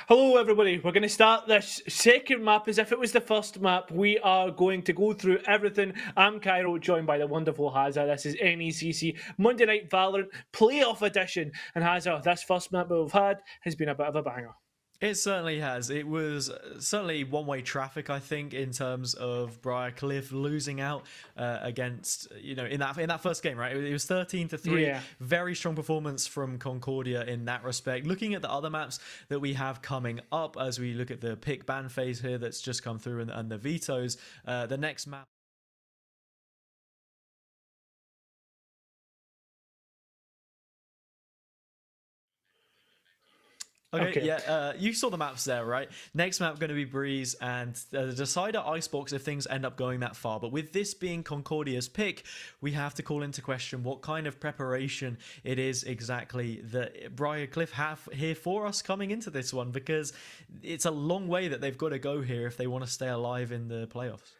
Hello everybody, we're going to start this second map as if it was the first map. We are going to go through everything. I'm Cairo, joined by the wonderful Hazza. This is NECC Monday Night Valorant Playoff Edition. And Hazza, this first map that we've had has been a bit of a banger. It certainly has. It was certainly one-way traffic, I think, in terms of Briar losing out against, in that first game, right? It was 13-3. Yeah. Very strong performance from Concordia in that respect. Looking at the other maps that we have coming up as we look at the pick ban phase here that's just come through and the vetoes, the next map. Okay. Yeah, you saw the maps there, right? Next map going to be Breeze and the decider Icebox if things end up going that far. But with this being Concordia's pick, we have to call into question what kind of preparation it is exactly that Briar have here for us coming into this one, because it's a long way that they've got to go here if they want to stay alive in the playoffs.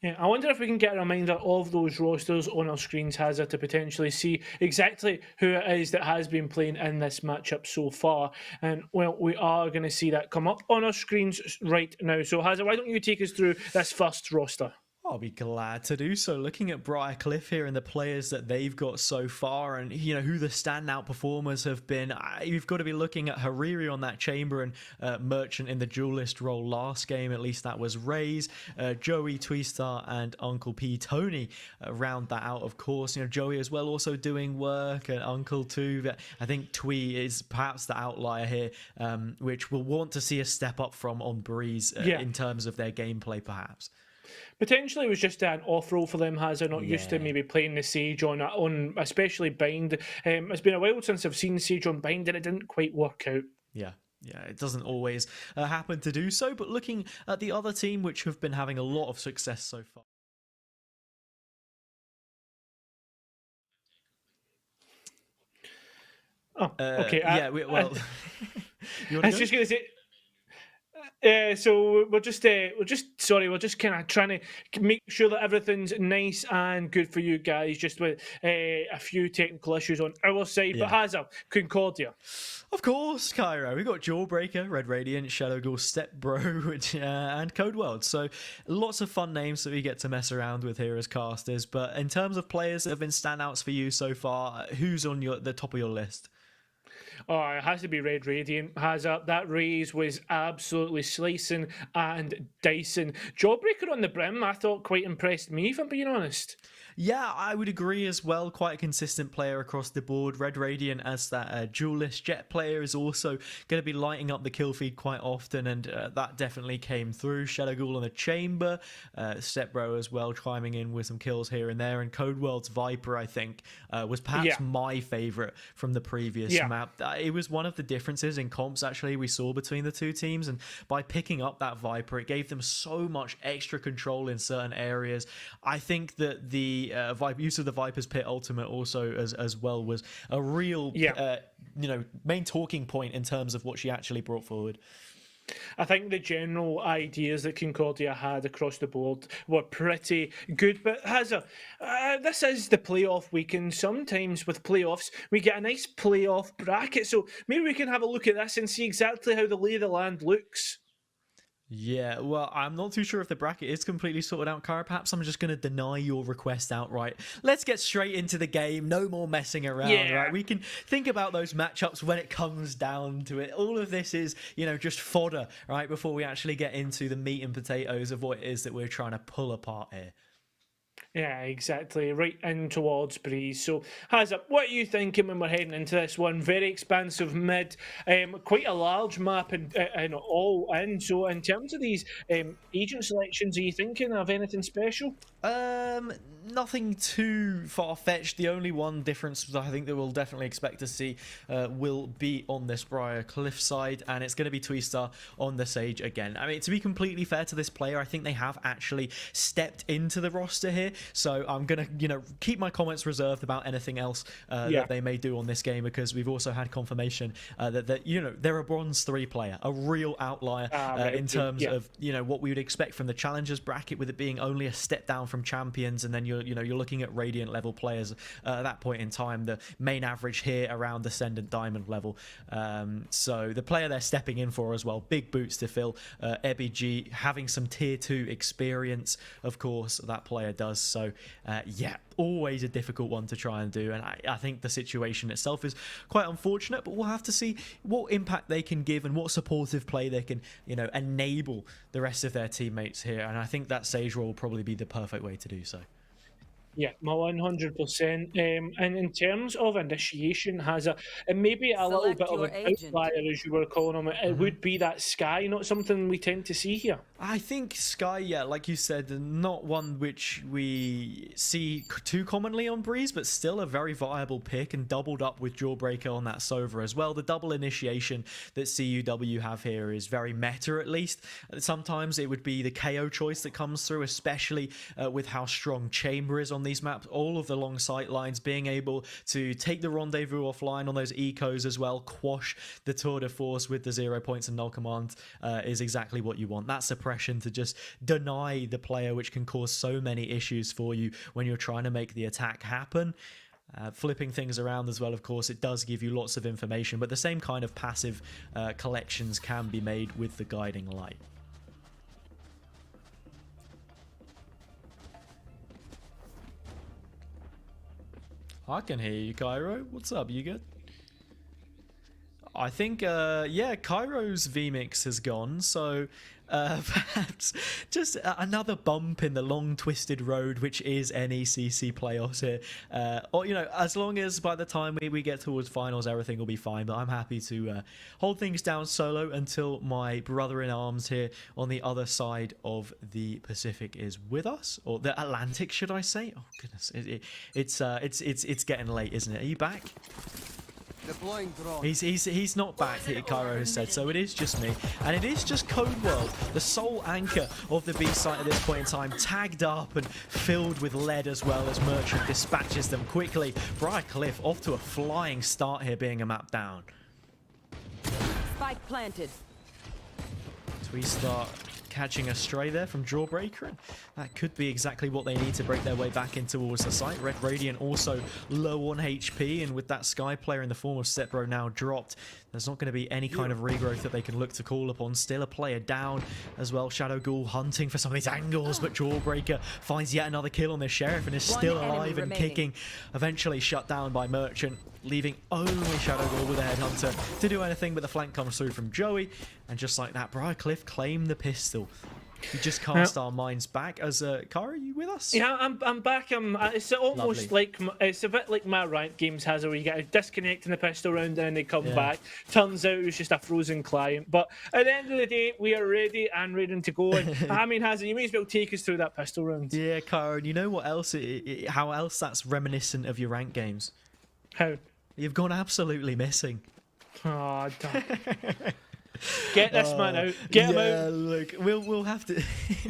Yeah, I wonder if we can get a reminder of those rosters on our screens, Hazard, to potentially see exactly who it is that has been playing in this matchup so far. And, well, we are going to see that come up on our screens right now. So, Hazard, why don't you take us through this first roster? I'll be glad to do so. Looking at Briar here and the players that they've got so far, and who the standout performers have been, you've got to be looking at Hariri on that chamber and Merchant in the duelist role last game. At least that was Rays, Joey, Twistar, and Uncle P Tony round that out. Of course, Joey as well also doing work, and Uncle too. But I think Twee is perhaps the outlier here, which we'll want to see a step up from on Breeze in terms of their gameplay, perhaps. Potentially it was just an off-roll for them, Hazard, not used to maybe playing the Sage on especially Bind. It's been a while since I've seen Sage on Bind and it didn't quite work out. Yeah, it doesn't always happen to do so, but looking at the other team, which have been having a lot of success so far. Oh, okay. I was just going to say... so we're just kind of trying to make sure that everything's nice and good for you guys, just with a few technical issues on our side. But Hazard, Concordia. Of course, Cairo. We got Jawbreaker, Red Radiant, Shadow Ghoul, Step Bro, and Code World. So lots of fun names that we get to mess around with here as casters. But in terms of players that have been standouts for you so far, who's on the top of your list? Oh, it has to be Red Radiant. That raise was absolutely slicing and dicing. Jawbreaker on the brim, I thought, quite impressed me, if I'm being honest. Yeah, I would agree as well. Quite a consistent player across the board. Red Radiant as that duelist jet player is also going to be lighting up the kill feed quite often, and that definitely came through. Shadow Ghoul on the chamber, Stepbro as well, chiming in with some kills here and there, and Code World's Viper, I think, was perhaps my favourite from the previous map. It was one of the differences in comps, actually, we saw between the two teams, and by picking up that Viper, it gave them so much extra control in certain areas. I think that the use of the Viper's Pit ultimate also as well was a real main talking point in terms of what she actually brought forward. I think the general ideas that Concordia had across the board were pretty good, but this is the playoff weekend. Sometimes with playoffs, we get a nice playoff bracket, so maybe we can have a look at this and see exactly how the lay of the land looks. Yeah, well, I'm not too sure if the bracket is completely sorted out, Cara. Perhaps I'm just going to deny your request outright. Let's get straight into the game. No more messing around, right? We can think about those matchups when it comes down to it. All of this is, just fodder, right, before we actually get into the meat and potatoes of what it is that we're trying to pull apart here. Yeah, exactly. Right in towards Breeze. So, Hazard, what are you thinking when we're heading into this one? Very expansive mid, quite a large map and all in. So, in terms of these agent selections, are you thinking of anything special? Nothing too far-fetched. The only one difference I think that we'll definitely expect to see will be on this Briar side, and it's going to be Twistar on the Sage again. I mean, to be completely fair to this player, I think they have actually stepped into the roster here So I'm gonna, keep my comments reserved about anything else that they may do on this game, because we've also had confirmation that they're a bronze 3 player, a real outlier in terms of what we would expect from the challengers bracket, with it being only a step down from champions, and then you're looking at radiant level players at that point in time. The main average here around ascendant diamond level. So the player they're stepping in for as well, big boots to fill. EBG having some tier 2 experience, of course, that player does. So always a difficult one to try and do, and I think the situation itself is quite unfortunate, but we'll have to see what impact they can give and what supportive play they can enable the rest of their teammates here, and I think that Sage role will probably be the perfect way to do so. Yeah, 100%. And in terms of initiation, has maybe a little bit of an outlier, as you were calling him. It would be that Sky, not something we tend to see here. I think Sky, like you said, not one which we see too commonly on Breeze, but still a very viable pick, and doubled up with Jawbreaker on that Sova as well. The double initiation that CUW have here is very meta, at least. Sometimes it would be the KO choice that comes through, especially with how strong Chamber is on these maps. All of the long sight lines, being able to take the rendezvous offline on those ecos as well, quash the tour de force with the 0 points and null command is exactly what you want. That suppression to just deny the player, which can cause so many issues for you when you're trying to make the attack happen. Flipping things around as well, of course, it does give you lots of information, but the same kind of passive collections can be made with the guiding light. I can hear you, Cairo. What's up? You good? I think, Cairo's VMix has gone, so perhaps just another bump in the long twisted road, which is NECC playoffs here. Or, as long as by the time we get towards finals, everything will be fine, but I'm happy to hold things down solo until my brother-in-arms here on the other side of the Pacific is with us, or the Atlantic, should I say? Oh goodness, it's getting late, isn't it? Are you back? He's not back, Cairo has said, so it is just me, and it is just Code World, the sole anchor of the B site at this point in time, tagged up and filled with lead as well, as Merchant dispatches them quickly. Briar off to a flying start here, being a map down. Spike planted. So we start catching a stray there from Jawbreaker, and that could be exactly what they need to break their way back in towards the site. Red Radiant also low on HP, and with that Sky player in the form of Stepbro now dropped, there's not going to be any kind of regrowth that they can look to call upon. Still a player down as well. Shadow Ghoul hunting for some of these angles, but Jawbreaker finds yet another kill on this Sheriff and is still alive and kicking. Eventually shut down by Merchant, leaving only Shadow Ghoul with a Headhunter to do anything, but the flank comes through from Joey, and just like that, Briar claim the pistol. We just cast our minds back. As Kara, are you with us? Yeah, I'm back. It's almost like it's a bit like my ranked games has, where you get a disconnect in the pistol round and then they come back. Turns out it was just a frozen client. But at the end of the day, we are ready and ready to go. And I mean, Hazard, you may as well take us through that pistol round. Yeah, Kara, and you know what else? How else that's reminiscent of your ranked games? How? You've gone absolutely missing. Oh, damn. Get this man out. Get him out. Look, we'll have to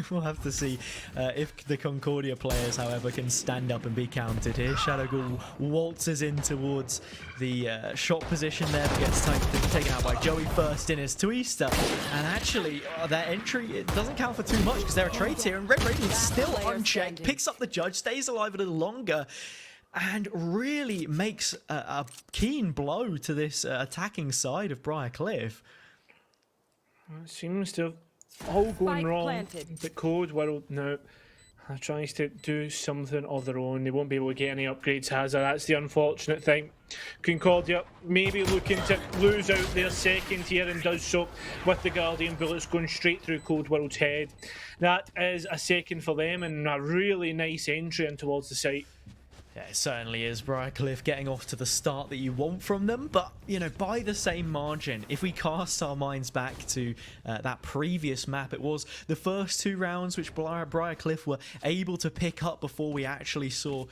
we'll have to see if the Concordia players, however, can stand up and be counted here. Shadow Ghoul waltzes in towards the shot position there, but gets taken out by Joey first in his Twister. And actually, their entry, it doesn't count for too much because there are trades here, and Red Radiant still unchecked, picks up the judge, stays alive a little longer, and really makes a keen blow to this attacking side of Briar. It seems to have all going Spike wrong. planted. The Code World now tries to do something of their own. They won't be able to get any upgrades, Hazard. That's the unfortunate thing. Concordia maybe looking to lose out their second here, and does so with the Guardian bullets going straight through Cold World's head. That is a second for them, and a really nice entry in towards the site. Yeah, it certainly is. Briar getting off to the start that you want from them, but, by the same margin, if we cast our minds back to that previous map, it was the first 2 rounds which Briar were able to pick up before we actually saw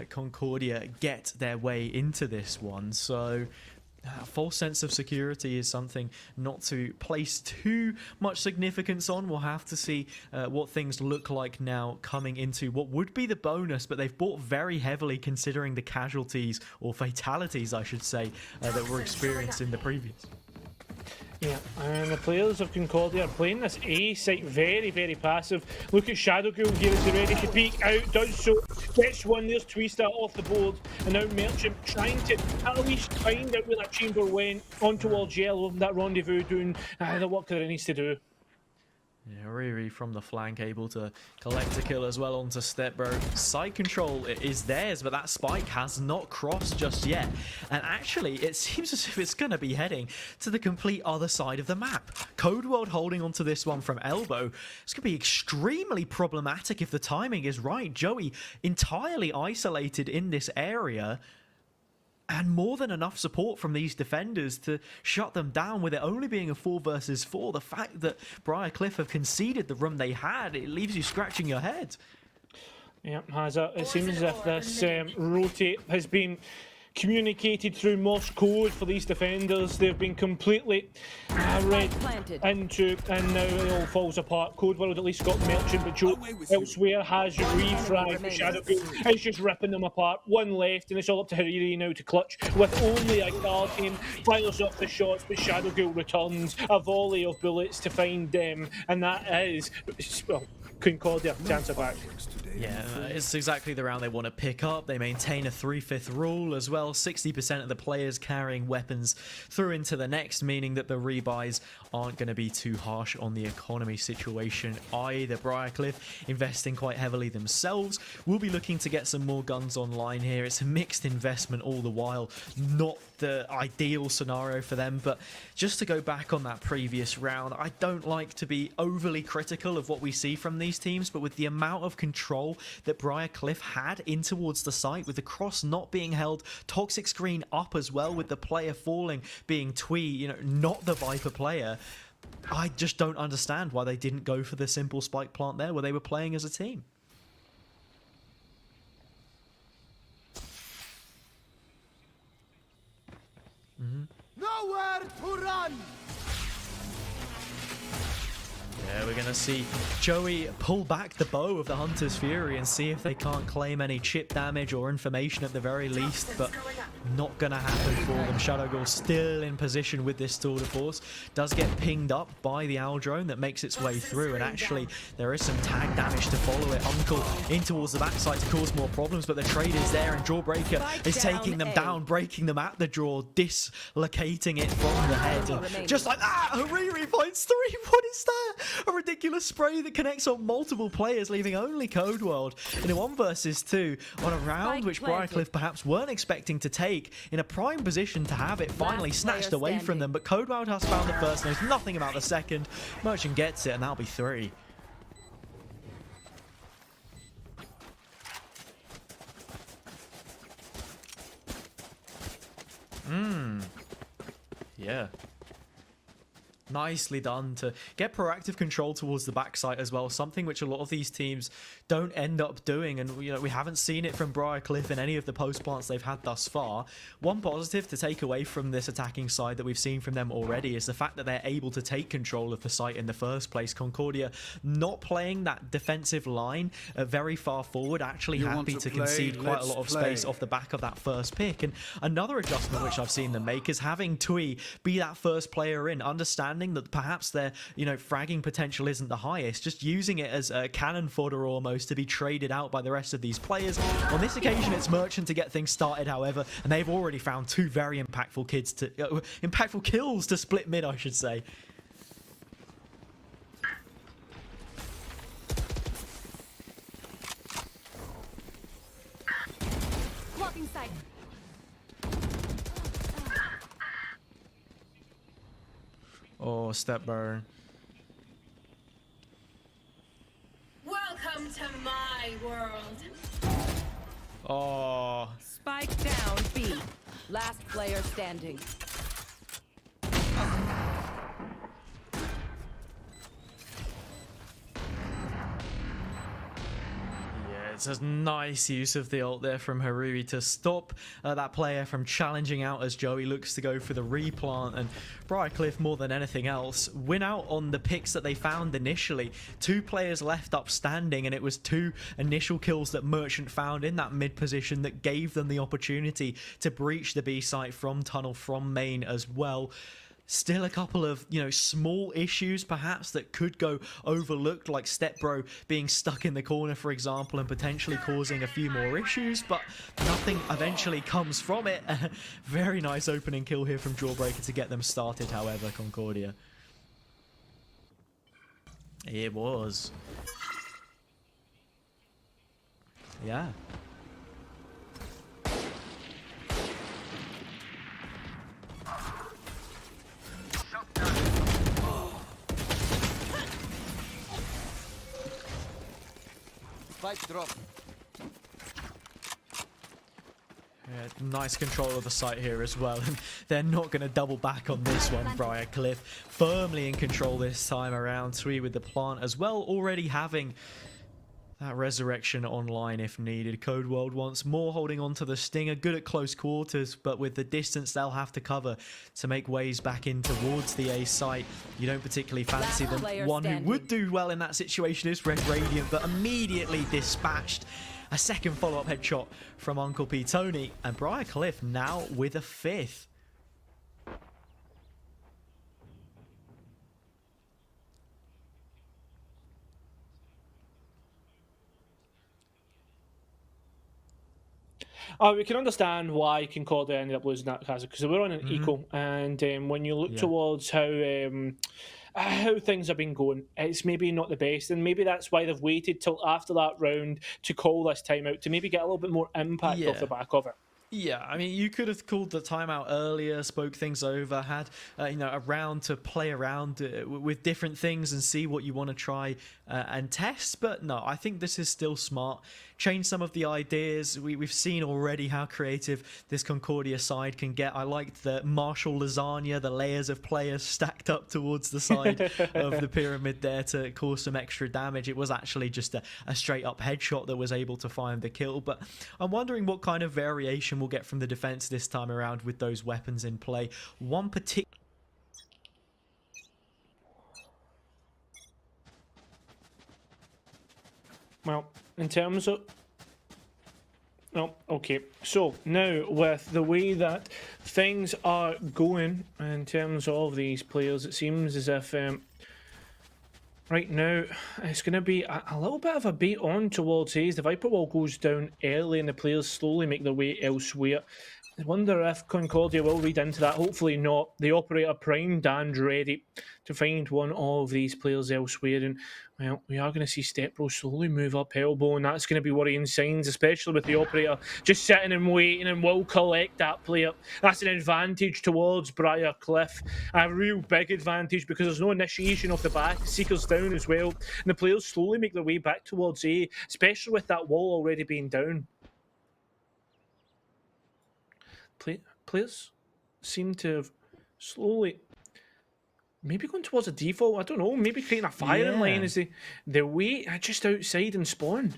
Concordia get their way into this one. So A false sense of security is something not to place too much significance on. We'll have to see what things look like now coming into what would be the bonus, but they've bought very heavily considering the casualties, or fatalities I should say, that were experienced in the previous. Yeah, and the players of Concordia are playing this A site very, very passive. Look at Shadow Ghoul here as they're ready to peek out, does so, gets one, there's Twista off the board, and now Merchant trying to at least find out where that chamber went, on towards yellow, that rendezvous doing the work that it needs to do. Yeah, Riri from the flank able to collect a kill as well onto Stepbro. Side control is theirs, but that spike has not crossed just yet. And actually, it seems as if it's going to be heading to the complete other side of the map. Code World holding onto this one from elbow. It's going to be extremely problematic if the timing is right. Joey entirely isolated in this area, and more than enough support from these defenders to shut them down, with it only being a 4 versus 4. The fact that Briar have conceded the run they had, it leaves you scratching your head. Yeah, it seems as if this rotate has been communicated through Morse code for these defenders. They've been completely read into, and now it all falls apart. Code World at least got Merchant, but Joe elsewhere has refragged. Shadow Ghoul is just ripping them apart. One left, and it's all up to Hariri now to clutch with only a Guardian. Fires off the shots, but Shadow Ghoul returns a volley of bullets to find them, and that is, well, Concordia to answer back. Yeah, it's exactly the round they want to pick up. They maintain a 3/5 rule as well. 60% of the players carrying weapons through into the next, meaning that the rebuys aren't going to be too harsh on the economy situation either. Briarcliff investing quite heavily themselves. We'll be looking to get some more guns online here. It's a mixed investment all the while. Not the ideal scenario for them, but just to go back on that previous round, I don't like to be overly critical of what we see from these teams, but with the amount of control that Briarcliff had in towards the site, with the cross not being held, toxic screen up as well, with the player falling being Twee, you know, not the Viper player, I just don't understand why they didn't go for the simple spike plant there where they were playing as a team. Nowhere to run! Yeah, we're going to see Joey pull back the bow of the Hunter's Fury and see if they can't claim any chip damage or information at the very least, but not going to happen for them. Shadow Ghoul still in position with this tour de force. Does get pinged up by the owl drone that makes its way through, and actually there is some tag damage to follow it. Uncle in towards the backside to cause more problems, but the trade is there, and Jawbreaker is taking them down, breaking them at the draw, dislocating it from the head. And just like that, Hariri finds 3. What is that? A ridiculous spray that connects on multiple players, leaving only Code World in a 1 versus 2 on a round which Briarcliff perhaps weren't expecting to take, in a prime position to have it finally snatched away from them. But Code World has found the first, knows nothing about the second. Merchant gets it, and that'll be 3. Yeah. Nicely done to get proactive control towards the backside as well, something which a lot of these teams don't end up doing, and you know, we haven't seen it from Briarcliff in any of the post plants they've had thus far. One positive to take away from this attacking side that we've seen from them already is the fact that they're able to take control of the site in the first place. Concordia not playing that defensive line very far forward, actually happy to concede quite a lot of space off the back of that first pick. And another adjustment which I've seen them make is having Twee be that first player in, understanding that perhaps their, you know, fragging potential isn't the highest, just using it as a cannon fodder almost to be traded out by the rest of these players. On this occasion it's Merchant to get things started, however, and they've already found 2 very impactful impactful kills to split mid, I should say. Blocking sight. Oh, step burn. Welcome to my world. Oh. Spike down B. Last player standing. It's a nice use of the ult there from Hariri to stop that player from challenging out as Joey looks to go for the replant. And Briar more than anything else win out on the picks that they found initially. 2 players left up standing, and it was 2 initial kills that Merchant found in that mid position that gave them the opportunity to breach the B site from tunnel, from main as well. Still a couple of, small issues perhaps that could go overlooked, like Stepbro being stuck in the corner, for example, and potentially causing a few more issues, but nothing eventually comes from it. Very nice opening kill here from Jawbreaker to get them started, however, Concordia. It was. Yeah. Drop. Yeah, nice control of the site here as well, and they're not going to double back on this one. Briar firmly in control this time around. 3 with the plant as well, already having that resurrection online if needed. Code World once more holding on to the Stinger, good at close quarters, but with the distance they'll have to cover to make ways back in towards the A site. You don't particularly fancy them. One who would do well in that situation is Red Radiant, but immediately dispatched. A second follow-up headshot from Uncle P Tony, and Briar now with a 5th. We can understand why Concordia ended up losing that because they were on an equal, and when you look towards how things have been going, it's maybe not the best, and maybe that's why they've waited till after that round to call this timeout to maybe get a little bit more impact off the back of it. Yeah, I mean, you could have called the timeout earlier, spoke things over, had a round to play around with different things and see what you want to try and test. But no, I think this is still smart. Change some of the ideas. We've seen already how creative this Concordia side can get. I liked the Marshall lasagna, the layers of players stacked up towards the side of the pyramid there to cause some extra damage. It was actually just a straight up headshot that was able to find the kill. But I'm wondering what kind of variation we'll get from the defense this time around with those weapons in play. One particular... Well, in terms of... Oh, okay. So, now, with the way that things are going in terms of these players, it seems as if right now it's going to be a little bit of a beat on towards Hayes. The Viper wall goes down early and the players slowly make their way elsewhere. I wonder if Concordia will read into that. Hopefully not. The operator primed and ready to find one of these players elsewhere. And, well, we are going to see Stepbro slowly move up elbow, and that's going to be worrying signs, especially with the operator just sitting and waiting and will collect that player. That's an advantage towards Briar. A real big advantage because there's no initiation off the back. Seeker's down as well. And the players slowly make their way back towards A, especially with that wall already being down. Players seem to have slowly maybe going towards a default. I don't know. Maybe creating a firing line as they wait just outside and spawn.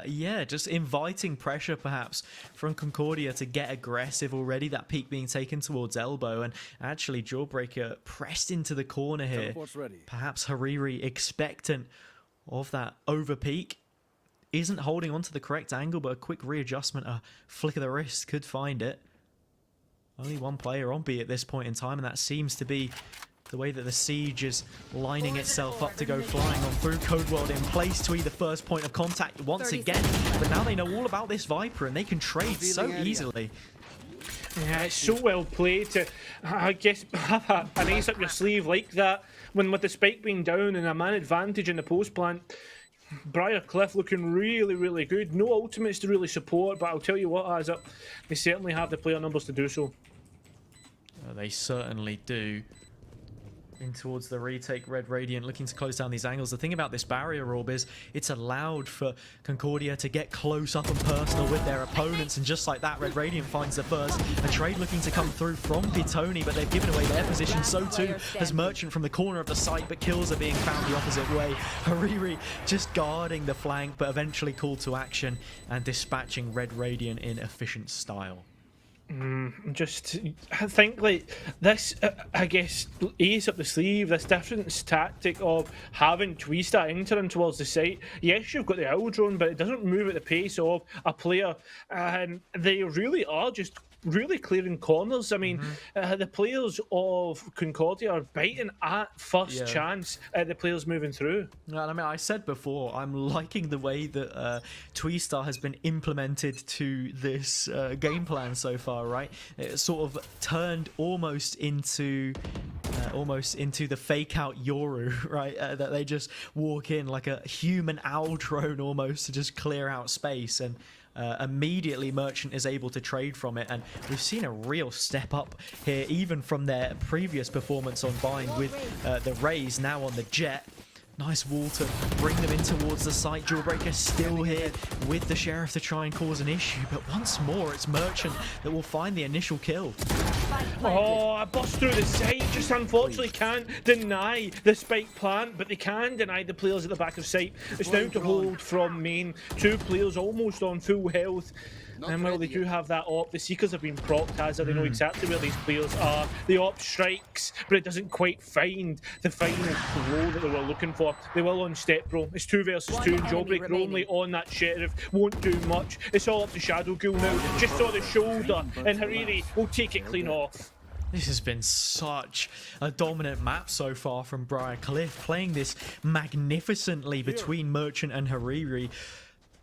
Yeah, just inviting pressure perhaps from Concordia to get aggressive already. That peak being taken towards elbow, and actually Jawbreaker pressed into the corner here. Perhaps Hariri expectant of that over peak. Isn't holding on to the correct angle, but a quick readjustment, a flick of the wrist could find it. Only one player on B at this point in time, and that seems to be the way that the siege is lining itself up to go flying on through. Code World in place to be the first point of contact once again, but now they know all about this Viper and they can trade so easily. Yeah, it's so well played to, I guess, have an ace up your sleeve like that when with the spike being down and a man advantage in the post plant. Briar looking really, really good. No ultimates to really support, but I'll tell you what, Azza, they certainly have the player numbers to do so. They certainly do. in towards the retake. Red Radiant looking to close down these angles. The thing about this barrier orb is it's allowed for Concordia to get close up and personal with their opponents, and just like that, Red Radiant finds the first. A trade looking to come through from Pitoni, but they've given away their position. So too has Merchant from the corner of the site, but kills are being found the opposite way. Hariri just guarding the flank, but eventually called to action and dispatching Red Radiant in efficient style. I think like this, I guess, ace up the sleeve, this different tactic of having Twista entering towards the site. Yes, you've got the owl drone, but it doesn't move at the pace of a player, and they really are just really clearing corners. I mean, the players of Concordia are biting at first chance at the players moving through. I mean, I said before, I'm liking the way that Twista has been implemented to this game plan so far, right? It's sort of turned almost into the fake out Yoru, right? That they just walk in like a human owl drone almost to just clear out space, and immediately Merchant is able to trade from it, and we've seen a real step up here even from their previous performance on Bind with the Rays now on the Jet. Nice wall to bring them in towards the site. Jawbreaker still here with the Sheriff to try and cause an issue, but once more it's Merchant that will find the initial kill. Oh, a bust through the site. Just unfortunately can't deny the spike plant, but they can deny the players at the back of site. It's now to hold from main. Two players almost on full health. And while they do have that op, the Seekers have been procced, as they know exactly where these players are. The op strikes, but it doesn't quite find the final blow that they were looking for. They will on step, bro. It's 2 versus 2, and Jawbreaker only on that Sheriff. Won't do much. It's all up to Shadow Ghoul now. Just saw the shoulder, and Hariri will take it clean off. This has been such a dominant map so far from Briar Cliff, playing this magnificently between Merchant and Hariri.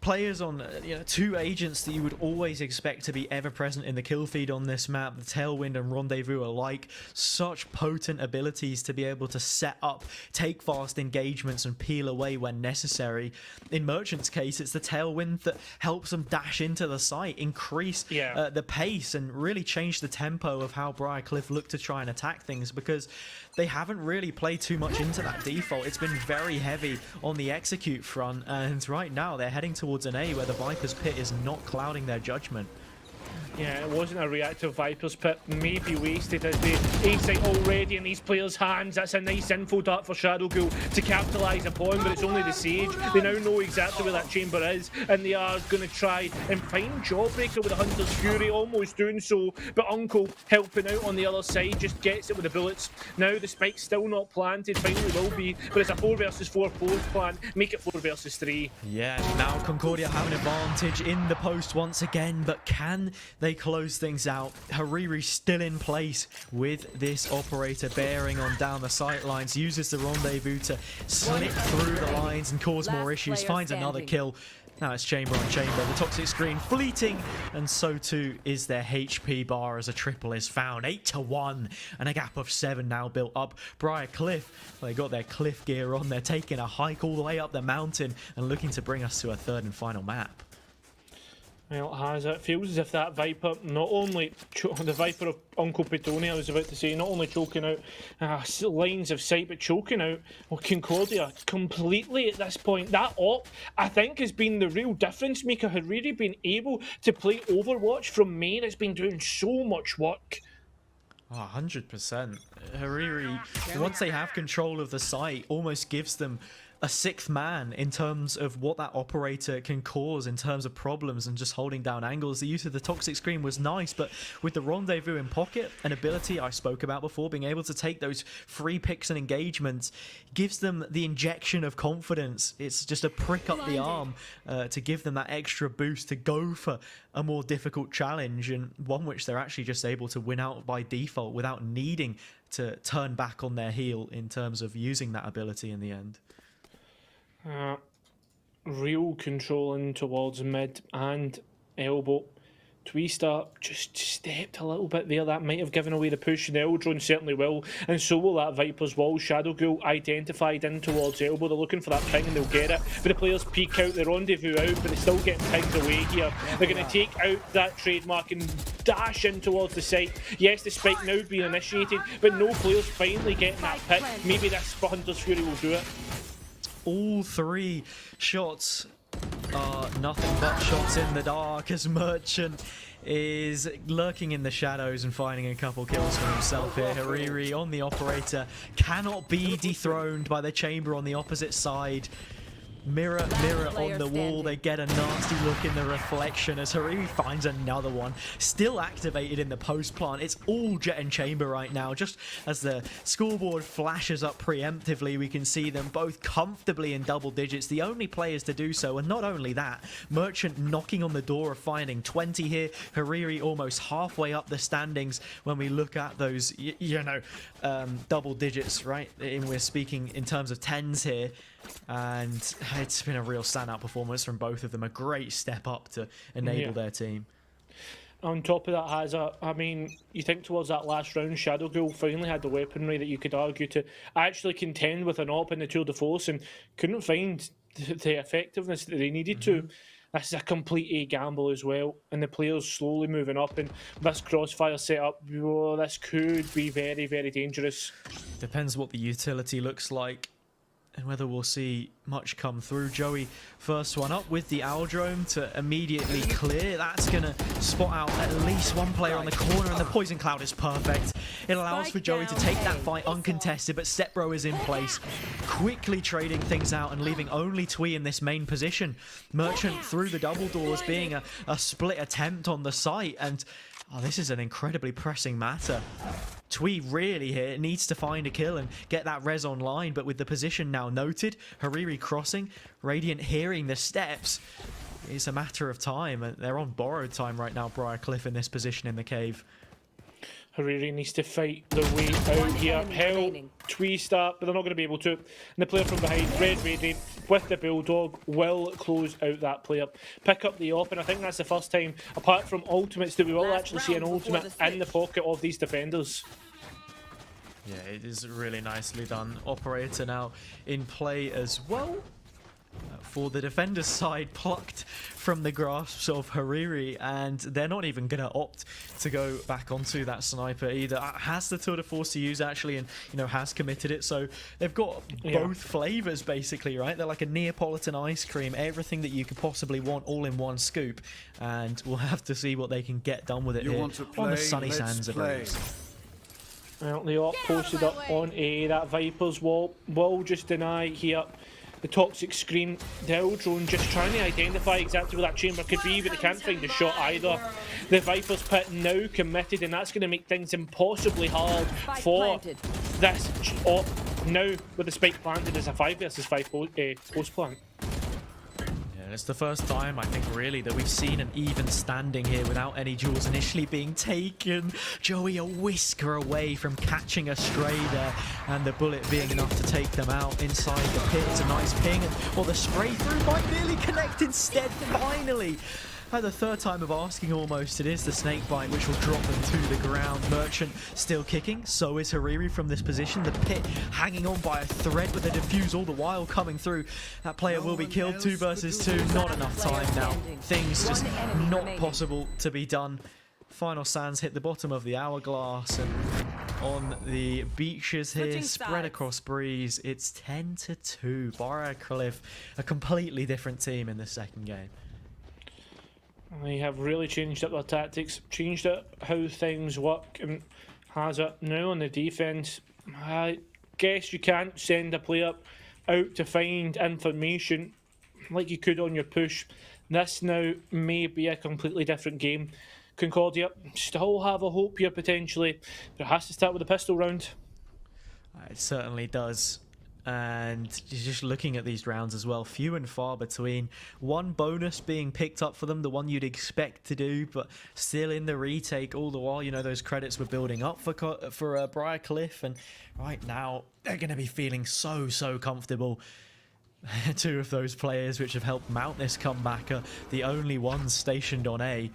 Players on two agents that you would always expect to be ever present in the kill feed on this map, the Tailwind and Rendezvous alike. Such potent abilities to be able to set up, take fast engagements and peel away when necessary. In Merchant's case, it's the Tailwind that helps them dash into the site, increase the pace, and really change the tempo of how Briar Cliff look to try and attack things, because they haven't really played too much into that default. It's been very heavy on the execute front, and right now they're heading towards an A where the Viper's Pit is not clouding their judgment. Yeah, it wasn't a reactive Viper's Pit, maybe wasted as they ace it already in these players' hands. That's a nice info dart for Shadow Ghoul to capitalise upon, but it's only the Sage. They now know exactly where that chamber is, and they are going to try and find Jawbreaker with the Hunter's Fury, almost doing so, but Uncle helping out on the other side, just gets it with the bullets. Now the spike's still not planted, finally will be, but it's a 4 versus 4 post plan, make it 4 versus 3. Yeah, now Concordia have an advantage in the post once again, but can they close things out? Hariri still in place with this operator bearing on down the sight lines, uses the Rendezvous to slip through the lines and cause more issues, finds another kill. Now it's chamber on chamber, the toxic screen fleeting, and so too is their HP bar as a triple is found. 8-1, and a gap of 7 now built up. Briar Cliff, well, they got their cliff gear on, they're taking a hike all the way up the mountain and looking to bring us to a third and final map. Well, it has. It feels as if that Viper, not only the Viper of Uncle Pitoni, I was about to say, not only choking out lines of sight, but choking out Concordia completely at this point. That op, I think, has been the real difference maker. Hariri being able to play Overwatch from main, it's been doing so much work. 100%. Hariri, once they have control of the site, almost gives them a 6th man in terms of what that operator can cause in terms of problems and just holding down angles. The use of the toxic screen was nice, but with the Rendezvous in pocket, an ability I spoke about before, being able to take those free picks and engagements gives them the injection of confidence. It's just a prick up the arm to give them that extra boost to go for a more difficult challenge, and one which they're actually just able to win out by default without needing to turn back on their heel in terms of using that ability in the end. Real controlling towards mid and elbow. Twista just stepped a little bit there. That might have given away the push. The Eldron certainly will, and so will that Viper's wall. Shadow Ghoul identified in towards elbow. They're looking for that ping and they'll get it. But the players peek out, the Rendezvous out, but they're still getting pinged away here. They're going to take out that trademark and dash in towards the site. Yes, the spike now being initiated, but no players finally getting that pick. Maybe this Hunter's Fury will do it. All 3 shots are nothing but shots in the dark as Merchant is lurking in the shadows and finding a couple kills for himself here. Hariri on the operator cannot be dethroned by the chamber on the opposite side. Mirror on the wall, they get a nasty look in the reflection as Hariri finds another one. Still activated in the post plant. It's all Jet and Chamber right now. Just as the scoreboard flashes up preemptively, we can see them both comfortably in double digits. The only players to do so, and not only that, Merchant knocking on the door of finding 20 here. Hariri almost halfway up the standings when we look at those, double digits, right? And we're speaking in terms of tens here. And it's been a real standout performance from both of them. A great step up to enable their team. On top of that, Hazza, I mean, you think towards that last round, Shadow Ghoul finally had the weaponry that you could argue to actually contend with an op in the Tour de Force and couldn't find the effectiveness that they needed to. This is a complete A gamble as well, and the players slowly moving up, and this crossfire setup, this could be very, very dangerous. Depends what the utility looks like and whether we'll see much come through. Joey, first one up with the Owl Drone to immediately clear. That's going to spot out at least one player on the corner, and the Poison Cloud is perfect. It allows for Joey to take that fight uncontested, but Stepbro is in place, quickly trading things out and leaving only Twee in this main position. Merchant through the double doors being a split attempt on the site, and this is an incredibly pressing matter. Twee really here needs to find a kill and get that res online, but with the position now noted, Hariri crossing, Radiant hearing the steps, it's a matter of time, and they're on borrowed time right now, Briar Cliff in this position in the cave. Hariri needs to fight the way out here. Hell, Twee start, but they're not going to be able to. And the player from behind, Red Radiant, with the Bulldog, will close out that player. Pick up the op, and I think that's the first time, apart from ultimates, that we will actually see an ultimate in the pocket of these defenders. Yeah, it is really nicely done. Operator now in play as well. For the defender's side, plucked from the grasps of Hariri, and they're not even going to opt to go back onto that sniper either. Has the Tour de Force to use actually, and has committed it, so they've got both flavors basically, right? They're like a Neapolitan ice cream, everything that you could possibly want all in one scoop, and we'll have to see what they can get done with it here on the sunny sands of Greece. Well, the op posted up on A. That Viper's wall will just deny here. The toxic screen, the Eldrone just trying to identify exactly where that chamber could be, but they can't find the shot either. The Viper's pit now committed, and that's going to make things impossibly hard for this op. Now, with the spike planted, as a 5 versus 5 post plant. And it's the first time, I think, really, that we've seen an even standing here without any jewels initially being taken. Joey a whisker away from catching a stray there, and the bullet being enough to take them out inside the pit. It's a nice ping, and the spray through might nearly connect instead, finally. At the third time of asking almost, it is the snake bite which will drop them to the ground. Merchant still kicking, so is Hariri from this position. The pit hanging on by a thread with the defuse all the while coming through. That player will be killed, 2 versus 2, not enough time now. Things just not possible to be done. Final sands hit the bottom of the hourglass, and on the beaches here, spread across breeze, it's 10-2. Briar Cliff, a completely different team in the second game. They have really changed up their tactics, changed up how things work, and has it now on the defence. I guess you can't send a player out to find information like you could on your push. This now may be a completely different game. Concordia still have a hope here potentially, but it has to start with a pistol round. It certainly does. And just looking at these rounds as well, few and far between. One bonus being picked up for them, the one you'd expect to do, but still in the retake all the while. Those credits were building up for Briar Cliff, and right now they're going to be feeling so comfortable. 2 of those players which have helped mount this comeback are the only ones stationed on A.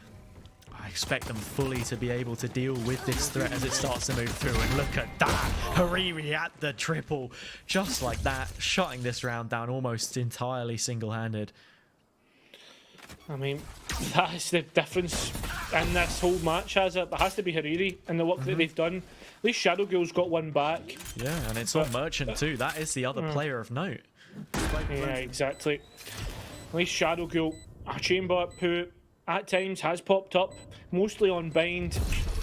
I expect them fully to be able to deal with this threat as it starts to move through, and look at that, Hariri at the triple, just like that, shutting this round down almost entirely single-handed. I mean, that is the difference in this whole match has it. It has to be Hariri and the work that they've done. At least Shadow Girl's got one back. Yeah, and it's on Merchant too. That is the other player of note. Yeah, exactly. At least Shadow Girl, a chamber who at times has popped up, mostly on bind.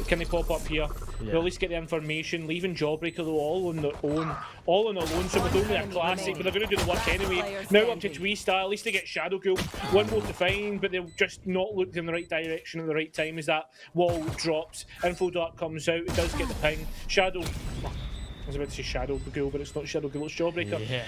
Can they pop up here? Yeah. They'll at least get the information, leaving Jawbreaker though all on their own. All on their own, so with only a classic, but they're going to do the work anyway. Now up to Twistar, at least they get Shadow Girl. One more to find, but they'll just not look in the right direction at the right time as that wall drops. Info Dark comes out, it does get the ping. Shadow, I was about to say Shadow Girl, but it's not Shadow Girl, it's Jawbreaker. Yeah.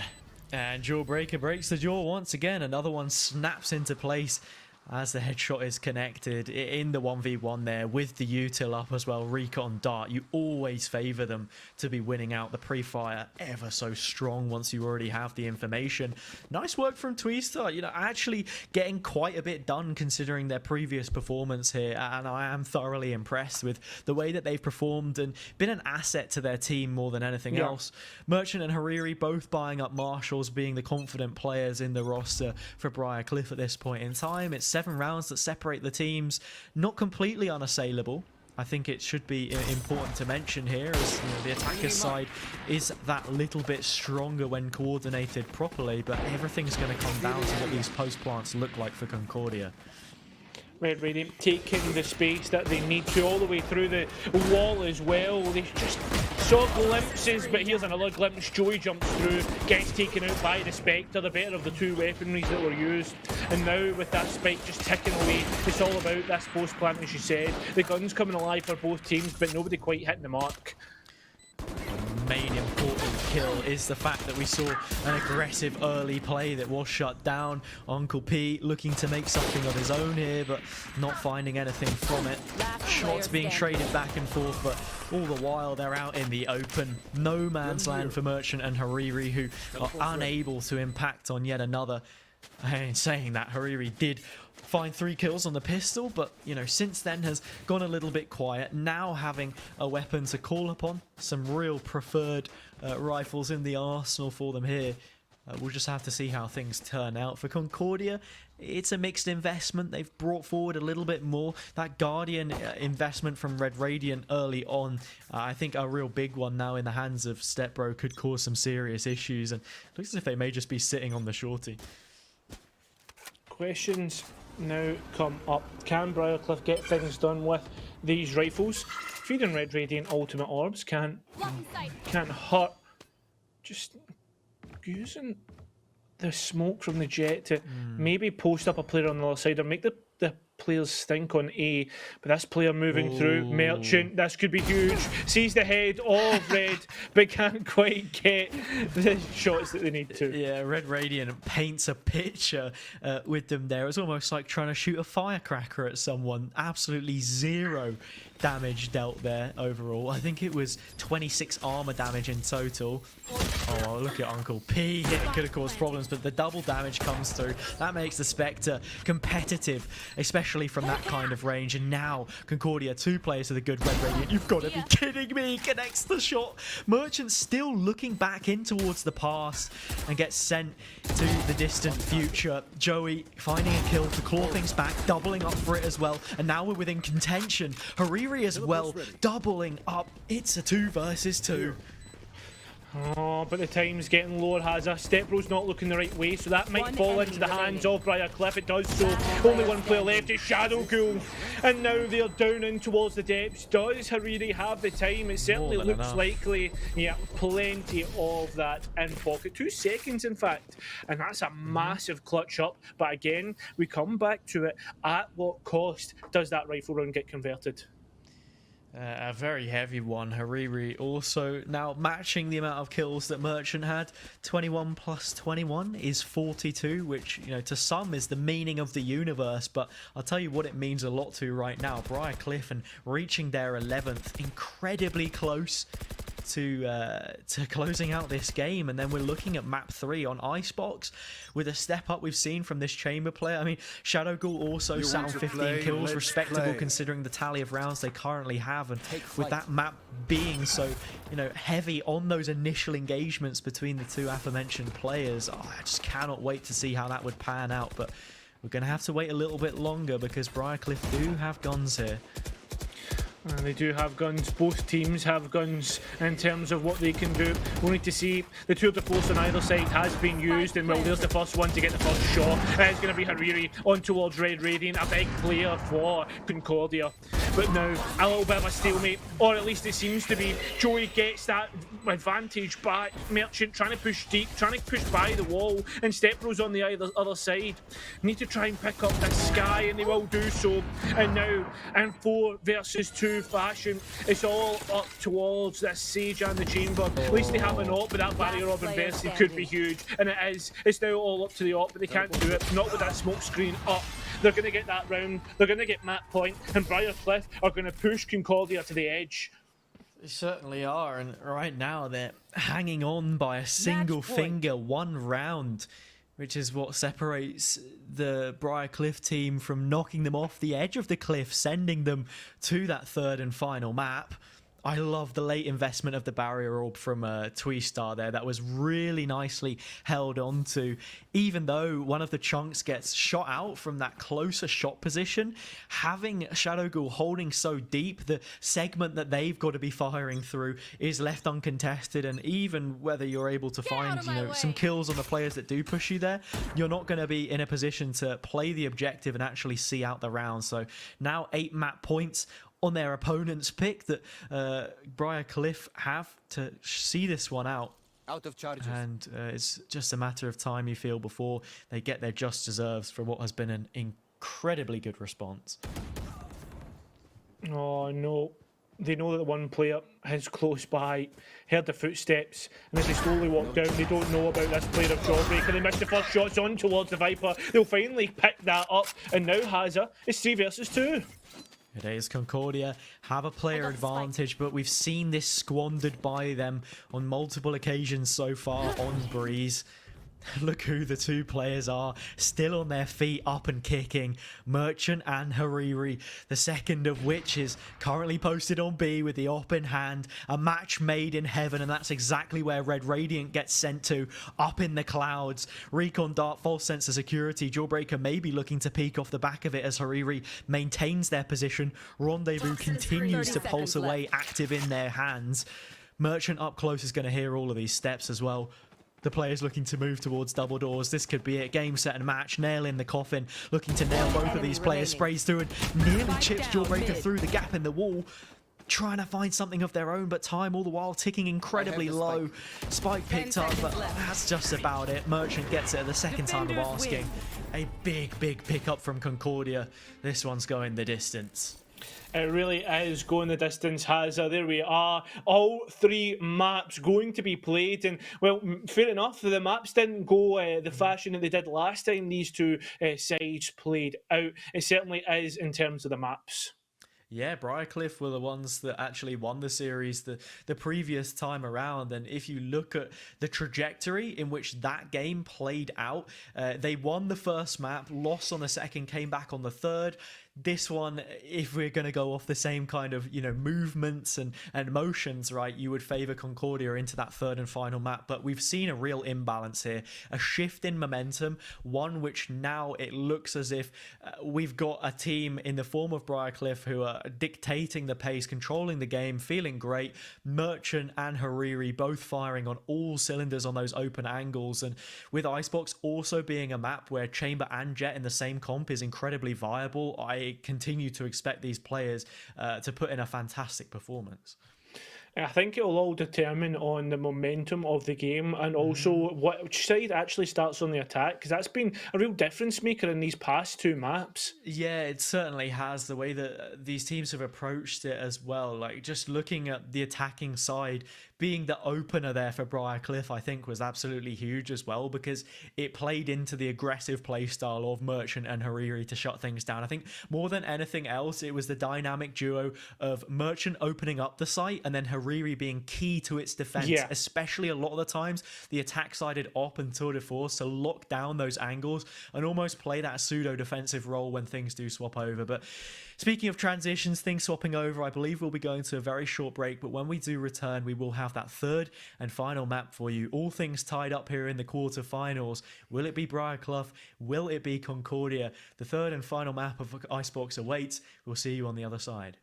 And Jawbreaker breaks the jaw once again. Another one snaps into place as the headshot is connected in the 1v1 there with the util up as well. Recon Dart, you always favour them to be winning out the pre-fire ever so strong once you already have the information. Nice work from Twistar, you know, actually getting quite a bit done considering their previous performance here, and I am thoroughly impressed with the way that they've performed and been an asset to their team more than anything else. Merchant and Hariri both buying up Marshalls, being the confident players in the roster for Briar Cliff at this point in time. It's 7 rounds that separate the teams, not completely unassailable. I think it should be important to mention here as you know, the attacker's side is that little bit stronger when coordinated properly, but everything's going to come down to what these post plants look like for Concordia. Red Radiant taking the space that they need to all the way through the wall as well. They just saw glimpses, but here's another glimpse. Joey jumps through, gets taken out by the Spectre, the better of the two weaponries that were used. And now with that spike just ticking away, it's all about this post plant, as you said. The gun's coming alive for both teams, but nobody quite hitting the mark. The main important kill is the fact that we saw an aggressive early play that was shut down. Uncle P looking to make something of his own here, but not finding anything from it. Shots being traded back and forth, but all the while they're out in the open. No man's land for Merchant and Hariri, who are unable to impact on yet another. And saying that, Hariri did find 3 kills on the pistol, but you know, since then has gone a little bit quiet. Now having a weapon to call upon, some real preferred rifles in the arsenal for them here. We'll just have to see how things turn out. For Concordia, it's a mixed investment. They've brought forward a little bit more. That Guardian investment from Red Radiant early on, I think a real big one now in the hands of Stepbro could cause some serious issues, and it looks as if they may just be sitting on the shorty. Questions now come up. Can Briarcliff get things done with these rifles? Feeding Red Radiant ultimate orbs can't hurt. Just using the smoke from the jet to maybe post up a player on the other side or make the players stink on A, but this player moving through, Merchant, this could be huge, sees the head of Red, but can't quite get the shots that they need to. Yeah, Red Radiant paints a picture with them there. It's almost like trying to shoot a firecracker at someone. Absolutely 0 damage dealt there overall. I think it was 26 armor damage in total. Oh, look at Uncle P. It could have caused problems, but the double damage comes through. That makes the Spectre competitive, especially from that kind of range. And now Concordia, 2 players to the good Red Radiant. You've got to be kidding me. Connects the shot. Merchant still looking back in towards the past and gets sent to the distant future. Joey finding a kill to claw things back, doubling up for it as well. And now we're within contention. Hariri as well, doubling up. It's a 2 versus 2. Oh, but the time's getting lower, Hazza. Stepbro's not looking the right way, so that might fall into the hands of Briarcliff. It does so. Only one player left is Shadow Ghoul. And now they're down in towards the depths. Does Hariri have the time? It certainly looks likely. Yeah, plenty of that in pocket. 2 seconds, in fact. And that's a massive clutch up. But again, we come back to it. At what cost does that rifle round get converted? A very heavy one. Hariri also now matching the amount of kills that Merchant had. 21 plus 21 is 42, which, you know, to some is the meaning of the universe, but I'll tell you what it means a lot to right now. Briarcliff and reaching their 11th, incredibly close to closing out this game. And then we're looking at map 3 on Icebox with a step up we've seen from this chamber player. I mean, Shadow Ghoul also sat on 15 kills, respectable considering the tally of rounds they currently have, and with that map being so, you know, heavy on those initial engagements between the 2 aforementioned players, I just cannot wait to see how that would pan out. But we're going to have to wait a little bit longer because Briarcliff do have guns here. And they do have guns. Both teams have guns in terms of what they can do. We'll need to see. The tour de force on either side has been used, and well, there's the first one to get the first shot. It's going to be Hariri on towards Red Radiant, a big player for Concordia. But now a little bit of a stalemate, or at least it seems to be. Joey gets that advantage back. Merchant trying to push deep, trying to push by the wall, and Stepbro's on the other side. Need to try and pick up this Sky, and they will do so. And now in 4 versus 2 fashion, it's all up towards this Sage and the Chamber. At least they have an AWP, but that barrier of invested could be huge, and it is. It's now all up to the AWP, but they can't do it. Not with that smoke screen up. They're going to get that round. They're going to get map point, and Briarcliff are going to push Concordia to the edge. They certainly are, and right now they're hanging on by a single finger, 1 round, which is what separates the Briarcliff team from knocking them off the edge of the cliff, sending them to that 3rd and final map. I love the late investment of the barrier orb from Tweestar there. That was really nicely held onto. Even though one of the chunks gets shot out from that closer shot position, having Shadow Ghoul holding so deep, the segment that they've got to be firing through is left uncontested. And even whether you're able to find some kills on the players that do push you there, you're not going to be in a position to play the objective and actually see out the round. So now 8 map points on their opponent's pick that Briarcliff have to see this one out. Out of charges. And it's just a matter of time, you feel, before they get their just deserves for what has been an incredibly good response. Oh no. They know that the one player is close by, heard the footsteps, and as they slowly walk down, they don't know about this player of Jawbreaker. They missed the first shots on towards the Viper. They'll finally pick that up, and now Hazza is 3 versus 2. It is Concordia have a player advantage, but we've seen this squandered by them on multiple occasions so far on Breeze. Look who the 2 players are, still on their feet, up and kicking. Merchant and Hariri, the second of which is currently posted on B with the op in hand. A match made in heaven, and that's exactly where Red Radiant gets sent to, up in the clouds. Recon Dart, false sense of security. Jawbreaker may be looking to peek off the back of it as Hariri maintains their position. Rendezvous continues to pulse away, active in their hands. Merchant up close is going to hear all of these steps as well. The players looking to move towards double doors. This could be it. Game, set, and match. Nail in the coffin. Looking to nail both of these players. Sprays through and nearly chips Jawbreaker through the gap in the wall. Trying to find something of their own, but time all the while ticking incredibly low. Spike picked up, but that's just about it. Merchant gets it at the second time of asking. A big pickup from Concordia. This one's going the distance. It really is going the distance, Hazza. There we are. All 3 maps going to be played. And, well, fair enough. The maps didn't go the fashion that they did last time these 2 sides played out. It certainly is in terms of the maps. Yeah, Briarcliff were the ones that actually won the series the previous time around. And if you look at the trajectory in which that game played out, they won the first map, lost on the second, came back on the third. This one, if we're going to go off the same kind of, movements and motions, right, you would favour Concordia into that 3rd and final map. But we've seen a real imbalance here, a shift in momentum, one which now it looks as if we've got a team in the form of Briarcliff who are dictating the pace, controlling the game, feeling great. Merchant and Hariri both firing on all cylinders on those open angles. And with Icebox also being a map where Chamber and Jet in the same comp is incredibly viable, I continue to expect these players to put in a fantastic performance. I think it will all determine on the momentum of the game and also which side actually starts on the attack, because that's been a real difference maker in these past 2 maps. Yeah, it certainly has, the way that these teams have approached it as well. Like, just looking at the attacking side, being the opener there for Briarcliff, I think was absolutely huge as well, because it played into the aggressive play style of Merchant and Hariri to shut things down. I think more than anything else, it was the dynamic duo of Merchant opening up the site and then Hariri being key to its defense, especially a lot of the times the attack-sided op and tour de force to lock down those angles and almost play that pseudo-defensive role when things do swap over. But speaking of transitions, things swapping over, I believe we'll be going to a very short break, but when we do return, we will have have that third and final map for you. All things tied up here in the quarterfinals. Will it be Briar Clough? Will it be Concordia? The third and final map of Icebox awaits. We'll see you on the other side.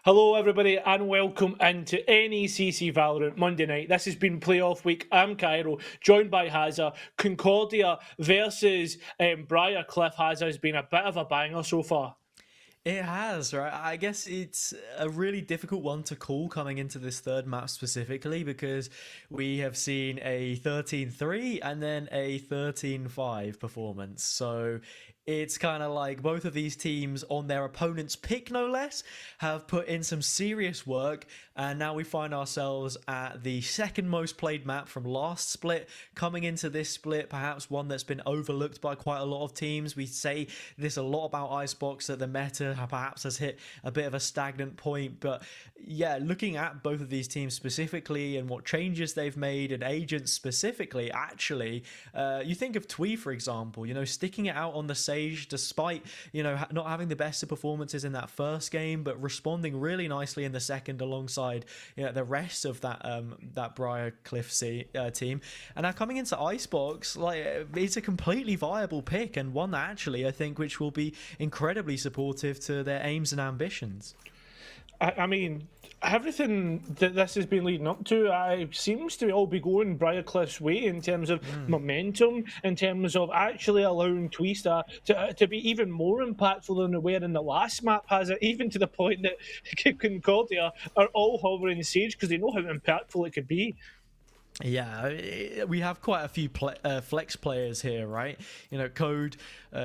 Hello, everybody, and welcome into NECC Valorant Monday night. This has been playoff week. I'm Cairo, joined by Hazza. Concordia versus Briar. Cliff. Hazza has been a bit of a banger so far. It has, right? I guess it's a really difficult one to call coming into this third map specifically because we have seen a 13-3 and then a 13-5 performance. So it's kind of like both of these teams on their opponent's pick, no less, have put in some serious work. And now we find ourselves at the second most played map from last split. Coming into this split, perhaps one that's been overlooked by quite a lot of teams. We say this a lot about Icebox, that the meta perhaps has hit a bit of a stagnant point. But yeah, looking at both of these teams specifically and what changes they've made and agents specifically, actually, you think of Twee, for example, sticking it out on the Sage despite, not having the best of performances in that first game, but responding really nicely in the second alongside the rest of that Briar Cliff team. And now coming into Icebox, it's a completely viable pick and one that actually I think which will be incredibly supportive to their aims and ambitions. I mean, everything that this has been leading up to seems to all be going Briarcliff's way in terms of momentum, in terms of actually allowing Twista to be even more impactful than they were in the last map, has it, even to the point that Concordia are all hovering Sage because they know how impactful it could be. Yeah, we have quite a few flex players here, right? Code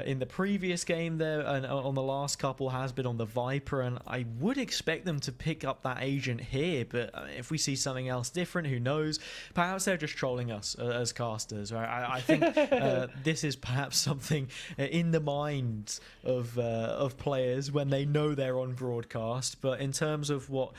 in the previous game there and on the last couple has been on the Viper, and I would expect them to pick up that agent here, but if we see something else different, who knows? Perhaps they're just trolling us as casters, right? I think this is perhaps something in the minds of players when they know they're on broadcast, but in terms of what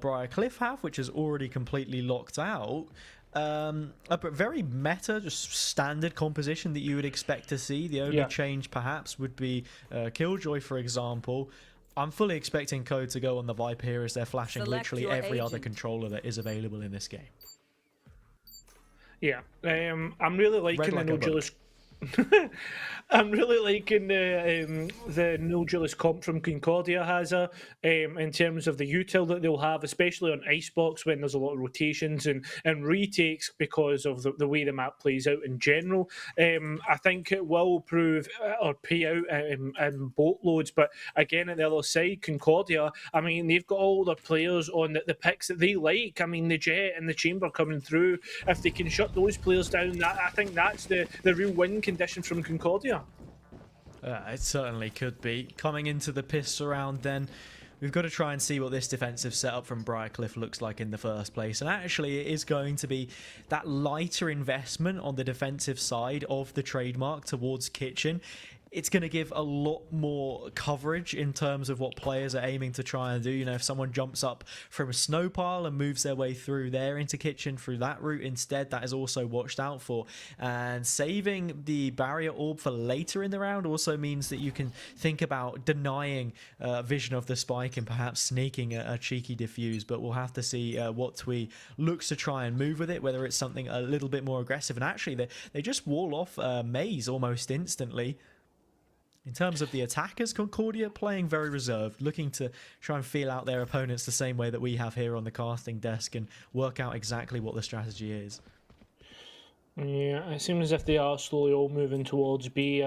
Briar Cliff have, which is already completely locked out, a very meta, just standard composition that you would expect to see. The only change perhaps would be Killjoy, for example. I'm fully expecting Code to go on the Viper here as they're flashing literally every other controller that is available in this game. Yeah, I'm really liking the no Julius. I'm really liking the no Julius comp from Concordia in terms of the util that they'll have, especially on Icebox when there's a lot of rotations and retakes because of the way the map plays out in general. I think it will prove or pay out in boatloads, but again, at the other side, Concordia, I mean, they've got all their players on the picks that they like. I mean, the Jet and the Chamber coming through, if they can shut those players down, I think that's the real win condition from Concordia. It certainly could be. Coming into the piss round then, we've got to try and see what this defensive setup from Briarcliff looks like in the first place. And actually, it is going to be that lighter investment on the defensive side of the trademark towards Kitchen. It's going to give a lot more coverage in terms of what players are aiming to try and do. If someone jumps up from a snow pile and moves their way through there into Kitchen through that route instead, that is also watched out for. And saving the barrier orb for later in the round also means that you can think about denying vision of the spike and perhaps sneaking a cheeky defuse. But we'll have to see what Twee looks to try and move with it, whether it's something a little bit more aggressive. And actually, they just wall off Maze almost instantly. In terms of the attackers, Concordia playing very reserved, looking to try and feel out their opponents the same way that we have here on the casting desk and work out exactly what the strategy is. Yeah, it seems as if they are slowly all moving towards B.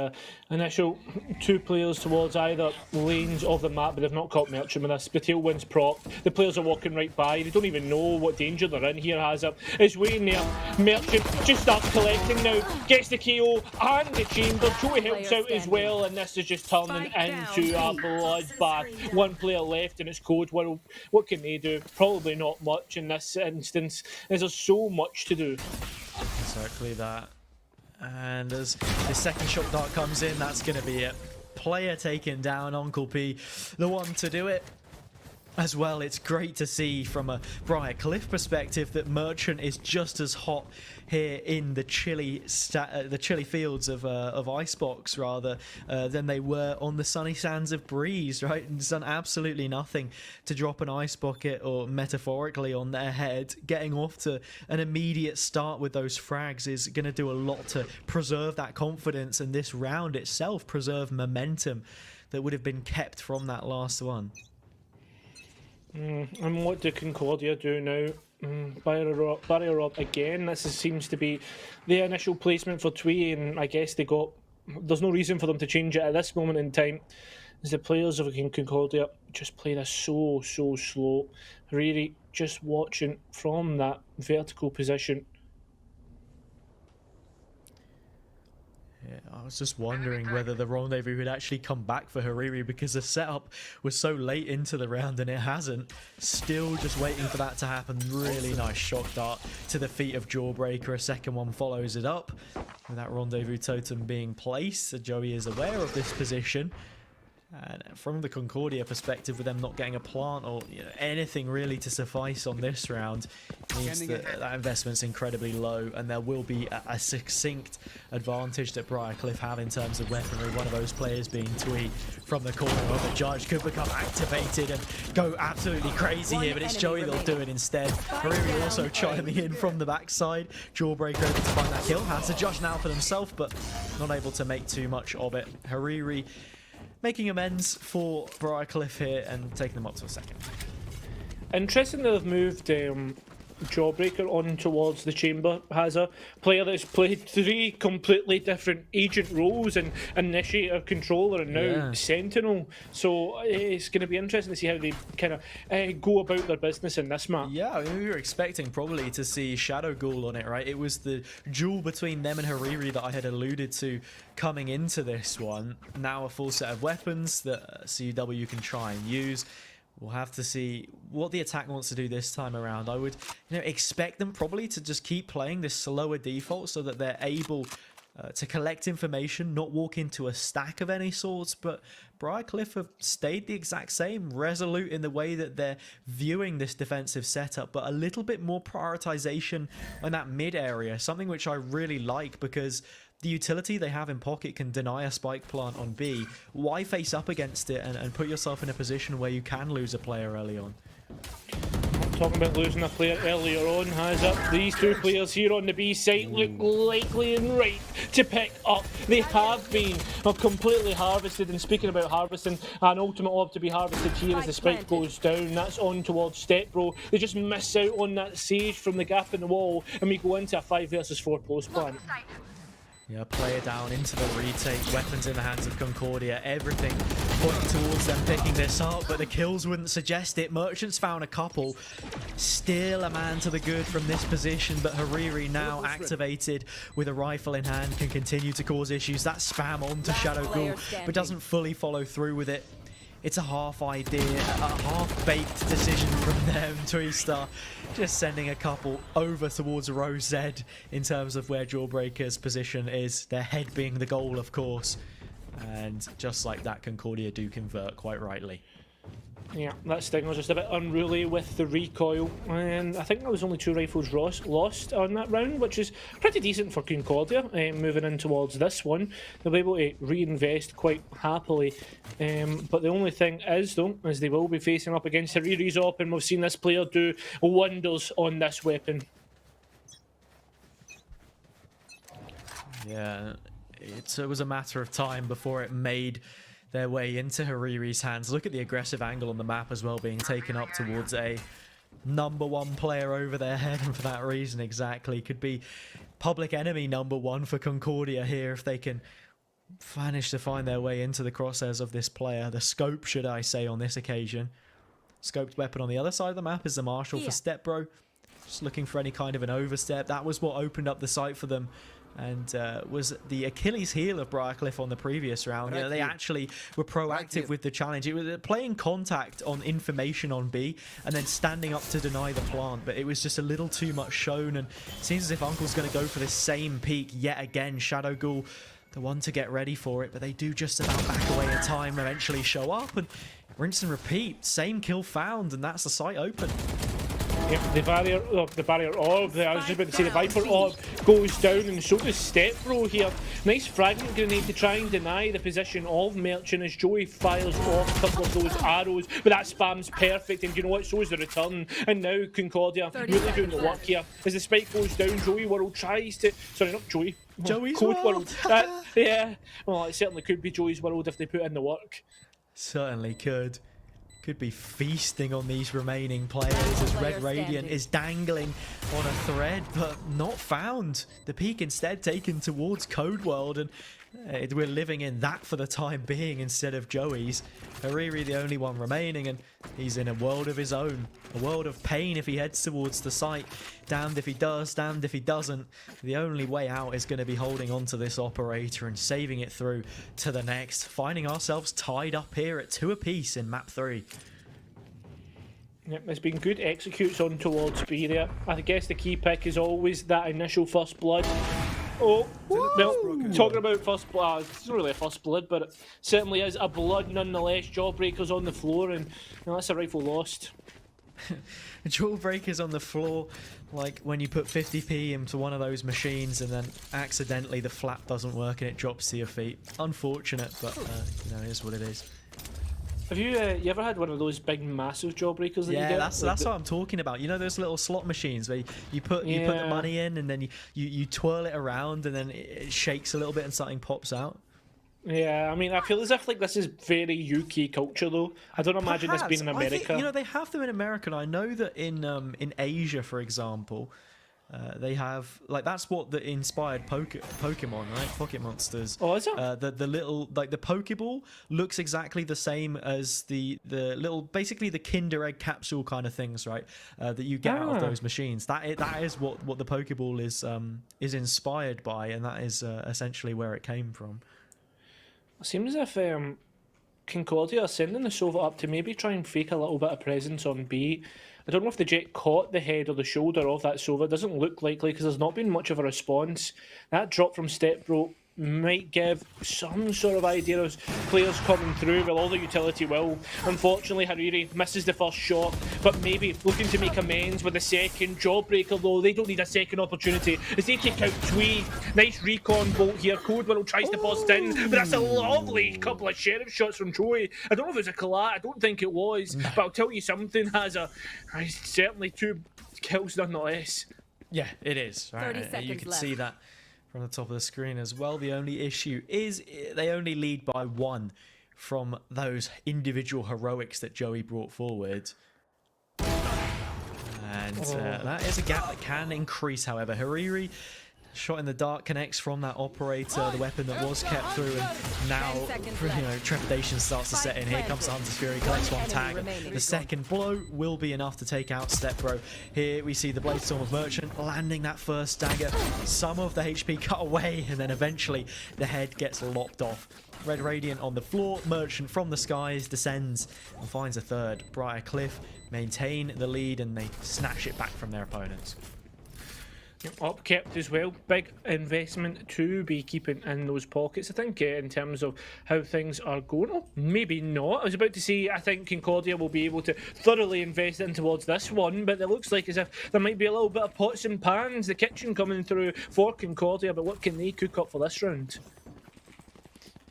Initial two players towards either lanes of the map, but they've not caught Merchant with this. The tailwind's propped. The players are walking right by. They don't even know what danger they're in here. Hazard is waiting there. Merchant just starts collecting now. Gets the KO and the Chamber. Joey helps out as well, and this is just turning into a bloodbath. One player left, and it's Code. Well, what can they do? Probably not much in this instance. There's so much to do. Exactly that. And as the second shot dart comes in, that's going to be it. Player taken down, Uncle P, the one to do it. As well, it's great to see from a Briar Cliff perspective that Merchant is just as hot here in the chilly fields of Icebox rather than they were on the sunny sands of Breeze, right? And done absolutely nothing to drop an ice bucket or metaphorically on their head. Getting off to an immediate start with those frags is going to do a lot to preserve that confidence, and this round itself preserve momentum that would have been kept from that last one. And what do Concordia do now? Barrier up again. Seems to be the initial placement for Twee, and I guess there's no reason for them to change it at this moment in time, as the players of Concordia just play this so slow. Really just watching from that vertical position. Yeah, I was just wondering whether the rendezvous would actually come back for Hariri, because the setup was so late into the round and it hasn't. Still just waiting for that to happen. Really nice shock dart to the feet of Jawbreaker. A second one follows it up with that rendezvous totem being placed. Joey is aware of this position. And from the Concordia perspective, with them not getting a plant or anything really to suffice on this round, means that investment's incredibly low, and there will be a succinct advantage that Briar have in terms of weaponry. One of those players being Twee from the corner of the Judge could become activated and go absolutely crazy here, but it's Joey that'll do it instead. Hariri also chiming in from the backside. Jawbreaker able to find that kill. Has the Judge now for themselves, but not able to make too much of it. Hariri making amends for Briar here and taking them up to a second. Interesting that they've moved Jawbreaker on towards the chamber. Has a player that's played 3 completely different agent roles, and Initiator, Controller, and now Sentinel. So it's going to be interesting to see how they kind of go about their business in this map. Yeah, I mean, we were expecting probably to see Shadow Ghoul on it, right? It was the duel between them and Hariri that I had alluded to coming into this one. Now a full set of weapons that CW can try and use. We'll have to see what the attack wants to do this time around. I would expect them probably to just keep playing this slower default so that they're able to collect information, not walk into a stack of any sorts. But Briar have stayed the exact same, resolute in the way that they're viewing this defensive setup, but a little bit more prioritization in that mid area, something which I really like, because the utility they have in pocket can deny a spike plant on B. Why face up against it and put yourself in a position where you can lose a player early on? Talking about losing a player earlier on, has up. These 2 players here on the B site look likely and right to pick up. They have been completely harvested, and speaking about harvesting, an ultimate orb to be harvested here as the spike goes down. That's on towards Step Bro. They just miss out on that Sage from the gap in the wall, and we go into a 5 versus 4 post plant. Yeah, player down into the retake, weapons in the hands of Concordia, everything pointing towards them picking this up, but the kills wouldn't suggest it. Merchants found a couple, still a man to the good from this position, but Hariri now activated with a rifle in hand can continue to cause issues. That spam onto Shadow Ghoul, but doesn't fully follow through with it. It's a half idea, a half-baked decision from them. Twister just sending a couple over towards row Z in terms of where Jawbreaker's position is. Their head being the goal, of course. And just like that, Concordia do convert quite rightly. Yeah, that Sting was just a bit unruly with the recoil, and I think there was only 2 rifles lost on that round, which is pretty decent for Concordia. Moving in towards this one, they'll be able to reinvest quite happily, but the only thing is, though, is they will be facing up against Hariri's op, and we've seen this player do wonders on this weapon. Yeah, it was a matter of time before it made their way into Hariri's hands. Look at the aggressive angle on the map as well, being taken up towards a #1 player over their head, and for that reason exactly could be public enemy #1 for Concordia here if they can manage to find their way into the crosshairs of this player. The scope, should I say, on this occasion. Scoped weapon on the other side of the map is the Marshal for Stepbro. Just looking for any kind of an overstep. That was what opened up the site for them, and was the Achilles heel of Briar on the previous round. They actually were proactive with the challenge. It was playing contact on information on B and then standing up to deny the plant, but it was just a little too much shown, and it seems as if Uncle's going to go for this same peak yet again. Shadow Ghoul, the one to get ready for it, but they do just about back away in time, eventually show up, and rinse and repeat. Same kill found, and that's the site open. Yep, the barrier orb, I was just about to say the Viper orb goes down, and so does Step Bro here. Nice fragment grenade to try and deny the position of Merchant as Joey fires off a couple of those arrows, but that spam's perfect, and you know what, so is the return. And now Concordia really doing the work here. As the spike goes down, Joey World tries to, sorry, not Joey, Joey's Code World. Yeah, well, it certainly could be Joey's World if they put in the work. Certainly could. could be feasting on these remaining players as Red Radiant is dangling on a thread, but not found. The peak instead taken towards Code World, and we're living in that for the time being instead of Joey's. Hariri the only one remaining, and he's in a world of his own. A world of pain if he heads towards the site. Damned if he does, damned if he doesn't. The only way out is going to be holding on to this operator and saving it through to the next. Finding ourselves tied up here at 2 apiece in map 3. Yep, there's been good executes on towards B there. I guess the key pick is always that initial first blood. Oh, well, talking about first blood, it's not really a first blood, but it certainly is a blood nonetheless. Jawbreaker's on the floor, and that's a rifle lost. Jawbreaker's on the floor, like when you put 50p into one of those machines and then accidentally the flap doesn't work and it drops to your feet. Unfortunate, but you know, it is what it is. Have you ever had one of those big, massive Jawbreakers that you get? Yeah, that's what I'm talking about. You know those little slot machines where you put the money in and then you twirl it around and then it shakes a little bit and something pops out? Yeah, I mean, I feel as if like this is very UK culture though. I don't imagine this being in America. I think, you know, they have them in America, and I know that in Asia, for example, they have, like, that's what the inspired Pokemon, right? Pocket Monsters. Oh, is it? The little, like, the Pokeball looks exactly the same as the little, basically the Kinder Egg capsule kind of things, right? That you get out of those machines. That is what the Pokeball is inspired by, and that is essentially where it came from. It seems as if Concordia are sending the Sova up to maybe try and fake a little bit of presence on B. I don't know if the Jet caught the head or the shoulder of that Sova. It doesn't look likely because there's not been much of a response. That drop from Stepbro might give some sort of idea of players coming through. Well, all the utility will. Unfortunately, Hariri misses the first shot, but maybe looking to make amends with the second. Jawbreaker, though, they don't need a second opportunity as they take out Twee. Nice recon bolt here. Codewell tries to bust in, but that's a lovely couple of sheriff shots from Joey. I don't know if it was a collat. I don't think it was, but I'll tell you something. Certainly 2 kills nonetheless. Yeah, it is. Right? 30 seconds you can left. see that from the top of the screen as well. The only issue is they only lead by 1 from those individual heroics that Joey brought forward. And that is a gap that can increase, however. Hariri, shot in the dark, connects from that operator, the weapon that was kept through, and now, you know, trepidation starts to set in. Here comes the Hunter's Fury, collects 1 tag. The second blow will be enough to take out Stepbro. Here we see the Blade Storm of Merchant landing that first dagger. Some of the HP cut away, and then eventually the head gets lopped off. Red Radiant on the floor, Merchant from the skies descends and finds a third. Briar Cliff maintain the lead, and they snatch it back from their opponents. Up kept as well. Big investment to be keeping in those pockets. I think in terms of how things are going, oh, maybe not. I was about to say I think Concordia will be able to thoroughly invest in towards this one, but it looks like as if there might be a little bit of pots and pans, the kitchen coming through for Concordia, but what can they cook up for this round?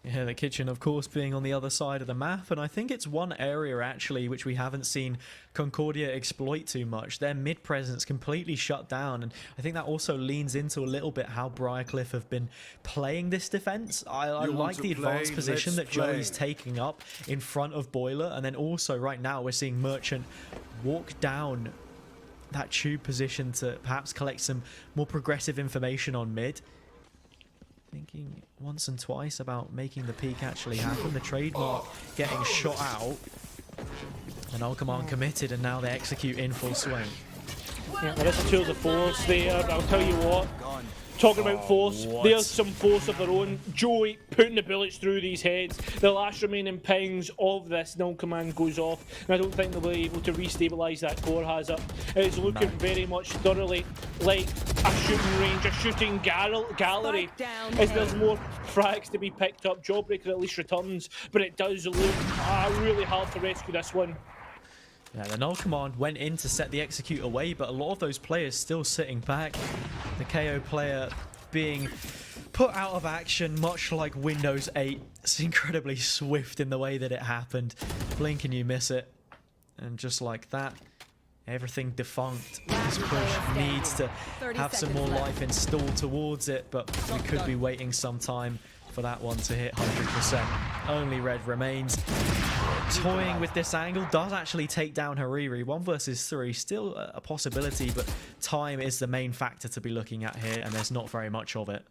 Yeah, the kitchen, of course, being on the other side of the map, and I think it's one area, actually, which we haven't seen Concordia exploit too much. Their mid-presence completely shut down, and I think that also leans into a little bit how Briarcliff have been playing this defense. I like the advanced position that Joey's taking up in front of Boiler, and then also right now we're seeing Merchant walk down that tube position to perhaps collect some more progressive information on mid. Thinking once and twice about making the peak actually happen. The trademark getting shot out. And Alcomar committed, and now they execute in full swing. Yeah, there is a tour de force there, but I'll tell you what. Talking about force, there's some force of their own. Joey putting the bullets through these heads. The last remaining pings of this null command goes off, and I don't think they'll be able to restabilise that core hazard. It's looking very much thoroughly like a shooting range, a shooting gallery. As there's more frags to be picked up, Jawbreaker at least returns, but it does look really hard to rescue this one. Yeah, the null command went in to set the execute away, but a lot of those players still sitting back. The KO player being put out of action, much like Windows 8. It's incredibly swift in the way that it happened. Blink and you miss it. And just like that, everything defunct. This push needs to have some more life installed towards it, but we could be waiting some time for that one to hit 100%. Only red remains. toying with this angle, does actually take down Hariri. 1 versus 3, still a possibility, but time is the main factor to be looking at here, and there's not very much of it.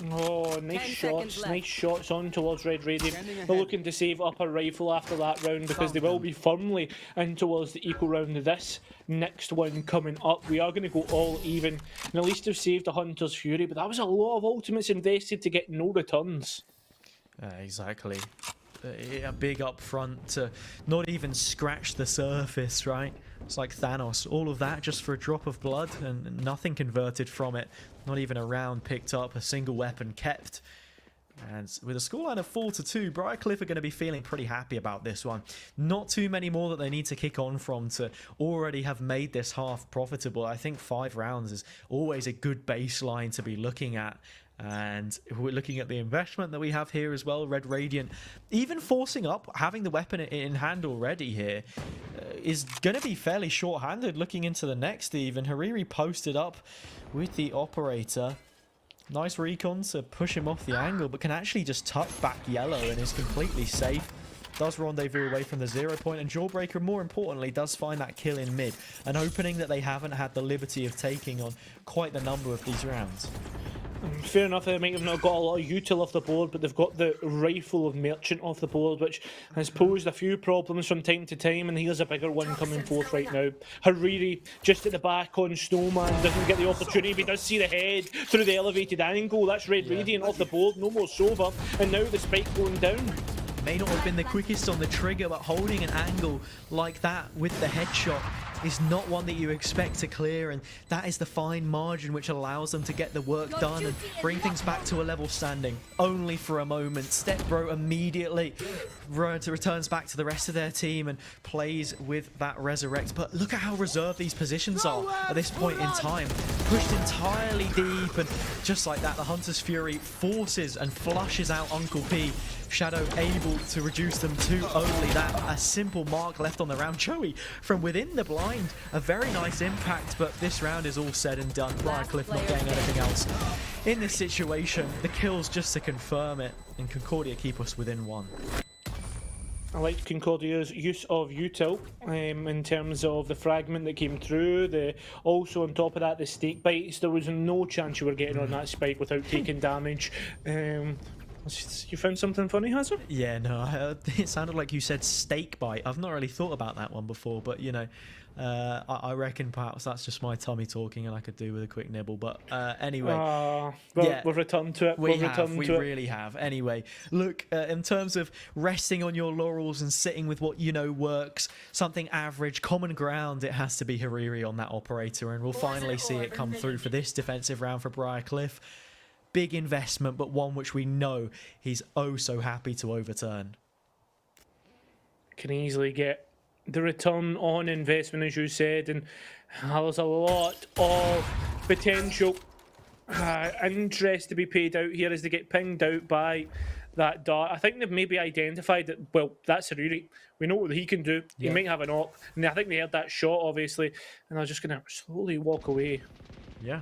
Oh, 10 nice seconds shots, left. nice shots on towards Red Radiant. Standing They're ahead. looking to save up a rifle after that round because they will be firmly in towards the equal round of this next one coming up. We are going to go all even, and at least have saved a Hunter's Fury, but that was a lot of ultimates invested to get no returns. Exactly. A big upfront to not even scratch the surface, right? It's like Thanos. All of that just for a drop of blood and nothing converted from it. Not even a round picked up, a single weapon kept. And with a scoreline of 4-2, Briar Cliff are going to be feeling pretty happy about this one. Not too many more that they need to kick on from to already have made this half profitable. I think 5 rounds is always a good baseline to be looking at. And we're looking at the investment that we have here as well. Red Radiant, even forcing up, having the weapon in hand already here, is going to be fairly short-handed looking into the next even. Hariri posted up with the operator. Nice recon to push him off the angle, but can actually just tuck back yellow and is completely safe. Does rendezvous away from the 0 point, and Jawbreaker, more importantly, does find that kill in mid. An opening that they haven't had the liberty of taking on quite the number of these rounds. Fair enough, they might have not got a lot of util off the board, but they've got the rifle of Merchant off the board, which has posed a few problems from time to time, and here's a bigger one coming forth right now. Hariri, just at the back on Snowman, doesn't get the opportunity, but he does see the head through the elevated angle. That's Red Radiant off the board, no more Sova, and now the spike going down. May not have been the quickest on the trigger, but holding an angle like that with the headshot is not one that you expect to clear, and that is the fine margin which allows them to get the work done and bring things back to a level standing. Only for a moment. Stepbro immediately returns back to the rest of their team and plays with that resurrect. But look at how reserved these positions are at this point in time. Pushed entirely deep, and just like that, the Hunter's Fury forces and flushes out Uncle P. Shadow able to reduce them to only that. A simple mark left on the round. Joey from within the blind. A very nice impact, but this round is all said and done. Briar Cliff not getting anything else. In this situation, the kills just to confirm it, and Concordia keep us within 1. I liked Concordia's use of util in terms of the fragment that came through. Also on top of that, the stake bites. There was no chance you were getting on that spike without taking damage. You found something funny, Hazard? Yeah, no, it sounded like you said steak bite. I've not really thought about that one before, but you know, I reckon perhaps that's just my tummy talking and I could do with a quick nibble. But anyway, yeah, we've returned to it. We really have. Anyway, look, in terms of resting on your laurels and sitting with what you know works, something average, common ground, it has to be Hariri on that operator, and we'll finally see it come through for this defensive round for Briar Cliff. Big investment, but one which we know he's oh so happy to overturn. Can easily get the return on investment, as you said, and there's a lot of potential interest to be paid out here as they get pinged out by that dart. I think they've maybe identified that, well, that's Hariri. We know what he can do. He might have an op, and I think they heard that shot, obviously, and they're just going to slowly walk away. Yeah,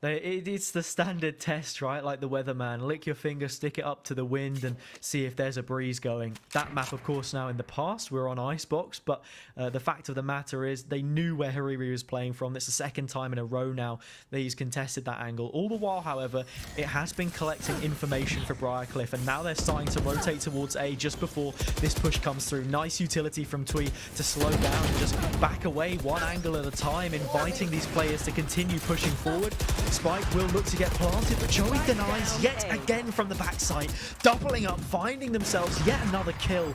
it's the standard test, right? Like the weatherman. Lick your finger, stick it up to the wind, and see if there's a breeze going. That map, of course, now in the past, we're on Icebox, but the fact of the matter is they knew where Hariri was playing from. It's the second time in a row now that he's contested that angle. All the while, however, it has been collecting information for Briar Cliff, and now they're starting to rotate towards A just before this push comes through. Nice utility from Twee to slow down and just back away one angle at a time, inviting these players to continue pushing forward. Spike will look to get planted, but Joey denies yet again from the backside, doubling up, finding themselves yet another kill.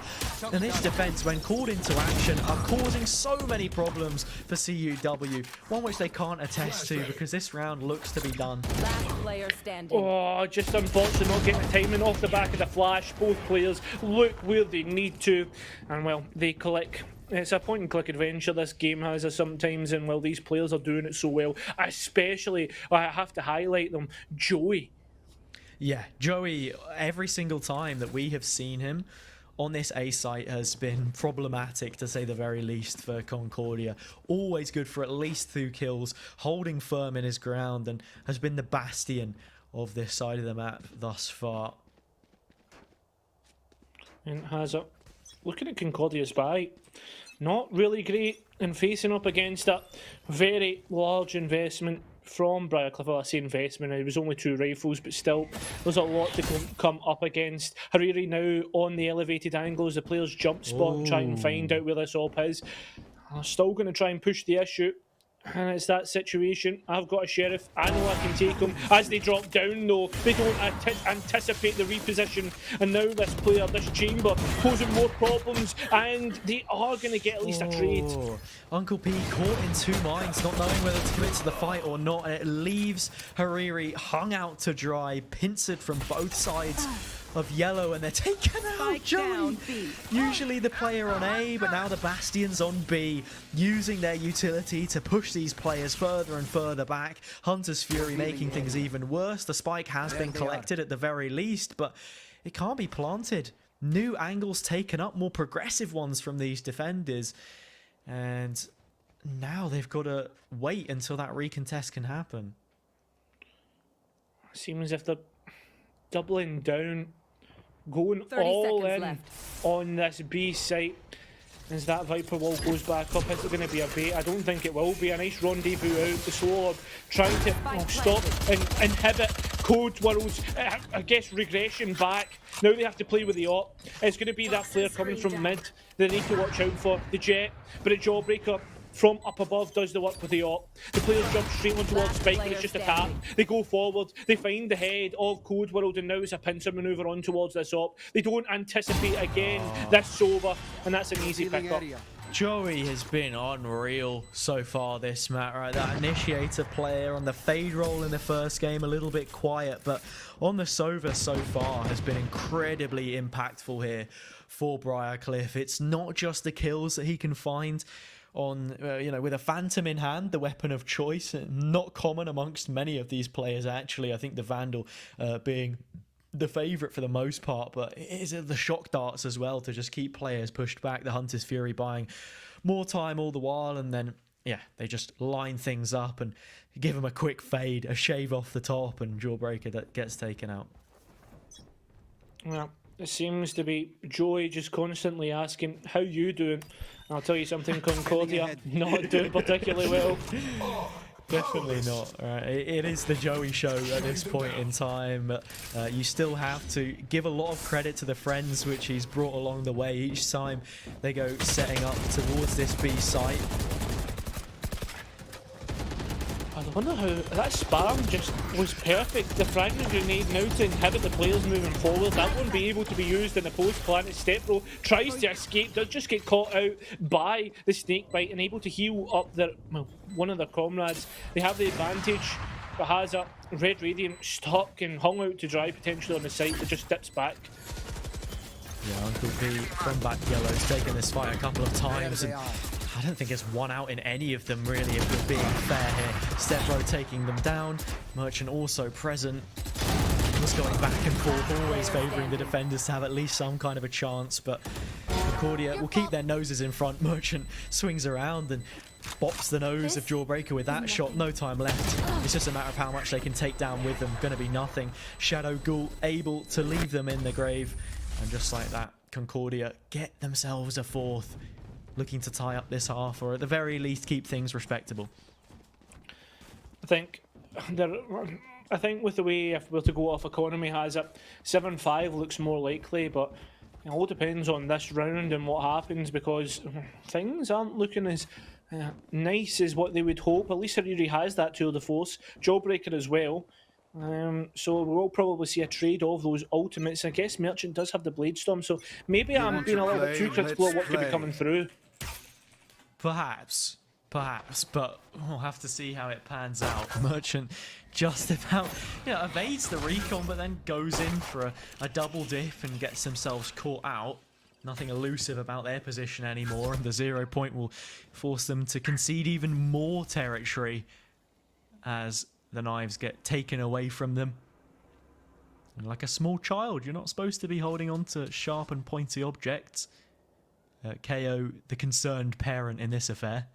And this defense, when called into action, are causing so many problems for CUW, one which they can't attest to because this round looks to be done. Last player standing. Oh, just unfortunate not getting the timing off the back of the flash. Both players look where they need to, and well, they click. It's a point-and-click adventure this game has sometimes, and well, these players are doing it so well. Especially, I have to highlight them, Joey. Yeah, Joey, every single time that we have seen him on this A site has been problematic, to say the very least, for Concordia. Always good for at least 2 kills, holding firm in his ground, and has been the bastion of this side of the map thus far. And has it. Looking at Concordia's buy, not really great, and facing up against a very large investment from Briar. Well, I say investment, it was only 2 rifles, but still, there's a lot to come up against. Hariri now on the elevated angle as the players jump spot and try and find out where this op is. I'm still going to try and push the issue. And it's that situation. I've got a sheriff. I know I can take him. As they drop down, though, they don't anticipate the reposition. And now this player, this chamber, posing more problems. And they are going to get at least a trade. Uncle P caught in 2 minds, not knowing whether to commit to the fight or not. And it leaves Hariri hung out to dry, pincered from both sides of yellow, and they're taken out. Joey, usually the player on A, but now the Bastion's on B, using their utility to push these players further and further back. Hunter's Fury making things even worse. The spike has been collected at the very least, but it can't be planted. New angles taken up, more progressive ones from these defenders, and now they've got to wait until that recontest can happen. Seems as if they're doubling down, going all in left on this B site. As that Viper wall goes back up, is it going to be a bait? I don't think it will be. A nice rendezvous out. The Sword trying to stop and inhibit Code World's, I guess, regression back. Now they have to play with the op. It's going to be that flare coming from mid. They need to watch out for the Jet, but a Jawbreaker from up above does the work with the op. The players jump straight on towards Spike, but it's just a tap. They go forward, they find the head of Code World, and now it's a pincer maneuver on towards this op. They don't anticipate again this Sober, and that's an easy pickup. Joey has been unreal so far this match, right? That initiator player on the fade roll in the first game, a little bit quiet, but on the Sova so far has been incredibly impactful here for Briarcliff. It's not just the kills that he can find on, with a Phantom in hand, the weapon of choice. Not common amongst many of these players, actually. I think the Vandal being the favourite for the most part, but it is the shock darts as well to just keep players pushed back. The Hunter's Fury buying more time all the while, and then, yeah, they just line things up and give them a quick fade, a shave off the top, and Jawbreaker that gets taken out. Well, it seems to be Joey just constantly asking, how you doing? I'll tell you something, Concordia, not doing particularly well. Definitely not. Right. It is the Joey show at this point in time. You still have to give a lot of credit to the friends which he's brought along the way each time they go setting up towards this B site. I wonder how that spam just was perfect. The fragment grenade now to inhibit the players moving forward. That won't be able to be used in the post-planted step row. Tries to escape, does just get caught out by the snake bite and able to heal up their, well, one of their comrades. They have the advantage, but has a Red Radiant stuck and hung out to dry potentially on the site that just dips back. Yeah, Uncle P from back yellow's taken this fight a couple of times, and I don't think it's won out in any of them, really, if we're being fair here. Stepbro taking them down. Merchant also present. Just going back and forth, always favouring the defenders to have at least some kind of a chance. But Concordia will keep their noses in front. Merchant swings around and bops the nose of Jawbreaker with that shot. No time left. It's just a matter of how much they can take down with them. Going to be nothing. Shadow Ghoul able to leave them in the grave. And just like that, Concordia get themselves a fourth. Looking to tie up this half, or at the very least keep things respectable. I think with the way, if we're to go off economy has it, 7-5 looks more likely, but it all depends on this round and what happens, because things aren't looking as nice as what they would hope. At least Hariri has that tour de force, Jawbreaker as well. So we'll probably see a trade of those ultimates. I guess Merchant does have the Blade Storm, so maybe I'm being a little bit too critical of what could be coming through. Perhaps, but we'll have to see how it pans out. Merchant just about evades the recon, but then goes in for a double dip and gets themselves caught out. Nothing elusive about their position anymore, and the 0 point will force them to concede even more territory as the knives get taken away from them. And like a small child, you're not supposed to be holding on to sharp and pointy objects. KO, the concerned parent in this affair.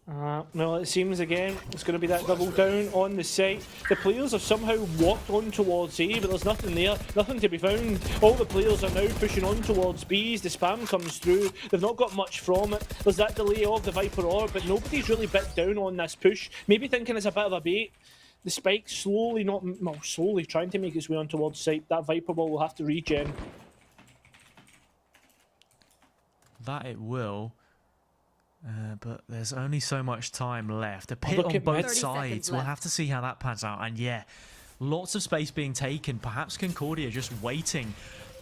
Well, it seems again it's going to be that double down on the site. The players have somehow walked on towards A, but there's nothing there, nothing to be found. All the players are now pushing on towards B's. The spam comes through. They've not got much from it. There's that delay of the Viper orb, but nobody's really bit down on this push. Maybe thinking it's a bit of a bait. The spike slowly, slowly trying to make its way on towards site. That Viper ball will have to regen. That it will. But there's only so much time left. A pit look on at both 30 sides. seconds We'll left. have to see how that pans out. And yeah, lots of space being taken. Perhaps Concordia just waiting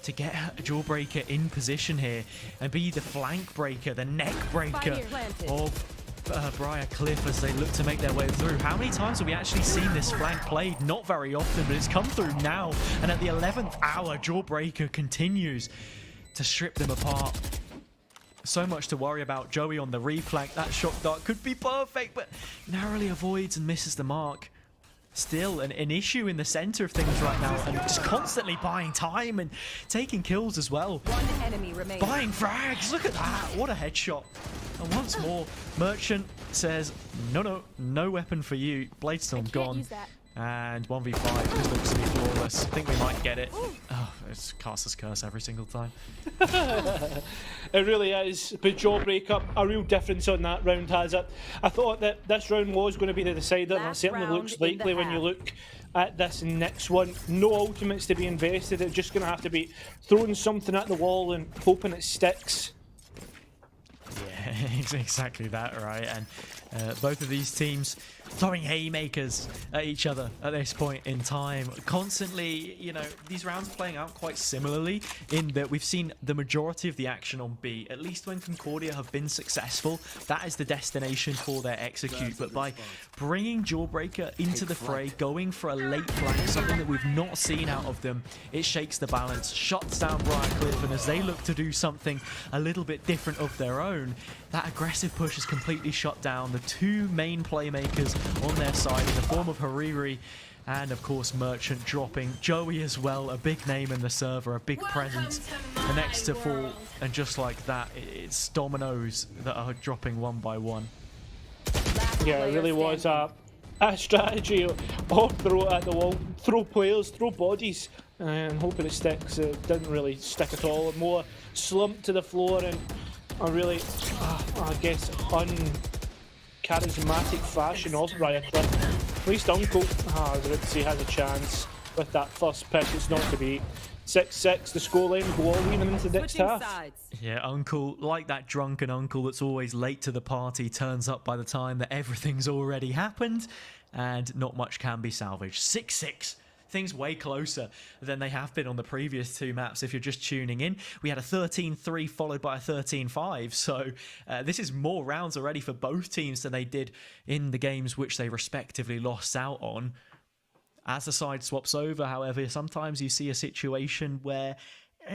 to get a Jawbreaker in position here and be the flank breaker, the neck breaker of Briar Cliff as they look to make their way through. How many times have we actually seen this flank played? Not very often, but it's come through now. And at the 11th hour, Jawbreaker continues to strip them apart. So much to worry about. Joey on the reflank. That shock dart could be perfect, but narrowly avoids and misses the mark. Still an issue in the center of things right now, and just constantly buying time and taking kills as well. One enemy remaining. Buying frags. Look at that. What a headshot. And once more, Merchant says, no weapon for you. Bladestorm gone. Use that. And 1v5 just looks to be flawless. I think we might get it. Oh, it's Caster's curse every single time. It really is. But Jawbreaker, a real difference on that round, has it? I thought that this round was going to be the decider, and it Last certainly round looks in the likely when you half. look at this next one. No ultimates to be invested. It's just going to have to be throwing something at the wall and hoping it sticks. Yeah, it's exactly that, right? And both of these teams throwing haymakers at each other at this point in time. Constantly, you know, these rounds playing out quite similarly in that we've seen the majority of the action on B. At least when Concordia have been successful, that is the destination for their execute. But by bringing Jawbreaker into the fray, going for a late flank, something that we've not seen out of them, it shakes the balance, shuts down Briar Cliff, and as they look to do something a little bit different of their own, that aggressive push is completely shut down. The two main playmakers on their side in the form of Hariri and, of course, Merchant dropping. Joey as well, a big name in the server, a big presence. The next to fall, and just like that, it's dominoes that are dropping one by one. Yeah, it really was a strategy of throw it at the wall, throw players, throw bodies, and hoping it sticks. It didn't really stick at all. More slumped to the floor and a really, I guess, uncharismatic fashion of Briar Cliff. At least Uncle, Ritzy has a chance with that first pick. It's not to be. 6-6, the scoreline go all even into the next Switching half. sides. Yeah, Uncle, like that drunken uncle that's always late to the party, turns up by the time that everything's already happened, and not much can be salvaged. 6-6. Things way closer than they have been on the previous two maps. If you're just tuning in, we had a 13-3 followed by a 13-5. So this is more rounds already for both teams than they did in the games which they respectively lost out on. As the side swaps over, however, sometimes you see a situation where,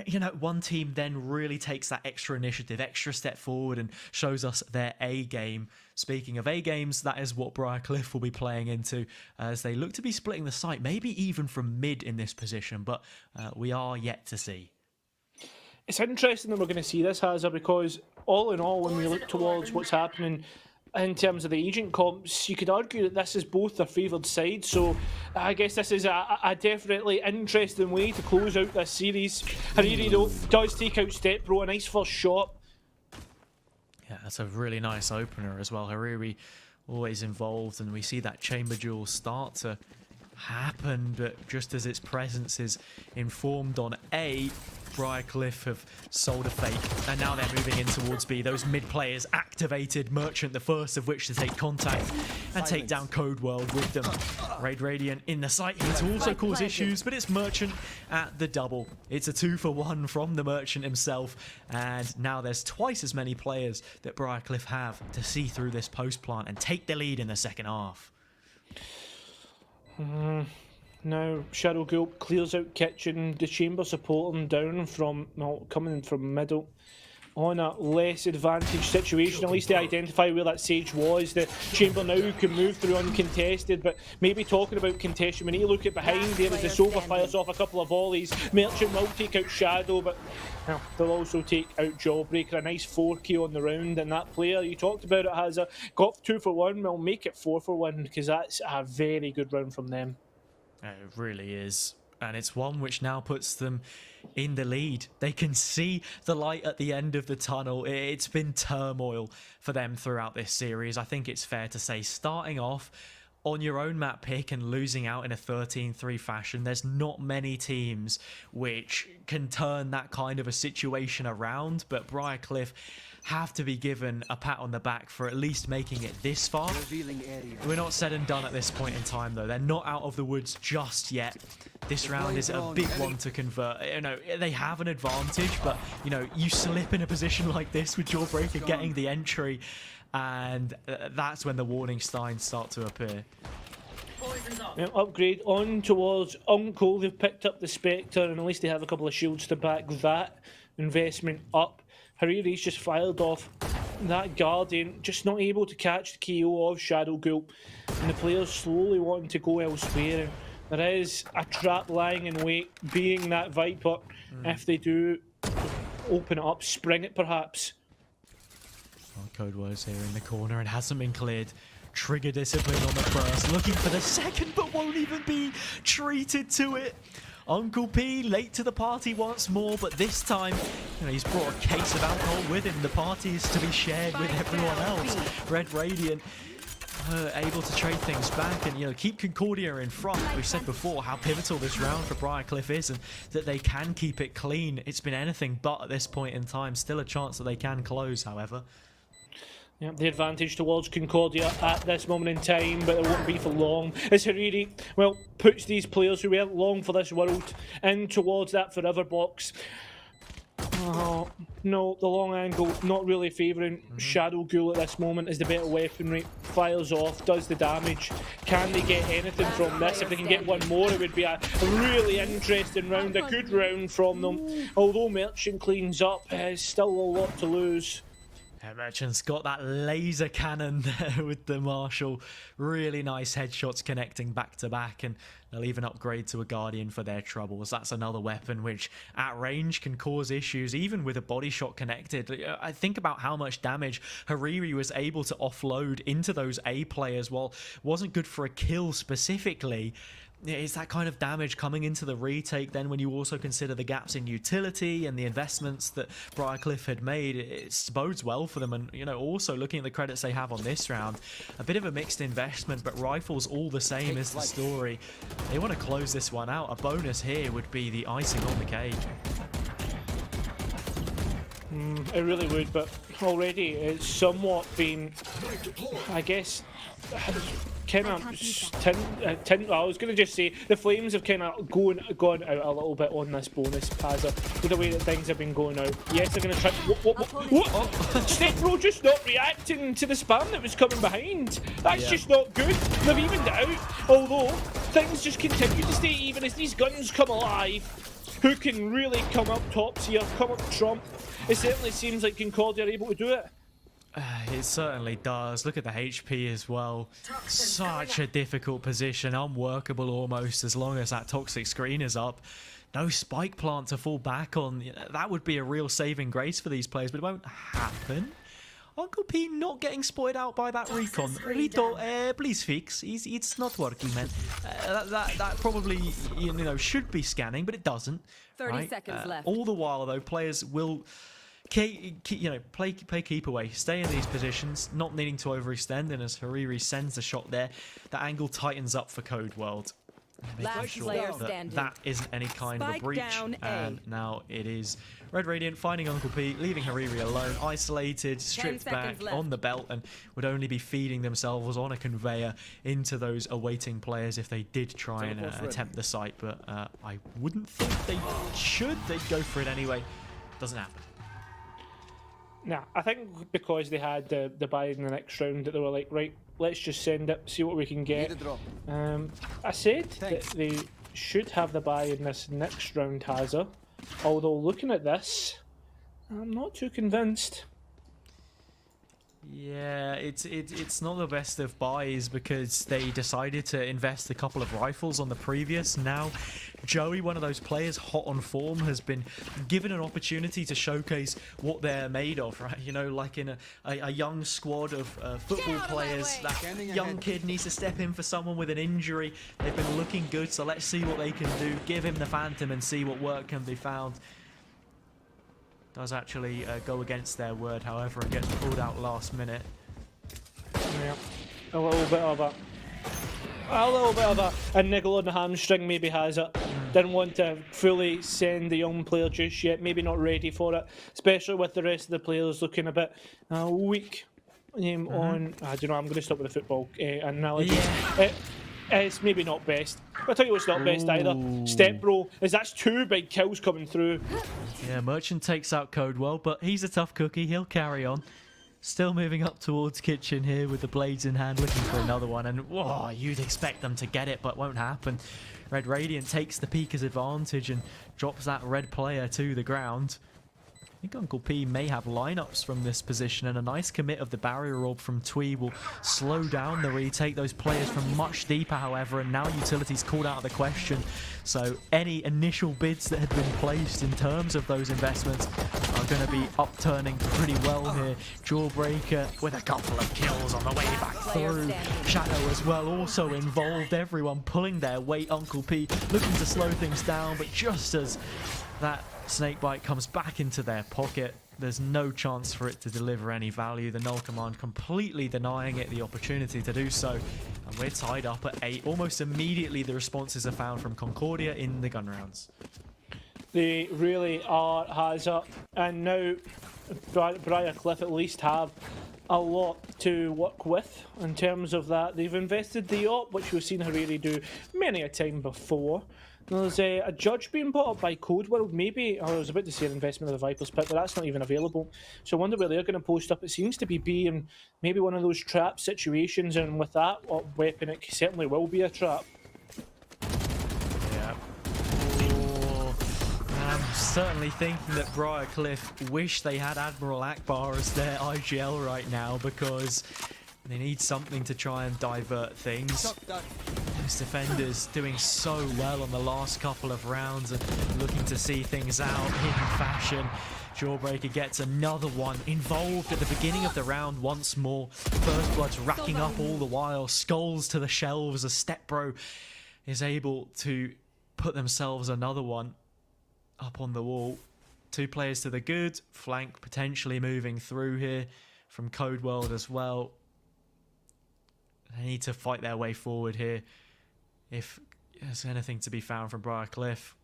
you know, one team then really takes that extra initiative, extra step forward and shows us their A game. Speaking of A games, that is what Briar Cliff will be playing into as they look to be splitting the site, maybe even from mid in this position, but we are yet to see. It's interesting that we're going to see this, Hazard, because all in all, when we look towards what's happening in terms of the agent comps, you could argue that this is both their favoured side. So I guess this is a definitely interesting way to close out this series. Hariri, though, does take out Step Bro, a nice first shot. Yeah, that's a really nice opener as well. Hariri always involved, and we see that chamber duel start to happen, but just as its presence is informed on A, Briar Cliff have sold a fake, and now they're moving in towards B. Those mid players activated, Merchant the first of which to take contact and take down Code World with them. Raid Radiant in the site here to also cause issues, but it's Merchant at the double. It's a 2-for-1 from the Merchant himself, and now there's twice as many players that Briar Cliff have to see through this post plant and take the lead in the second half. Now Shadow Gulp clears out kitchen, the chamber supporting down from, well, coming in from middle on a less advantaged situation. At least they identify where that Sage was. The Chamber now can move through uncontested, but maybe talking about contention, we need to look at behind there as the Sova fires off a couple of volleys. Merchant will take out Shadow, but well, they'll also take out Jawbreaker. A nice 4K on the round, and that player you talked about, it has got 2 for 1. We'll make it 4 for 1 because that's a very good round from them. It really is. And it's one which now puts them in the lead. They can see the light at the end of the tunnel. It's been turmoil for them throughout this series. I think it's fair to say, starting off on your own map pick and losing out in a 13-3 fashion, there's not many teams which can turn that kind of a situation around, but Briar have to be given a pat on the back for at least making it this far. We're not said and done at this point in time, though. They're not out of the woods just yet. This round is a big one to convert. You know, they have an advantage, but you know, you slip in a position like this with Jawbreaker getting the entry, and that's when the warning signs start to appear. Upgrade on towards Uncle. They've picked up the Spectre, and at least they have a couple of shields to back that investment up. Hariri's just fired off that Guardian, just not able to catch the KO of Shadow Gulp, and the players slowly wanting to go elsewhere. And there is a trap lying in wait, being that Viper. If they do open it up, spring it perhaps. Code Words here in the corner, and hasn't been cleared. Trigger discipline on the first, looking for the second, but won't even be treated to it. Uncle P late to the party once more, but this time, you know, he's brought a case of alcohol with him. The party is to be shared with everyone else. Red Radiant able to trade things back and, you know, keep Concordia in front. We've said before how pivotal this round for Briarcliff is, and that they can keep it clean. It's been anything but at this point in time. Still a chance that they can close, however. Yeah, the advantage towards Concordia at this moment in time, but it won't be for long. As Hariri, well, puts these players who weren't long for this world in towards that forever box. Oh, no, the long angle not really favouring Shadow Ghoul at this moment as the better weaponry. Fires off, does the damage. Can they get anything from this? If they can get one more, it would be a really interesting round, a good round from them. Although Merchant cleans up, still a lot to lose. Merchant's got that laser cannon there with the Marshall. Really nice headshots connecting back to back, and they'll even upgrade to a Guardian for their troubles. That's another weapon which at range can cause issues, even with a body shot connected. I think about how much damage Hariri was able to offload into those A players. While wasn't good for a kill specifically, it's that kind of damage coming into the retake. Then when you also consider the gaps in utility and the investments that Briarcliff had made, it bodes well for them. And, you know, also looking at the credits they have on this round, a bit of a mixed investment, but rifles all the same is the story. They want to close this one out. A bonus here would be the icing on the cake. It really would, but already it's somewhat been, I guess, kind of I was going to just say the Flames have kind of gone out a little bit on this bonus, Pazza, with the way that things have been going out. Yes, they're going to try. What? Step Bro just not reacting to the spam that was coming behind. That's just not good. They've evened it out, although things just continue to stay even as these guns come alive. Who can really come up tops here, come up trump? It certainly seems like Concordia are able to do it. It certainly does. Look at the HP as well. Such a difficult position, unworkable almost, as long as that toxic screen is up. No spike plant to fall back on. That would be a real saving grace for these players, but it won't happen. Uncle P not getting spotted out by that recon. Rito, please fix. It's not working, man. That probably, you know, should be scanning, but it doesn't. 30 seconds left. All the while, though, players will, you know, play keep away, stay in these positions, not needing to overextend. And as Hariri sends the shot there, the angle tightens up for Code World. Last player standing. That isn't any kind of a breach. And now it is Red Radiant finding Uncle P, leaving Hariri alone, isolated, stripped back on the belt, and would only be feeding themselves on a conveyor into those awaiting players if they did try and attempt the site. But I wouldn't think they should. They'd go for it anyway. Doesn't happen. Nah, I think because they had the buy in the next round that they were like, right, let's just send it, see what we can get. I said that they should have the buy in this next round, Hazza. Although looking at this, I'm not too convinced. Yeah, it's not the best of buys because they decided to invest a couple of rifles on the previous. Now, Joey, one of those players hot on form, has been given an opportunity to showcase what they're made of, right? You know, like in a young squad of football players, that young kid needs to step in for someone with an injury. They've been looking good, so let's see what they can do. Give him the Phantom and see what work can be found. Does actually go against their word, however, and gets pulled out last minute. Yeah, a little bit of a niggle on the hamstring maybe has it. Didn't want to fully send the young player just yet, maybe not ready for it, especially with the rest of the players looking a bit weak on, I don't know, I'm going to stop with the football analogy. Yeah. It's maybe not best. But I tell you what's not best either. Step bro, is that's 2 big kills coming through. Yeah, Merchant takes out Codewell, but he's a tough cookie. He'll carry on. Still moving up towards Kitchen here with the blades in hand, looking for another one. And whoa, you'd expect them to get it, but won't happen. Red Radiant takes the peak as advantage and drops that red player to the ground. I think Uncle P may have lineups from this position, and a nice commit of the barrier orb from Twee will slow down the retake. Those players from much deeper, however, and now utility's called out of the question. So any initial bids that had been placed in terms of those investments are going to be upturning pretty well here. Jawbreaker with a couple of kills on the way back through. Shadow as well also involved. Everyone pulling their weight. Uncle P looking to slow things down, but just as that Snakebite comes back into their pocket, there's no chance for it to deliver any value. The null command completely denying it the opportunity to do so. And we're tied up at 8. Almost immediately the responses are found from Concordia in the gun rounds. They really are, Hazard. And now Briar Cliff at least have a lot to work with in terms of that. They've invested the op, which we've seen Hariri do many a time before. There's a judge being put up by Code World, maybe. I was about to say an investment of the Viper's Pit, but that's not even available. So I wonder where they're going to post up. It seems to be being maybe one of those trap situations, and with that weapon, it certainly will be a trap. Yeah. Oh, I'm certainly thinking that Briar Cliff wish they had Admiral Akbar as their IGL right now, because they need something to try and divert things. Those defenders doing so well on the last couple of rounds and looking to see things out in fashion. Jawbreaker gets another one involved at the beginning of the round once more. First Blood's racking up all the while. Skulls to the shelves as Stepbro is able to put themselves another one up on the wall. 2 players to the good. Flank potentially moving through here from Code World as well. They need to fight their way forward here if there's anything to be found from Briar Cliff.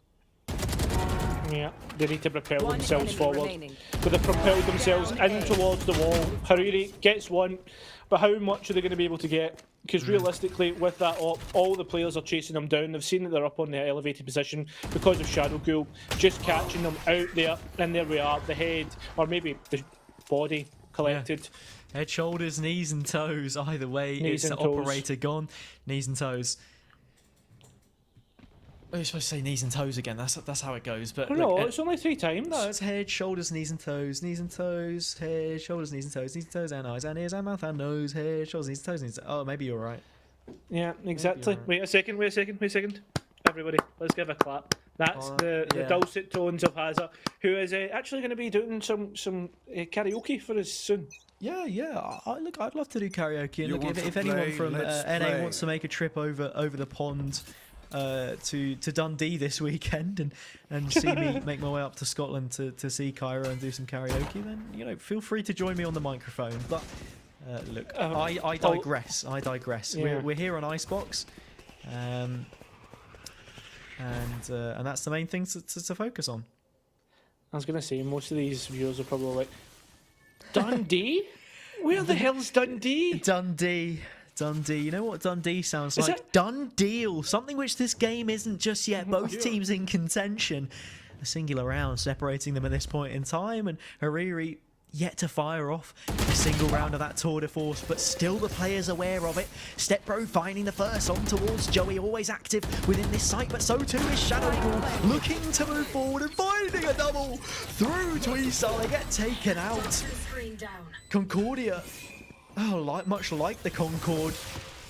Yeah, they need to propel themselves forward. But they propelled themselves in towards the wall. Hariri gets one, but how much are they going to be able to get? Because realistically, with that op, all the players are chasing them down. They've seen that they're up on the elevated position because of Shadow Ghoul, just catching them out there, and there we are, the head, or maybe the body collected. Yeah. Head, shoulders, knees and toes. Either way, it's the operator gone. Knees and toes. Oh, you're supposed to say knees and toes again. That's how it goes. But no, it's only 3 times. No, it's head, shoulders, knees and toes, head, shoulders, knees and toes, and eyes and ears and mouth and nose, head, shoulders, knees and toes, knees. Oh, maybe you're right. Yeah, exactly. Right. Wait a second. Everybody, let's give a clap. That's the dulcet tones of Hazard, who is actually going to be doing some karaoke for us soon. Yeah. Look, I'd love to do karaoke. And look, if anyone from NA wants to make a trip over the pond to Dundee this weekend and see me make my way up to Scotland to see Cairo and do some karaoke, then feel free to join me on the microphone. But look, I digress. Yeah. We're here on Icebox, and that's the main thing to focus on. I was going to say, most of these viewers are probably like, Dundee? Where the hell's Dundee? Dundee. You know what Dundee sounds like? Done deal. Something which this game isn't just yet. Both teams in contention. A singular round separating them at this point in time. And Hariri, yet to fire off a single round of that tour de force, but still the players aware of it. Stepbro finding the first on towards Joey, always active within this site, but so too is Shadowghoul, looking to move forward and finding a double through Tweestar. They get taken out. Screen down. Concordia, much like the Concorde,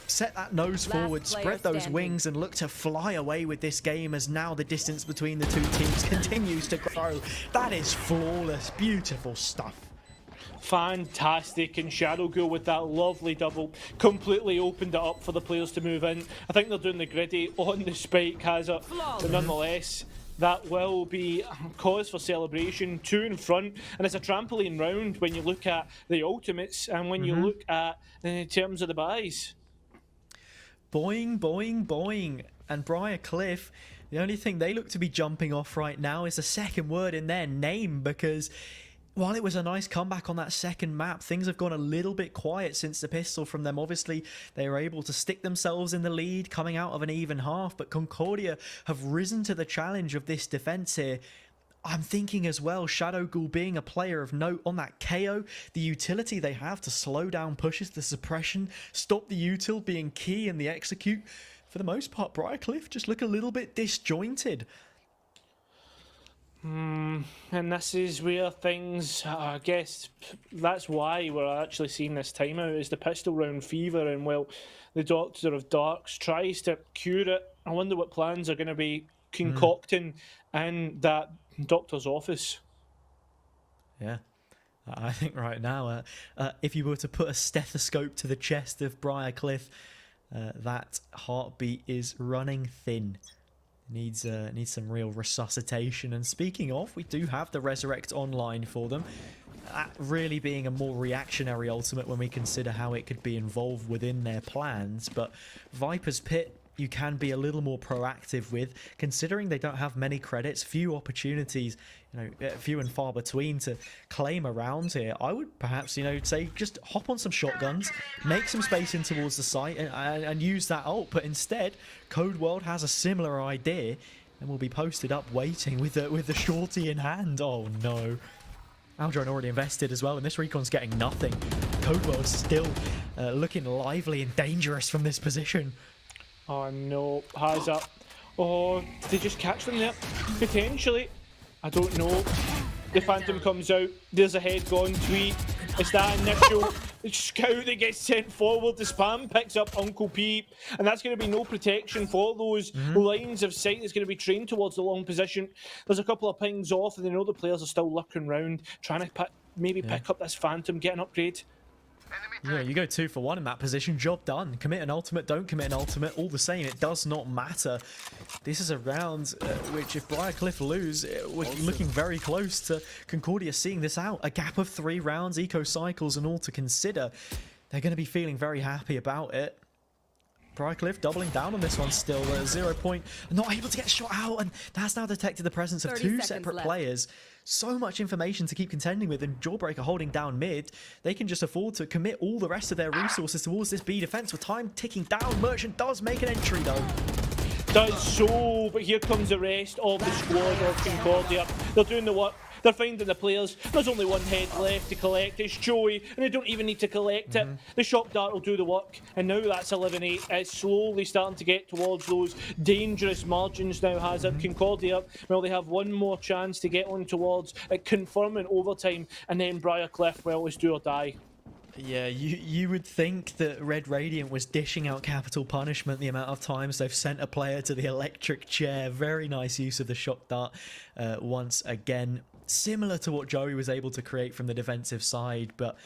set that nose forward, spread those wings, and look to fly away with this game as now the distance between the two teams continues to grow. That is flawless, beautiful stuff. Fantastic, and Shadowghoul with that lovely double completely opened it up for the players to move in. I think they're doing the gritty on the spike, has it? But nonetheless, that will be cause for celebration. 2 in front, and it's a trampoline round when you look at the ultimates and when you look at in terms of the buys. Boing, boing, boing. And Briar Cliff, the only thing they look to be jumping off right now is the second word in their name, because while it was a nice comeback on that second map, things have gone a little bit quiet since the pistol from them. Obviously, they were able to stick themselves in the lead coming out of an even half, but Concordia have risen to the challenge of this defense here. I'm thinking as well, Shadowghoul being a player of note on that KO, the utility they have to slow down pushes, the suppression, stop the util being key in the execute. For the most part, Briarcliff just look a little bit disjointed. And this is where things, I guess, that's why we're actually seeing this timeout, is the pistol round fever, and well, the Doctor of Darks tries to cure it. I wonder what plans are going to be concocting in that doctor's office. Yeah, I think right now, if you were to put a stethoscope to the chest of Briarcliff, that heartbeat is running thin. Needs some real resuscitation. And speaking of, we do have the Resurrect online for them. That really being a more reactionary ultimate when we consider how it could be involved within their plans. But Viper's Pit, you can be a little more proactive with, considering they don't have many credits, few opportunities, few and far between to claim a round here. I would perhaps, say just hop on some shotguns, make some space in towards the site and use that ult. But instead, Code World has a similar idea and will be posted up waiting with the shorty in hand. Oh no. Aldron already invested as well, and this recon's getting nothing. Code World still looking lively and dangerous from this position. Oh no, has up. Oh, did they just catch them there? Potentially. I don't know. The Phantom comes out. There's a head gone tweet. It's that initial scout that gets sent forward. The spam picks up Uncle P, and that's going to be no protection for those lines of sight that's going to be trained towards the long position. There's a couple of pings off, and they know the players are still lurking around, trying to pick up this Phantom, get an upgrade. Yeah, you go 2 for 1 in that position, job done. Commit an ultimate, don't commit an ultimate, all the same, it does not matter. This is a round which, if Briarcliff lose, we're looking very close to Concordia seeing this out. A gap of 3 rounds, eco cycles and all to consider. They're going to be feeling very happy about it. Briarcliff doubling down on this one still. 0 point, not able to get shot out, and that's now detected the presence of 2 separate players. So much information to keep contending with, and Jawbreaker holding down mid. They can just afford to commit all the rest of their resources towards this B defense with time ticking down. Merchant does make an entry though. Does so, but here comes the rest of the squad of Concordia. They're doing the work. They're finding the players. There's only one head left to collect. It's Joey, and they don't even need to collect it. The shock dart will do the work, and now that's 11-8. It's slowly starting to get towards those dangerous margins now, has it? Concordia, well, they have one more chance to get on towards confirming overtime, and then Briarcliff, well, it's do or die. Yeah, you would think that Red Radiant was dishing out capital punishment the amount of times they've sent a player to the electric chair. Very nice use of the shock dart once again. Similar to what Joey was able to create from the defensive side, but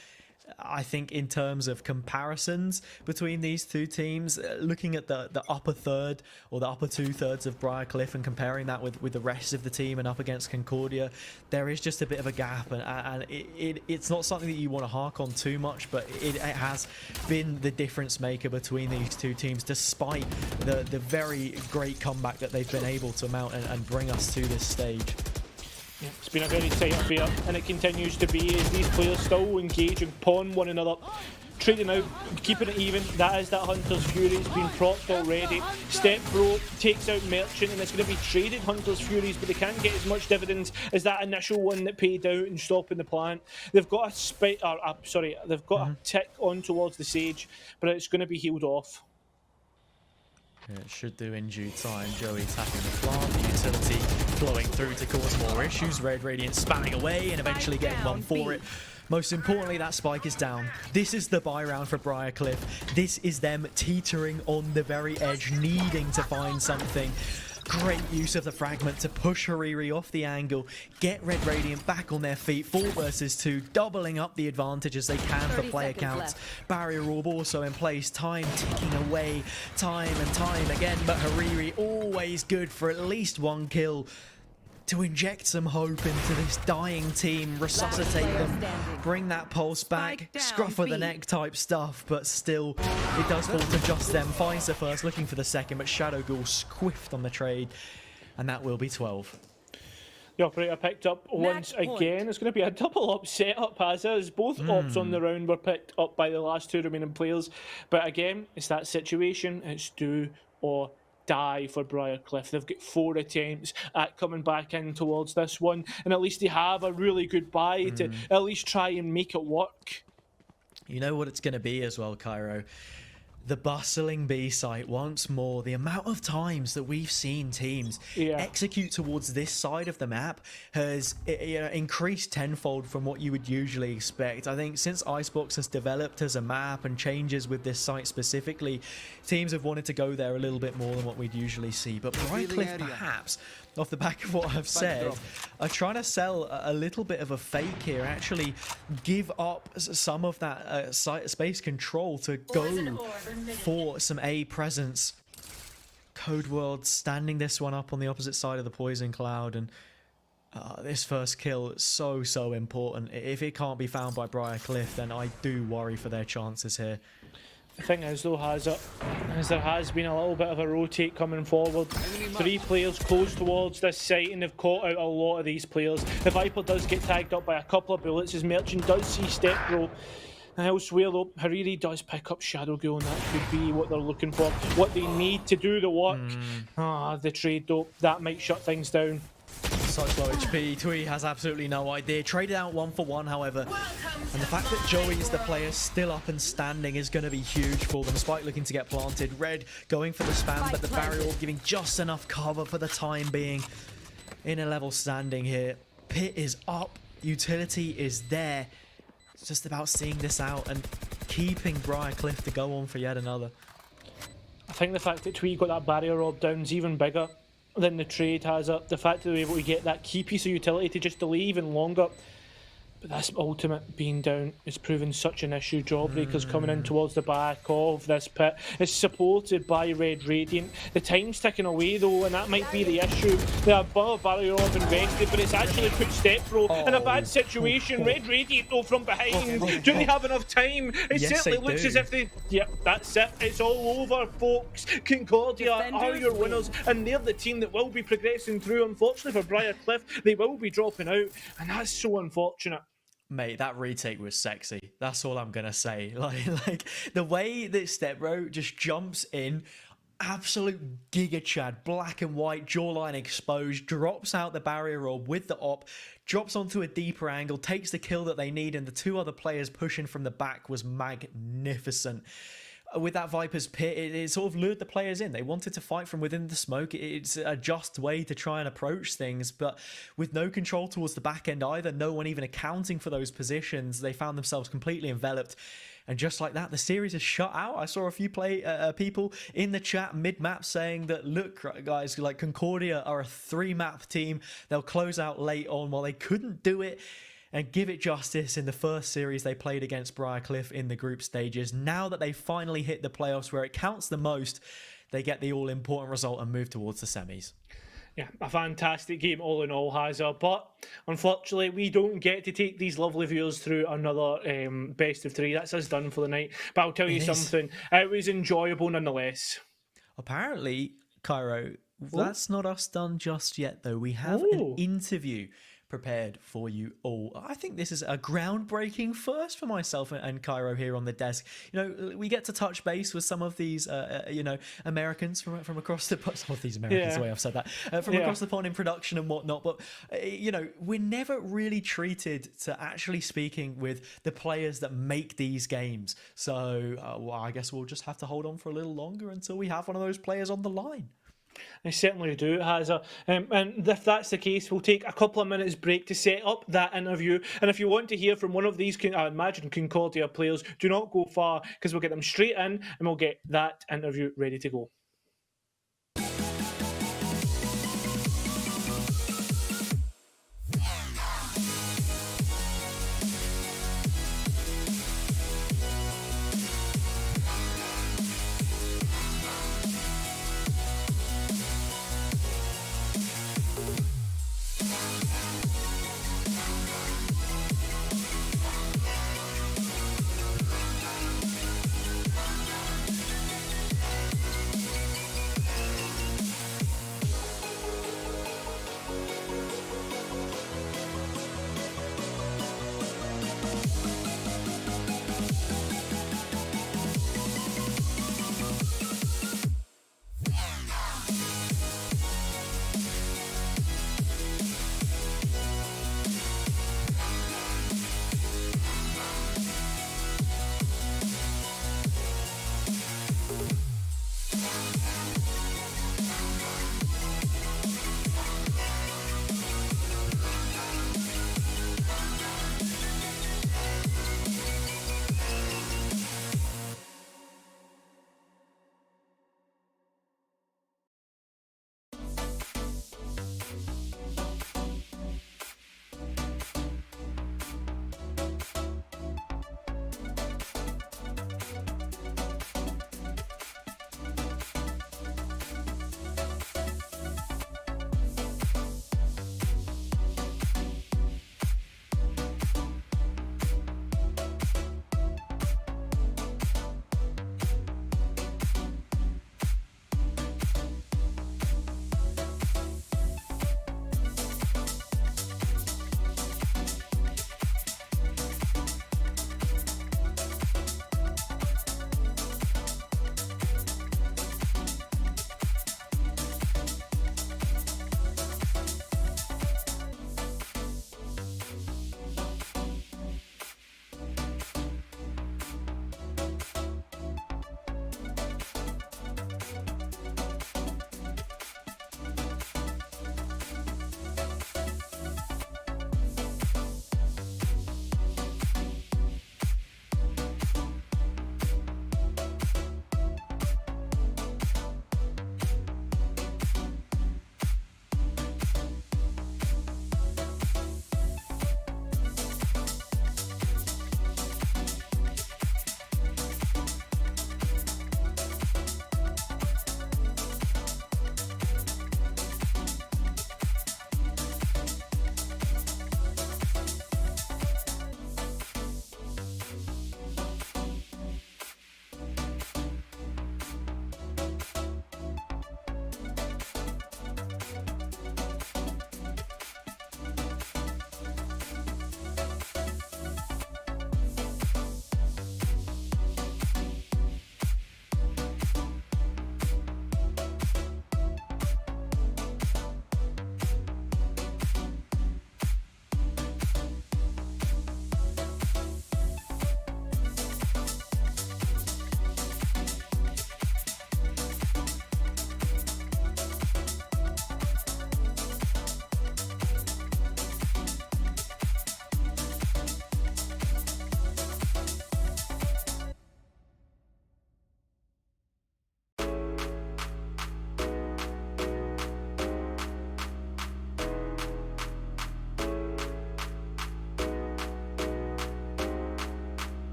I think in terms of comparisons between these two teams, looking at the upper third or the upper 2/3 of Briarcliff and comparing that with the rest of the team and up against Concordia, there is just a bit of a gap, and it's not something that you want to hark on too much, but it has been the difference maker between these two teams, despite the very great comeback that they've been able to mount and bring us to this stage. Yeah, it's been a very tight affair, and it continues to be as these players still engage and pawn one another. trading out, keeping it even. That is that Hunter's Fury. It's been propped already. Step Bro takes out Merchant, and it's going to be traded Hunter's Furies, but they can't get as much dividends as that initial one that paid out and stopping the plant. They've got they've got a tick on towards the Sage, but it's going to be healed off. Yeah, it should do in due time. Joey tapping the plant, the utility flowing through to cause more issues. Red Radiant spamming away and eventually getting one for it. Most importantly, that spike is down. This is the buy round for Briar Cliff. This is them teetering on the very edge, needing to find something. Great use of the fragment to push Hariri off the angle, get Red Radiant back on their feet, 4 versus 2, doubling up the advantage as they can for player counts. Barrier Orb also in place, time ticking away, time and time again, but Hariri always good for at least 1 kill to inject some hope into this dying team, resuscitate them, bring that pulse back, scruff of the neck type stuff, but still, it does fall to just them. Finds the first, looking for the second, but Shadow Ghoul squiffed on the trade, and that will be 12. The operator picked up once again. It's going to be a double up setup as both ops on the round were picked up by the last 2 remaining players. But again, it's that situation. It's do or die for Briar Cliff. They've got 4 attempts at coming back in towards this one, and at least they have a really good buy to at least try and make it work. You know what it's going to be as well, Cairo? The bustling B site once more. The amount of times that we've seen teams execute towards this side of the map has increased tenfold from what you would usually expect. I think since Icebox has developed as a map and changes with this site specifically, teams have wanted to go there a little bit more than what we'd usually see. But Briar Cliff, perhaps, off the back of what I've said, are trying to sell a little bit of a fake here, actually give up some of that site space control to go for some A presence. Code World standing this one up on the opposite side of the poison cloud, and this first kill is so important. If it can't be found by Briar Cliff, then I do worry for their chances here. The thing is though, there has been a little bit of a rotate coming forward. 3 players close towards this site, and they've caught out a lot of these players. The Viper does get tagged up by a couple of bullets as Merchant does see Step Bro. Elsewhere though, Hariri does pick up Shadow Ghoul, and that could be what they're looking for, what they need to do the work. The trade though, that might shut things down. Such low HP, Twee has absolutely no idea. Traded out 1 for 1, however. And the fact that Joey is the player still up and standing is going to be huge for them. Spike looking to get planted. Red going for the spam, but the barrier orb giving just enough cover for the time being. In a level standing here. Pit is up. Utility is there. It's just about seeing this out and keeping Briar Cliff to go on for yet another. I think the fact that Twee got that barrier orb down is even bigger than the trade has it. The fact that they're able to get that key piece of utility to just delay even longer. But this ultimate being down is proving such an issue. Jawbreaker's coming in towards the back of this pit. It's supported by Red Radiant. The time's ticking away though, and that might be the issue. They have barrier orb invested, but it's actually put Step Bro in a bad situation. Red Radiant though from behind. Do they have enough time? It certainly looks as if they... Yep, that's it. It's all over, folks. Concordia are your winners, and they're the team that will be progressing through. Unfortunately for Briar Cliff, they will be dropping out, and that's so unfortunate. Mate, that retake was sexy. That's all I'm gonna say. Like the way that Stepbro just jumps in, absolute giga chad, black and white, jawline exposed, drops out the barrier orb with the op, drops onto a deeper angle, takes the kill that they need, and the 2 other players pushing from the back was magnificent. With that Viper's pit, it sort of lured the players in. They wanted to fight from within the smoke. It's a just way to try and approach things, but with no control towards the back end either, no one even accounting for those positions, they found themselves completely enveloped. And just like that, the series is shut out. I saw a few people in the chat mid-map saying that, look, guys, like Concordia are a 3-map team. They'll close out late on. While they couldn't do it and give it justice in the first series they played against Briar Cliff in the group stages. Now that they finally hit the playoffs where it counts the most, they get the all-important result and move towards the semis. Yeah, a fantastic game all in all, Hazard. But unfortunately, we don't get to take these lovely viewers through another best of 3. That's us done for the night. But I'll tell you something, it was enjoyable nonetheless. Apparently, Cairo, that's not us done just yet, though. We have an interview prepared for you all. I think this is a groundbreaking first for myself and Cairo here on the desk. You know, we get to touch base with some of these, Americans from across the some of these Americans, the way I've said that, from across the pond in production and whatnot. But we're never really treated to actually speaking with the players that make these games. So I guess we'll just have to hold on for a little longer until we have one of those players on the line. I certainly do. It has and if that's the case, we'll take a couple of minutes break to set up that interview. And if you want to hear from one of these, I imagine Concordia players, do not go far, because we'll get them straight in and we'll get that interview ready to go.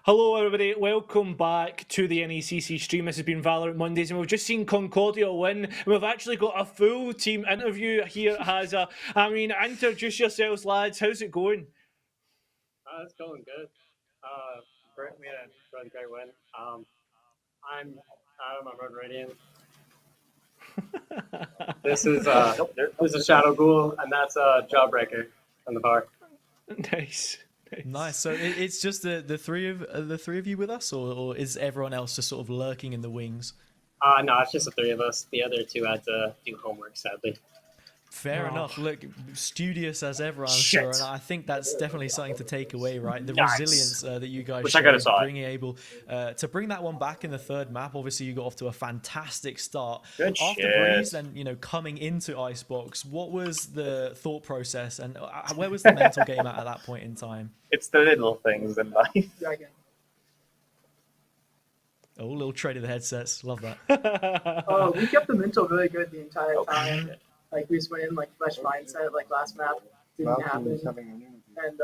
Hello everybody, welcome back to the NECC stream. This has been Valorant Mondays and we've just seen Concordia win and we've actually got a full team interview here at Hazza. Introduce yourselves lads, how's it going? It's going good. We had a really great win. I'm Adam, I'm Red Radiant. This is Shadow Ghoul, and that's a Jawbreaker on the bar. Nice. Nice. So it's just the three of you with us, or is everyone else just sort of lurking in the wings? No, it's just the three of us. The other two had to do homework, sadly. Fair Oh. enough. Look, studious as ever, I'm Shit. sure, and I think that's definitely something to take away, right? The Nice. resilience that you guys Wish I coulda showed, saw it. being able to bring that one back in the third map. Obviously, you got off to a fantastic start. Good After shit. Breeze, then coming into Icebox, what was the thought process, and where was the mental game at that point in time? It's the little things in life. Oh, little trade of the headsets, love that. Oh, we kept the mental really good the entire time. Like we just went in like fresh mindset. Like last map didn't happen, and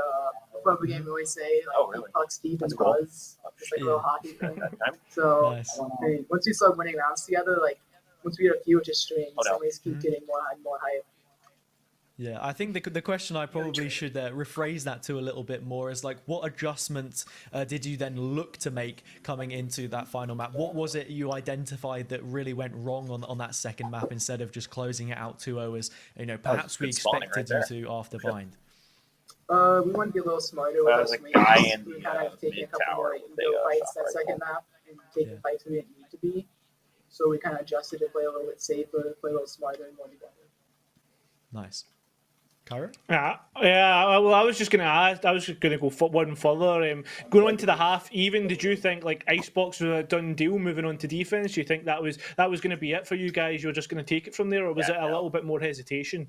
before the game we always say like Oh, really? pucks deep That's and cool. buzz. It's like a little hockey thing. Time. So Nice. I mean, once we start winning rounds together, like once we get a few, it just streams. Oh, no. And we just keep getting more and more hype. Yeah, I think the question I probably should rephrase that to a little bit more is like, what adjustments did you then look to make coming into that final map? What was it you identified that really went wrong on that second map instead of just closing it out 2-0 as perhaps we good spawning expected right you to after bind? We want to be a little smarter with That our was a swings. guy in We the, kind of taking a couple mid-tower more with ego the, fights shot that second rifle. map and taking Yeah. fights we didn't need to be. So we kind of adjusted to play a little bit safer, play a little smarter, and more together. Nice. Kyra? Yeah. Well, I was just going to ask. I was just going to go one further. Going on to the half, even did you think like Icebox was a done deal moving on to defense? Do you think that was going to be it for you guys? You were just going to take it from there, or was it a little bit more hesitation?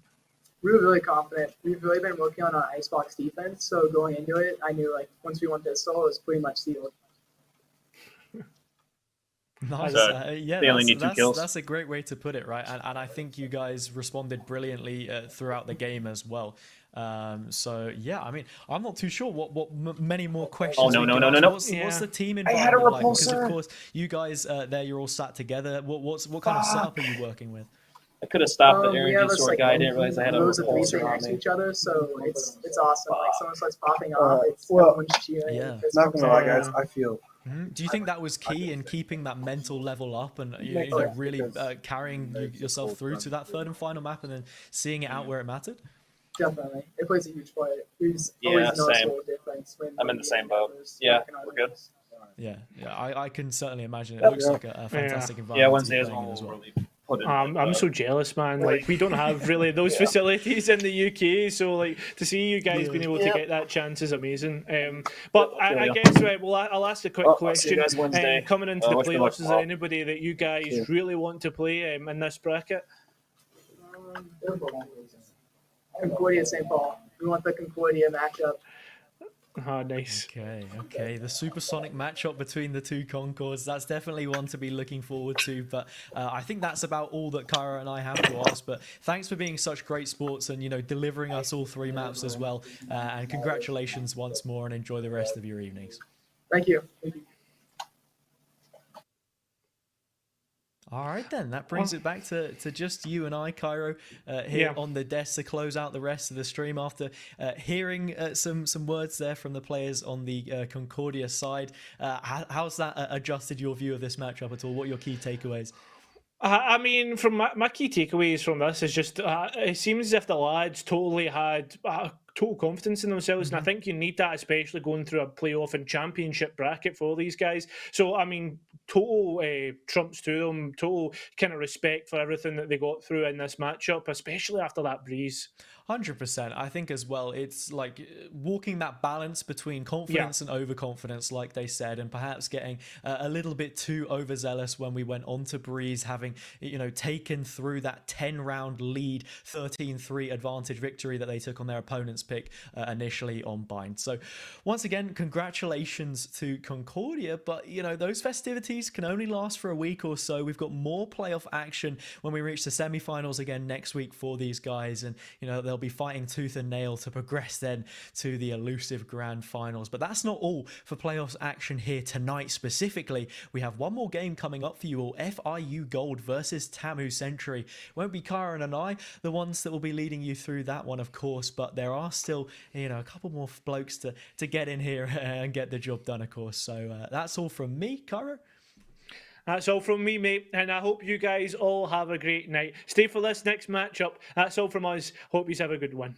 We were really confident. We've really been working on our Icebox defense. So going into it, I knew like once we won pistol, it was pretty much sealed. Nice. Yeah, they only need 2 kills. That's a great way to put it, right? And I think you guys responded brilliantly throughout the game as well. So yeah, I mean, I'm not too sure what many more questions. Oh, no, we no, can no, ask. no, no. What's the team I had a environment like? Because repulsor. of course, you guys there, you're all sat together. What kind of setup are you working with? I could have stopped the We Aaron have G us sword like guy. I didn't realize I had a rows of three repulsor sitting on next to me. each other, so it's awesome. Like someone starts popping off, it's well, everyone's cheering. Yeah. fist Not gonna lie, bumps. guys. I feel Do you think that was key in keeping that mental level up and really carrying yourself through to that third and final map and then seeing it out where it mattered? Definitely, it plays a huge part. There's Yeah, always a same. noticeable difference when I'm in the same boat. members Yeah, working on we're good. those. Yeah, I can certainly imagine. It looks like a fantastic environment. Yeah, to Wednesday be is playing when in as we'll well. really put in. I'm so jealous, man. Like we don't have really those facilities in the UK, so like to see you guys being able to get that chance is amazing. But I guess well, I'll ask a quick Well, I'll see you question. guys Wednesday. Coming into the wish me luck playoffs, is there tomorrow. anybody that you guys really want to play in this bracket? Concordia, St. Paul. We want the Concordia matchup. Oh, nice. Okay. The supersonic matchup between the two Concords, that's definitely one to be looking forward to. But I think that's about all that Kyra and I have to ask. But thanks for being such great sports and, delivering us all 3 maps as well. And congratulations once more and enjoy the rest of your evenings. Thank you. Thank you. All right, then. That brings it back to just you and I, Cairo, here on the desk to close out the rest of the stream after hearing some words there from the players on the Concordia side. How's that adjusted your view of this matchup at all? What are your key takeaways? I mean, from my key takeaways from this is just it seems as if the lads totally had total confidence in themselves, and I think you need that, especially going through a playoff and championship bracket for these guys. So, I mean, total trumps to them, total kind of respect for everything that they got through in this matchup, especially after that breeze. 100%. I think as well, it's like walking that balance between confidence and overconfidence, like they said, and perhaps getting a little bit too overzealous when we went on to Breeze, having, taken through that 10-round lead, 13-3 advantage victory that they took on their opponent's pick initially on Bind. So once again, congratulations to Concordia, but, those festivities can only last for a week or so. We've got more playoff action when we reach the semifinals again next week for these guys, and, they'll be fighting tooth and nail to progress then to the elusive grand finals. But that's not all for playoffs action here tonight specifically. We have one more game coming up for you all, FIU Gold versus TAMU Century. Won't be Kyron and I the ones that will be leading you through that one, of course, but there are still, a couple more blokes to get in here and get the job done, of course. So that's all from me, Kyro. That's all from me, mate, and I hope you guys all have a great night. Stay for this next matchup. That's all from us. Hope you have a good one.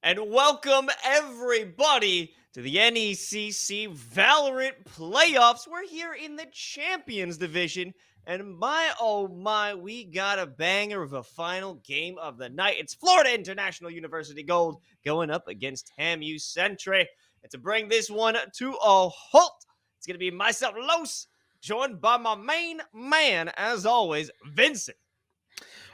And welcome everybody to the NECC Valorant playoffs. We're here in the Champions Division, and my oh my, we got a banger of a final game of the night. It's Florida International University Gold going up against TAMU Sentry. And to bring this one to a halt, it's going to be myself, Los, joined by my main man, as always, Vincent.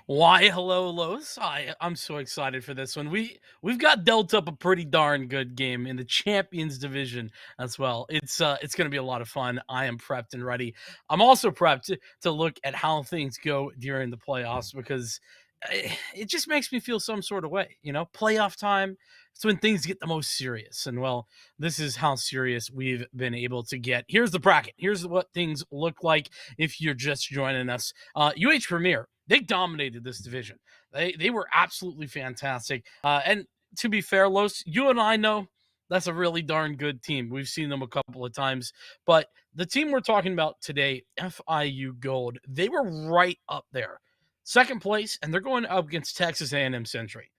Why, hello, Los. I'm so excited for this one. We've got dealt up a pretty darn good game in the Champions Division as well. It's going to be a lot of fun. I am prepped and ready. I'm also prepped to look at how things go during the playoffs because it just makes me feel some sort of way. You know, playoff time, it's when things get the most serious. And, well, this is how serious we've been able to get. Here's the bracket. Here's what things look like if you're just joining us. Premier, they dominated this division. They were absolutely fantastic. And to be fair, Los, you and I know that's a really darn good team. We've seen them a couple of times. But the team we're talking about today, FIU Gold, they were right up there. Second place, and they're going up against Texas A&M Sentry.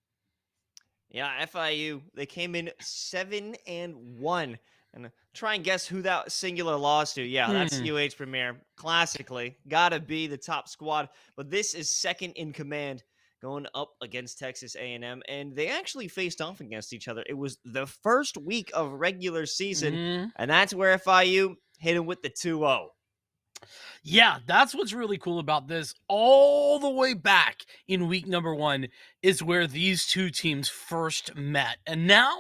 Yeah, FIU, they came in 7-1. And try and guess who that singular loss to. Yeah, that's Premier. Classically, gotta be the top squad. But this is second in command going up against Texas A&M. And they actually faced off against each other. It was the first week of regular season. And that's where FIU hit him with the 2-0. Yeah, that's what's really cool about this. All the way back in week number 1 is where these two teams first met. And now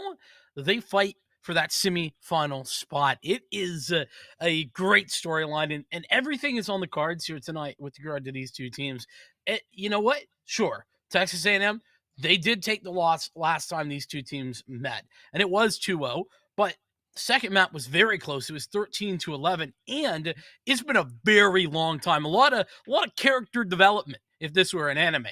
they fight for that semi-final spot. It is a great storyline, and everything is on the cards here tonight with regard to these two teams. You know what? Sure, Texas A&M, They did take the loss last time these two teams met, and it was 2-0, but second map was very close. It was 13-11, and it's been a very long time. A lot of character development if this were an anime.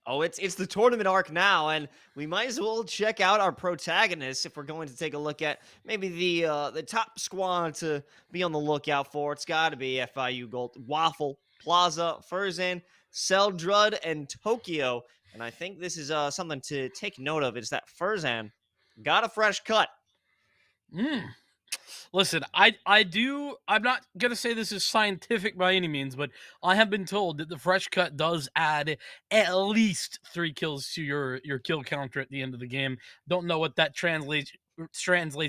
Oh, it's the tournament arc now, and we might as well check out our protagonists if we're going to take a look at maybe the top squad to be on the lookout for. It's got to be FIU Gold, Waffle, Plaza, Furzan, Seldrud, and Tokyo. And I think this is something to take note of. Is that Furzan got a fresh cut. Listen, I'm not going to say this is scientific by any means, but I have been told that the fresh cut does add at least 3 kills to your kill counter at the end of the game. Don't know what that translates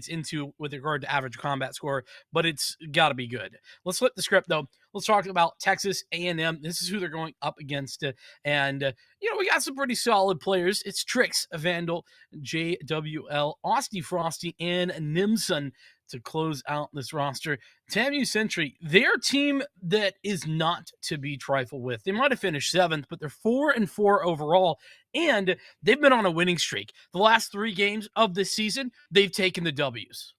into with regard to average combat score, but it's got to be good. Let's flip the script, though. Let's talk about Texas A&M. This is who they're going up against, and we got some pretty solid players. It's Trix, Vandal, JWL, Austie Frosty, and Nimson to close out this roster. TAMU Sentry, their team that is not to be trifled with. They might have finished 7th, but they're 4-4 overall, and they've been on a winning streak. The last 3 games of this season, they've taken the W's.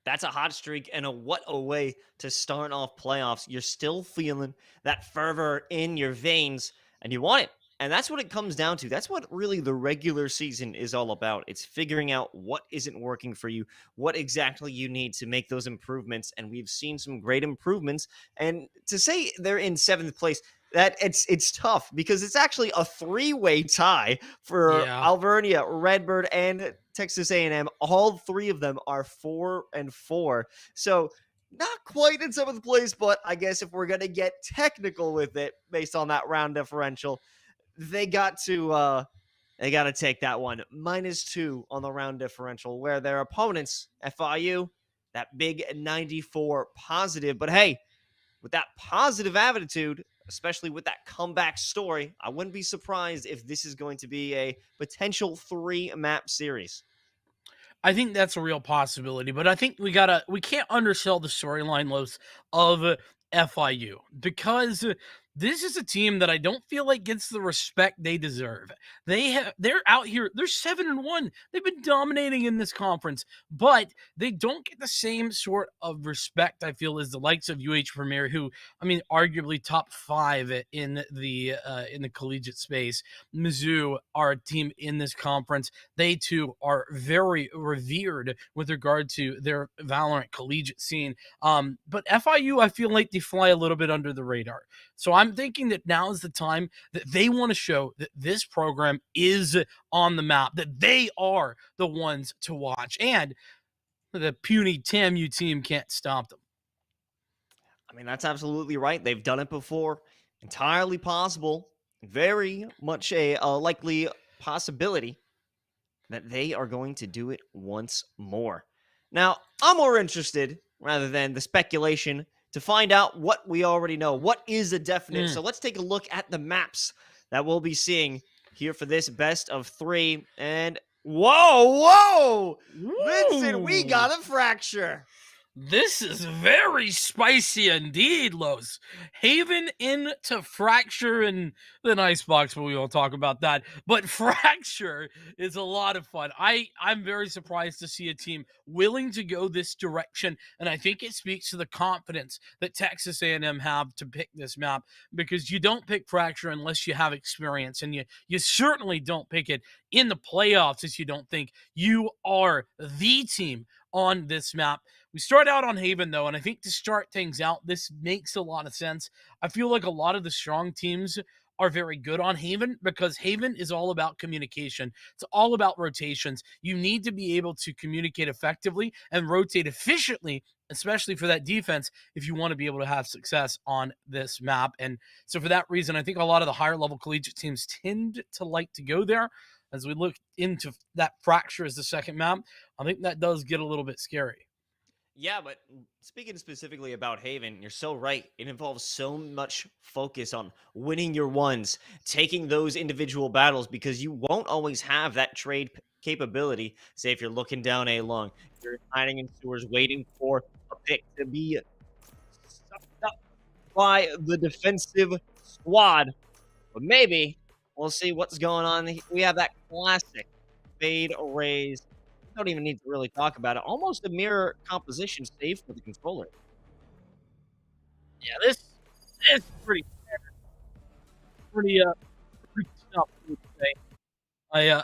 That's a hot streak, and what a way to start off playoffs. You're still feeling that fervor in your veins, and you want it. And that's what it comes down to. That's what really the regular season is all about. It's figuring out what isn't working for you, what exactly you need to make those improvements. And we've seen some great improvements. And to say they're in 7th place, that it's tough because it's actually a 3-way tie for Alvernia, Redbird, and Texas A&M. All 3 of them are 4-4. So not quite in 7th place, but I guess if we're going to get technical with it based on that round differential, they got to take that one. -2 on the round differential, where their opponents, FIU, that big 94 positive. But hey, with that positive attitude, especially with that comeback story, I wouldn't be surprised if this is going to be a potential 3-map series. I think that's a real possibility, but I think we can't undersell the storyline, Los, of FIU, because this is a team that I don't feel like gets the respect they deserve. They're out here, they're 7-1. They've been dominating in this conference, but they don't get the same sort of respect, I feel, as the likes of UH Premier, who, I mean, arguably top 5 in the collegiate space. Mizzou, our team in this conference, they too are very revered with regard to their Valorant collegiate scene. But FIU, I feel like they fly a little bit under the radar. So I'm thinking that now is the time that they want to show that this program is on the map, that they are the ones to watch, and the puny TAMU team can't stop them. I mean, that's absolutely right. They've done it before. Entirely possible. Very much a likely possibility that they are going to do it once more. Now, I'm more interested, rather than the speculation, to find out what we already know. What is a definite? So let's take a look at the maps that we'll be seeing here for this best of 3. And whoa! Vincent, we got a fracture. This is very spicy indeed, Los. Haven into Fracture and then Icebox, but we won't talk about that. But Fracture is a lot of fun. I'm very surprised to see a team willing to go this direction, and I think it speaks to the confidence that Texas A&M have to pick this map, because you don't pick Fracture unless you have experience, and you certainly don't pick it in the playoffs if you don't think you are the team on this map. We start out on Haven, though, and I think to start things out, this makes a lot of sense. I feel like a lot of the strong teams are very good on Haven, because Haven is all about communication. It's all about rotations. You need to be able to communicate effectively and rotate efficiently, especially for that defense, if you want to be able to have success on this map. And so for that reason, I think a lot of the higher level collegiate teams tend to like to go there. As we look into that Fracture as the second map, I think that does get a little bit scary. Yeah, but speaking specifically about Haven, you're so right. It involves so much focus on winning your ones, taking those individual battles, because you won't always have that trade capability. Say if you're looking down A long, you're hiding in sewers waiting for a pick to be sucked up by the defensive squad. But maybe We'll see what's going on. We have that classic fade raise. Don't even need to really talk about it. Almost a mirror composition save for the controller. Yeah, this is pretty pretty tough to say.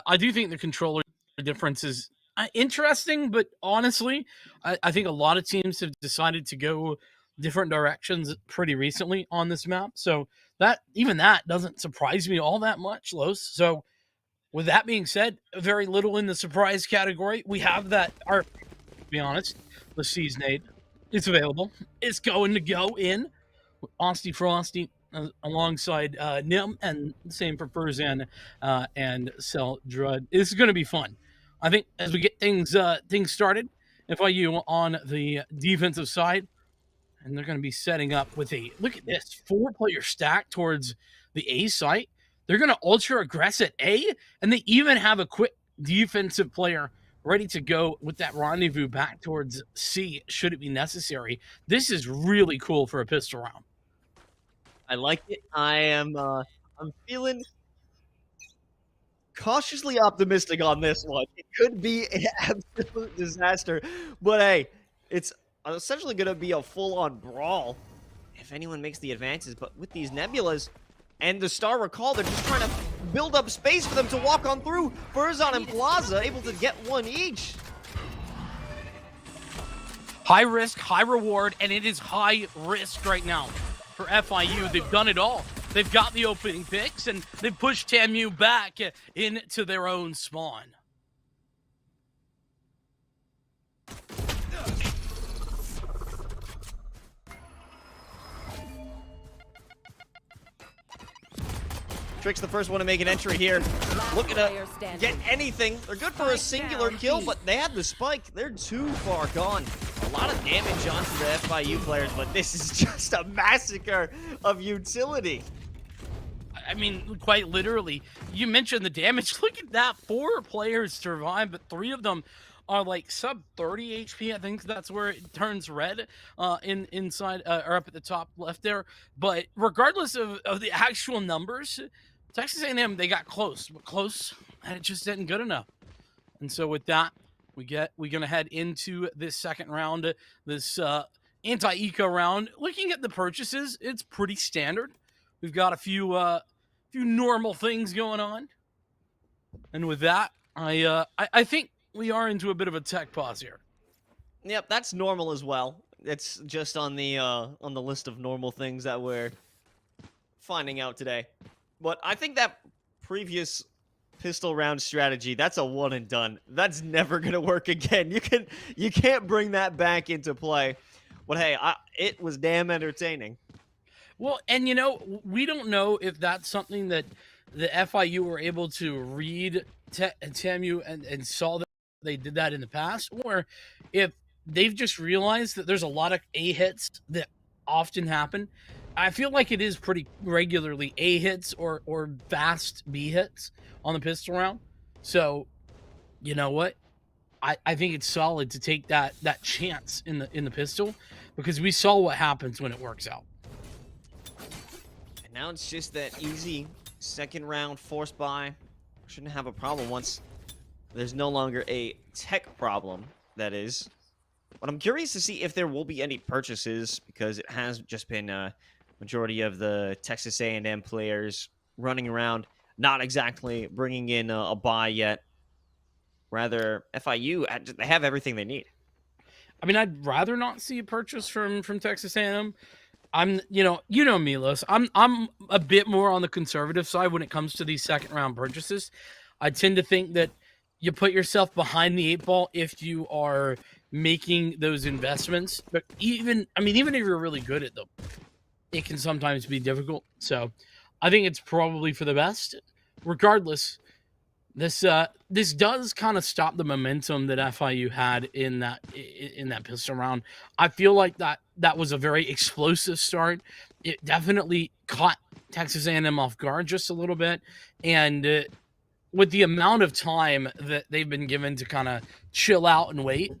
I do think the controller difference is interesting, but honestly, I think a lot of teams have decided to go different directions pretty recently on this map. So that doesn't surprise me all that much, Los. So with that being said, very little in the surprise category. We have that to be honest, the Seasonade. It's available. It's going to go in. Osty Frosty alongside Nim, and same for Furzan and Cell Drud. This is going to be fun. I think as we get things started, FIU on the defensive side, and they're going to be setting up with a look at this 4-player stack towards the A site. They're going to ultra aggress at A, and they even have a quick defensive player ready to go with that rendezvous back towards C should it be necessary. This is really cool for a pistol round. I like it. I'm feeling cautiously optimistic on this one. It could be an absolute disaster, but hey, it's essentially going to be a full-on brawl if anyone makes the advances. But with these nebulas and the Star Recall, they're just trying to build up space for them to walk on through. Furzan and Plaza able to get one each. High risk, high reward, and it is high risk right now for FIU. They've done it all. They've got the opening picks, and they've pushed TAMU back into their own spawn. Trick's the first one to make an entry here. Looking to get anything. They're good for a singular kill, but they had the spike. They're too far gone. A lot of damage onto the FIU players, but this is just a massacre of utility. I mean, quite literally. You mentioned the damage. Look at that. 4 players survive, but 3 of them are like sub 30 HP. I think that's where it turns red inside or up at the top left there. But regardless of the actual numbers, Texas A&M, they got close, and it just isn't good enough. And so with that, we're gonna head into this second round, this anti-eco round. Looking at the purchases, it's pretty standard. We've got a few normal things going on, and with that, I think we are into a bit of a tech pause here. Yep, that's normal as well. It's just on the list of normal things that we're finding out today. But I think that previous pistol round strategy, that's a one and done. That's never gonna work again. You can't bring that back into play. But hey, it was damn entertaining. Well, and you know, we don't know if that's something that the FIU were able to read TAMU and saw that they did that in the past, or if they've just realized that there's a lot of A hits that often happen. I feel like it is pretty regularly A hits or fast B hits on the pistol round. So, you know what? I think it's solid to take that chance in the pistol, because we saw what happens when it works out. And now it's just that easy second round force buy. Shouldn't have a problem once there's no longer a tech problem, that is. But I'm curious to see if there will be any purchases, because it has just been majority of the Texas A&M players running around, not exactly bringing in a buy yet. Rather, FIU, they have everything they need. I mean, I'd rather not see a purchase from Texas A&M. I'm, you know me, Los. I'm a bit more on the conservative side when it comes to these second round purchases. I tend to think that you put yourself behind the 8 ball if you are making those investments. But even if you're really good at them, it can sometimes be difficult. So I think it's probably for the best. Regardless, this does kind of stop the momentum that FIU had in that pistol round. I feel like that was a very explosive start. It definitely caught Texas A&M off guard just a little bit, and with the amount of time that they've been given to kind of chill out and wait,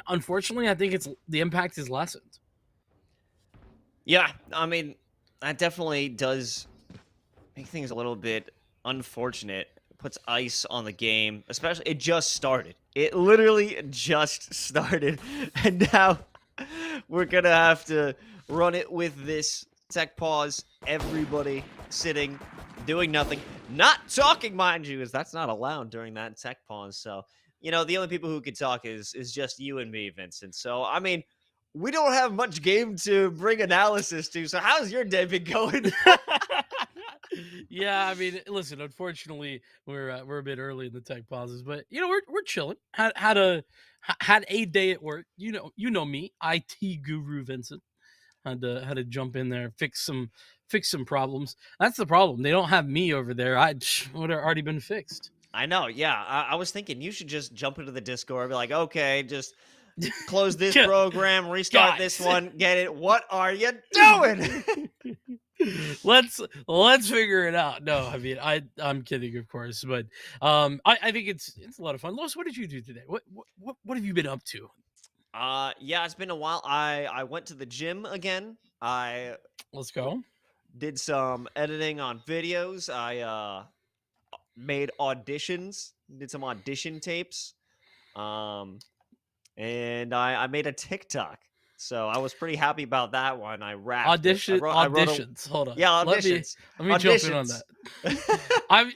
unfortunately, I think the impact is lessened. Yeah, I mean, that definitely does make things a little bit unfortunate. It puts ice on the game, especially it just started. It literally just started, and now we're gonna have to run it with this tech pause. Everybody sitting, doing nothing, not talking, mind you, as that's not allowed during that tech pause. So, you know, the only people who could talk is just you and me, Vincent. So, I mean, we don't have much game to bring analysis to. So, how's your day been going? Yeah, I mean, listen. Unfortunately, we're a bit early in the tech pauses, but you know we're chilling. Had a day at work. You know me, IT guru Vincent. Had to jump in there, fix some problems. That's the problem. They don't have me over there. I would have already been fixed. I know. Yeah, I was thinking you should just jump into the Discord, be like, okay, just close this program, restart this one, get it. What are you doing? let's figure it out. No, I mean I'm kidding, of course, but I think it's a lot of fun. Los, what did you do today? What have you been up to? Yeah, it's been a while. I went to the gym again. Let's go. Did some editing on videos. I made auditions, did some audition tapes. And I made a TikTok. So I was pretty happy about that one. I rapped. Auditions. Hold on. Yeah, auditions. Let me jump in on that.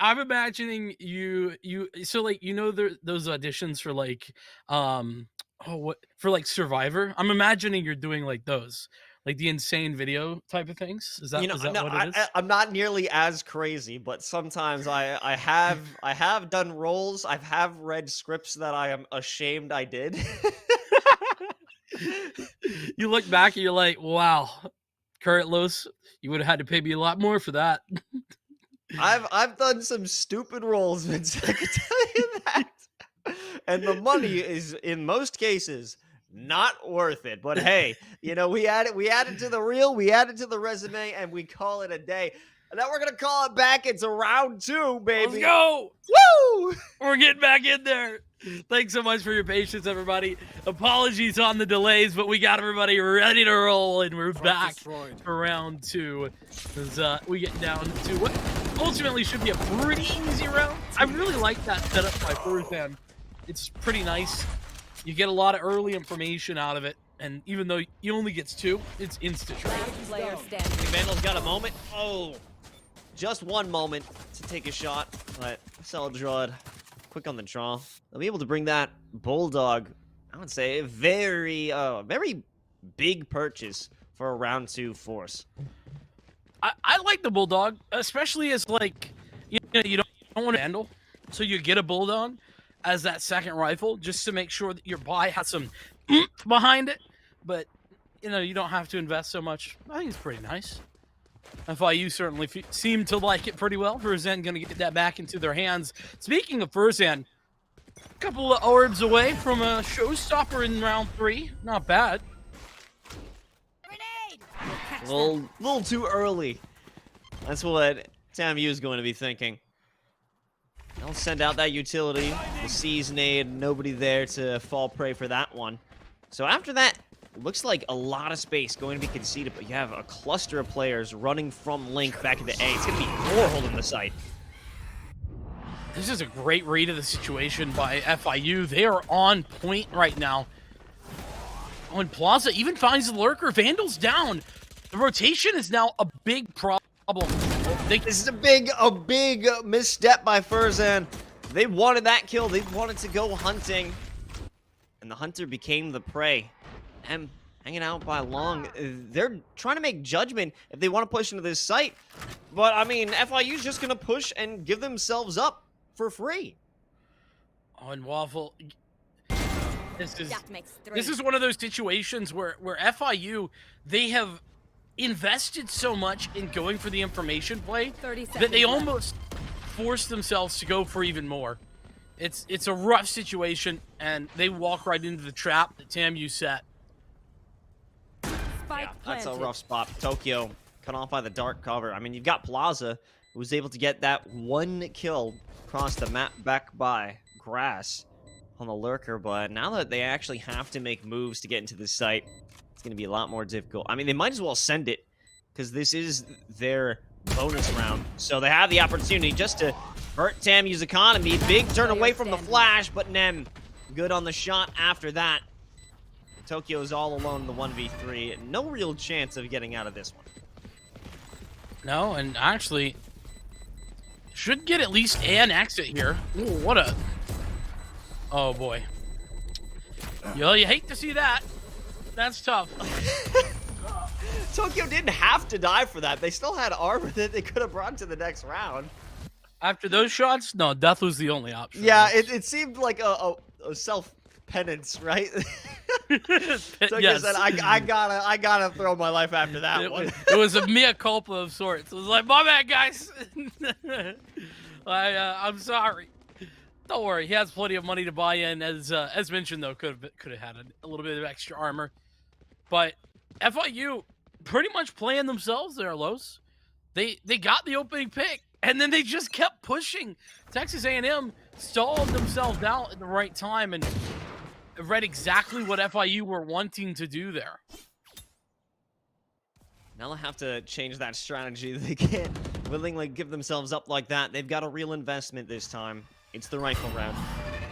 I'm imagining you. So like those auditions for like for like Survivor. I'm imagining you're doing like those, like the insane video type of things. Is that what it is? I'm not nearly as crazy, but sometimes I have done roles. I have read scripts that I am ashamed I did. You look back and you're like, wow, Current Los, you would have had to pay me a lot more for that. I've done some stupid roles, Vince. I can tell you that. And the money is in most cases not worth it. But hey, you know, we add it to the reel, we add it to the resume, and we call it a day. And now we're gonna call it back. It's a round 2, baby. Let's go! Woo! We're getting back in there. Thanks so much for your patience, everybody. Apologies on the delays, but we got everybody ready to roll, and we're back for round 2. As we get down to what ultimately should be a pretty easy round. I really like that setup by Furthan. It's pretty nice. You get a lot of early information out of it, and even though he only gets 2, it's instant. Vandal's got a moment. Oh, just one moment to take a shot, but Celdrod, quick on the draw. They'll be able to bring that Bulldog, I would say, very big purchase for a round 2 force. I like the Bulldog, especially as like you don't want to handle, so you get a Bulldog as that second rifle just to make sure that your buy has some behind it, but you know you don't have to invest so much. I think it's pretty nice. FIU certainly seem to like it pretty well. Furzan going to get that back into their hands. Speaking of Furzan, a couple of orbs away from a showstopper in round 3. Not bad. A little too early. That's what TAMU is going to be thinking. They'll send out that utility. The Seasonade, nobody there to fall prey for that one. So after that, looks like a lot of space going to be conceded, but you have a cluster of players running from Link back into A. It's going to be more holding the site. This is a great read of the situation by FIU. They are on point right now. When Plaza even finds the lurker, Vandal's down. The rotation is now a big problem. This is a big misstep by Furzan. They wanted that kill. They wanted to go hunting. And the hunter became the prey. And hanging out by long. They're trying to make judgment if they want to push into this site. But, I mean, FIU's just going to push and give themselves up for free. Oh, and Waffle... This is one of those situations where FIU, they have invested so much in going for the information play that they almost force themselves to go for even more. It's a rough situation, and they walk right into the trap that TAMU set. Yeah, that's a rough spot. Tokyo cut off by the dark cover. I mean, you've got Plaza, who was able to get that one kill across the map back by Grass on the lurker, but now that they actually have to make moves to get into the site, it's going to be a lot more difficult. I mean, they might as well send it, because this is their bonus round. So they have the opportunity just to hurt TAMU's economy. Big turn away from the flash, but Nem good on the shot after that. Tokyo is all alone in the 1v3. No real chance of getting out of this one. No, and actually should get at least an exit here. Ooh, what a... Oh, boy. You hate to see that. That's tough. Tokyo didn't have to die for that. They still had armor that they could have brought to the next round. After those shots, no, death was the only option. Yeah, it seemed like a self-penance, right? Tokyo Yes. said, I gotta throw my life after that one. It was a mea culpa of sorts. It was like, my bad, guys. I'm sorry. Don't worry, he has plenty of money to buy in. As mentioned, though, could have had a little bit of extra armor. But FIU pretty much playing themselves there, Los. They got the opening pick, and then they just kept pushing. Texas A&M stalled themselves out at the right time and read exactly what FIU were wanting to do there. Now they'll have to change that strategy. They can't willingly give themselves up like that. They've got a real investment this time. It's the rifle round.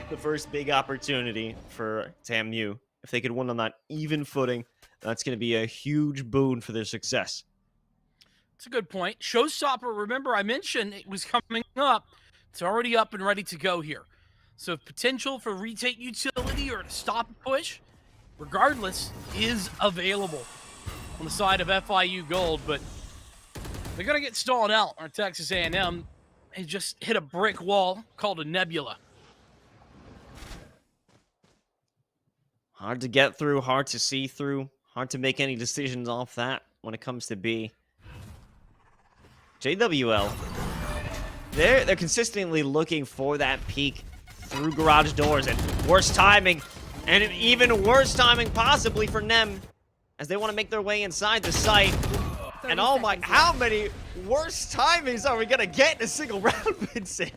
The first big opportunity for TAMU. If they could win on that even footing, that's going to be a huge boon for their success. It's a good point. Showstopper, remember I mentioned it was coming up. It's already up and ready to go here. So potential for retake utility or to stop a push, regardless, is available on the side of FIU Gold. But they're going to get stalled out on Texas A&M. They just hit a brick wall called a nebula. Hard to get through, hard to see through, hard to make any decisions off that when it comes to B. JWL, they're consistently looking for that peek through garage doors, and worse timing, and even worse timing possibly for Nem as they want to make their way inside the site. And oh my, how many worse timings are we gonna get in a single round, Vincent?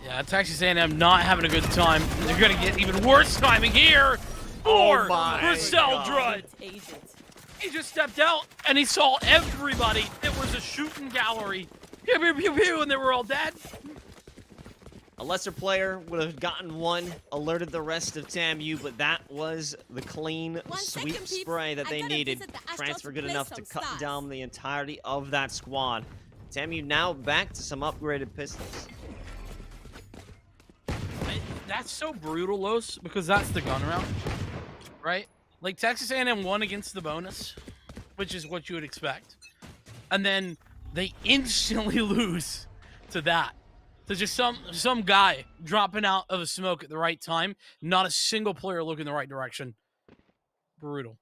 Yeah, Texas A&M not having a good time. They're gonna get even worse timing here. Or Marcel Drudd. He just stepped out and he saw everybody. It was a shooting gallery. Pew, pew, pew, pew, and they were all dead. A lesser player would have gotten one, alerted the rest of TAMU, but that was the clean sweep spray that they needed. Transfer good enough to cut down the entirety of that squad. TAMU now back to some upgraded pistols. That's so brutal, Los, because that's the gun round, right? Like, Texas A&M won against the bonus, which is what you would expect. And then they instantly lose to that. So just some guy dropping out of a smoke at the right time. Not a single player looking the right direction. Brutal.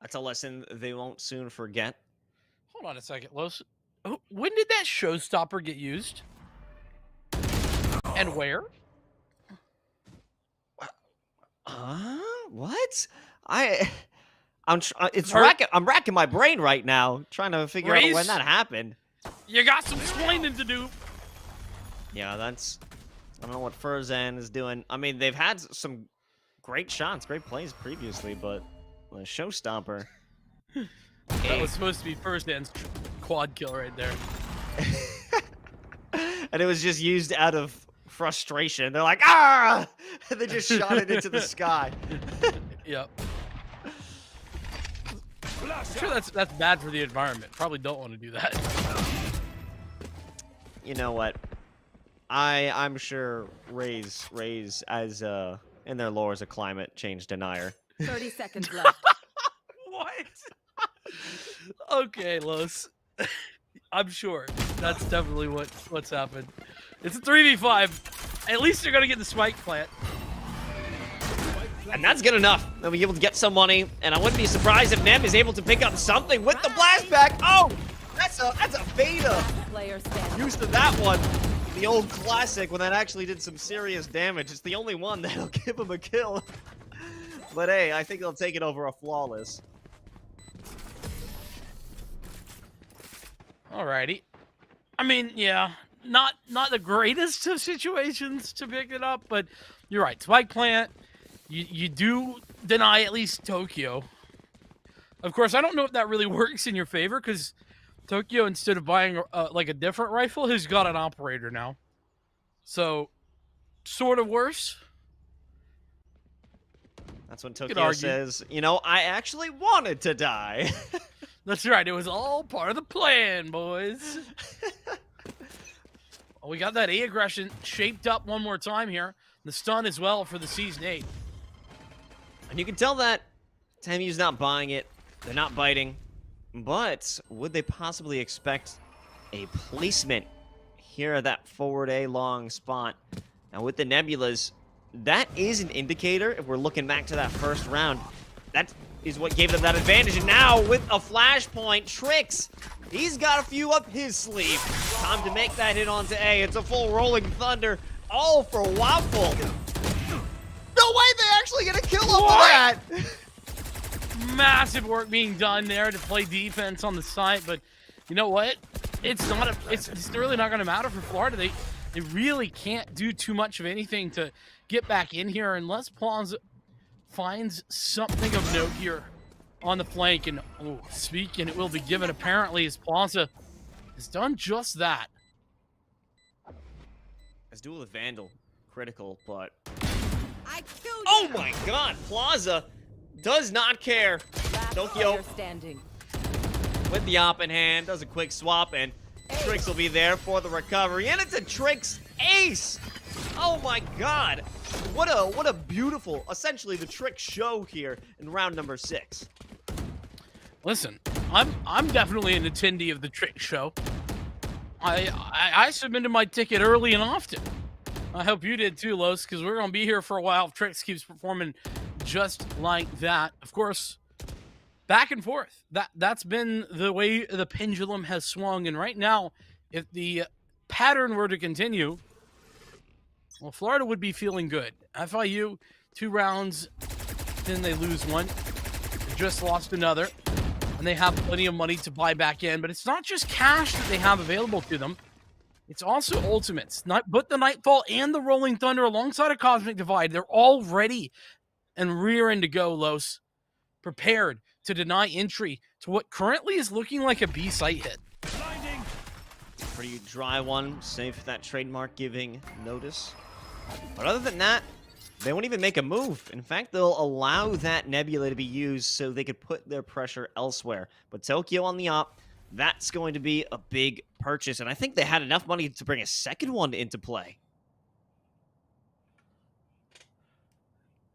That's a lesson they won't soon forget. Hold on a second, Los. When did that showstopper get used? And where? What? I'm racking my brain right now, trying to figure out when that happened. You got some explaining to do. Yeah, I don't know what Furzan is doing. I mean, they've had some great shots, great plays previously, but the showstopper. That was supposed to be Furzan's quad kill right there. And it was just used out of frustration. They're like, ah! And they just shot it into the sky. Yep. I'm sure that's bad for the environment. Probably don't want to do that. You know what? I'm sure Rays as in their lore is a climate change denier. 30 seconds left. What? Okay, Los. I'm sure that's definitely what's happened. It's a 3v5. At least they're gonna get the spike plant. And that's good enough. They'll be able to get some money, and I wouldn't be surprised if Nem is able to pick up something with the blast back. Oh, that's a beta. Used to that one, the old classic, when that actually did some serious damage. It's the only one that'll give him a kill. But hey, I think they'll take it over a flawless. Alrighty. I mean, yeah, not the greatest of situations to pick it up, but you're right. Spike plant. You do deny at least Tokyo. Of course, I don't know if that really works in your favor because Tokyo, instead of buying like a different rifle, has got an operator now. So, sort of worse. That's when Could Tokyo argue. says, you know, I actually wanted to die. That's right. It was all part of the plan, boys. Well, we got that A aggression shaped up one more time here. The stun as well for the Season 8. And you can tell that TAMU's not buying it. They're not biting. But would they possibly expect a placement here at that forward A long spot? Now with the Nebulas, that is an indicator, if we're looking back to that first round, that is what gave them that advantage. And now with a flashpoint, Trix, he's got a few up his sleeve. Time to make that hit onto A. It's a full rolling thunder, all for Waffle. No way they actually get a kill off of that. Massive work being done there to play defense on the site, but you know what? It's really not going to matter for Florida. They really can't do too much of anything to get back in here unless Plaza finds something of note here on the flank. And speaking, it will be given apparently as Plaza has done just that. As duel with Vandal, critical, but Oh my God, Plaza does not care. Tokyo standing. with the op in hand, does a quick swap, and Trix will be there for the recovery. And it's a Trix ace! Oh my God! What a beautiful, essentially the Trix show here in round number 6. Listen, I'm definitely an attendee of the Trick Show. I submitted my ticket early and often. I hope you did too, Los, because we're gonna be here for a while if Trix keeps performing just like that. Of course, back and forth. That's been the way the pendulum has swung, and right now, if the pattern were to continue, well, Florida would be feeling good. FIU, 2 rounds, then they lose 1. They just lost another. And they have plenty of money to buy back in, but it's not just cash that they have available to them. It's also ultimates. But the Nightfall and the Rolling Thunder alongside a Cosmic Divide, they're all ready and rearing to go, Los. Prepared to deny entry to what currently is looking like a B site hit. Pretty dry one, save for that trademark giving notice. But other than that, they won't even make a move. In fact, they'll allow that Nebula to be used so they could put their pressure elsewhere. But Tokyo on the op, that's going to be a big purchase. And I think they had enough money to bring a second one into play.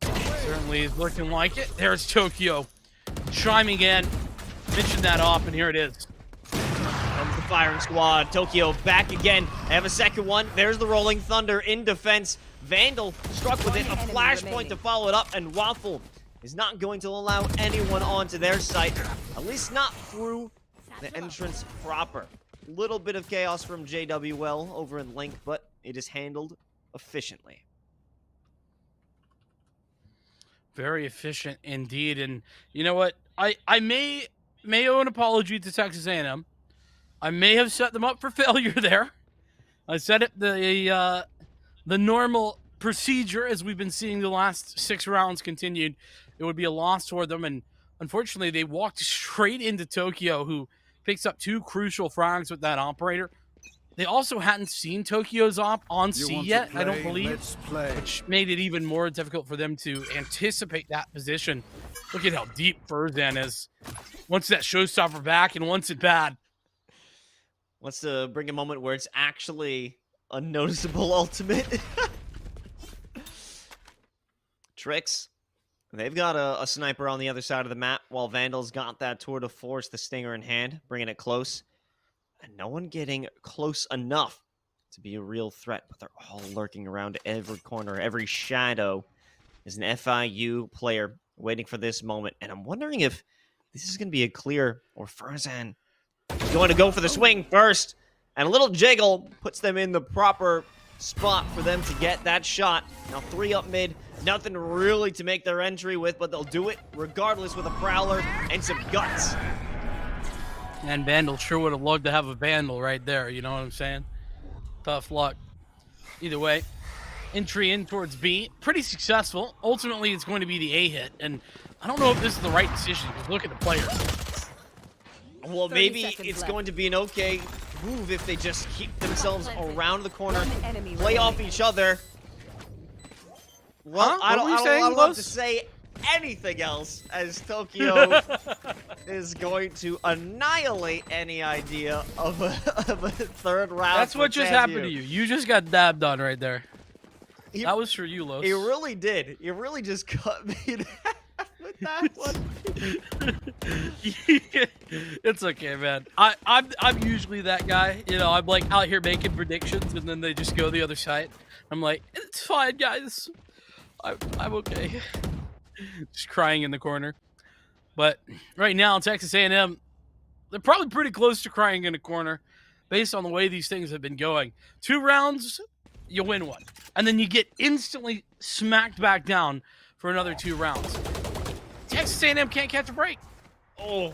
Certainly is looking like it. There's Tokyo chiming in. Mentioned that op, and here it is. Comes the firing squad. Tokyo back again. They have a second one. There's the Rolling Thunder in defense. Vandal struck with it, a flashpoint to follow it up, and Waffle is not going to allow anyone onto their site, at least not through the entrance proper. Little bit of chaos from JWL over in Link, but it is handled efficiently. Very efficient indeed, and you know what? I may owe an apology to Texas A&M. I may have set them up for failure there. I said it the normal procedure, as we've been seeing the last 6 rounds continued, it would be a loss for them. And unfortunately, they walked straight into Tokyo, who picks up 2 crucial frags with that operator. They also hadn't seen Tokyo's op on C yet, I don't believe, which made it even more difficult for them to anticipate that position. Look at how deep Furzan is. Once that showstopper back and once it bad. Wants to bring a moment where it's actually a noticeable ultimate. Trix, they've got a sniper on the other side of the map, while Vandal's got that tour de force, the stinger in hand, bringing it close. And no one getting close enough to be a real threat, but they're all lurking around every corner, every shadow. Is an FIU player waiting for this moment, and I'm wondering if this is going to be a clear, or Furzan going to go for the swing first. And a little jiggle puts them in the proper spot for them to get that shot. Now 3 up mid, nothing really to make their entry with, but they'll do it regardless with a Prowler and some guts. And Vandal sure would have loved to have a Vandal right there, you know what I'm saying? Tough luck. Either way, entry in towards B, pretty successful. Ultimately, it's going to be the A hit, and I don't know if this is the right decision, because look at the players. Well, 30 maybe seconds it's left. going to be an okay move if they just keep themselves around the corner, One enemy play off remaining. each other. Well, Huh? I What were you don't saying, have to Los? say anything else, as Tokyo is going to annihilate any idea of a third round. That's for what just TAMU. happened to you. You just got dabbed on right there. He- That was for you, Los. It really did. It really just cut me in half with that one. It's okay, man. I'm usually that guy. You know, I'm like out here making predictions, and then they just go the other side. I'm like, it's fine, guys. I'm okay. Just crying in the corner. But right now, Texas A&M, they're probably pretty close to crying in a corner, based on the way these things have been going. 2 rounds, you win 1, and then you get instantly smacked back down for another 2 rounds. Texas A&M can't catch a break. Oh,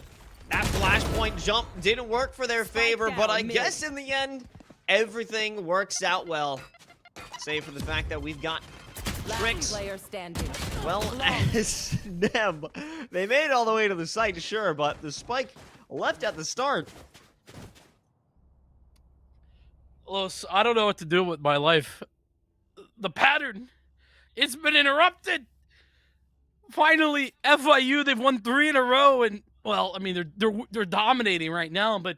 that flashpoint jump didn't work for their favor, but I guess in the end, everything works out well. Save for the fact that we've got Last tricks. player standing. Well, as them, they made it all the way to the site, sure, but the spike left at the start. Los, I don't know what to do with my life. The pattern, it's been interrupted. Finally, FIU, they've won 3 in a row, and well, I mean they're dominating right now, but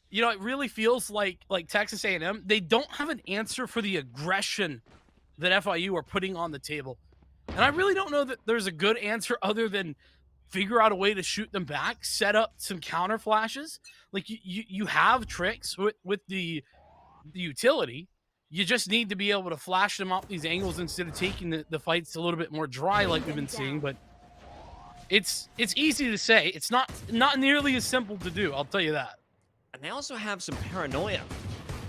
you know it really feels like Texas A&M. They don't have an answer for the aggression that FIU are putting on the table, and I really don't know that there's a good answer other than figure out a way to shoot them back, set up some counter flashes. Like you have tricks with the utility. You just need to be able to flash them off these angles instead of taking the fights a little bit more dry like we've been seeing. But it's easy to say. It's not nearly as simple to do. I'll tell you that. And they also have some paranoia.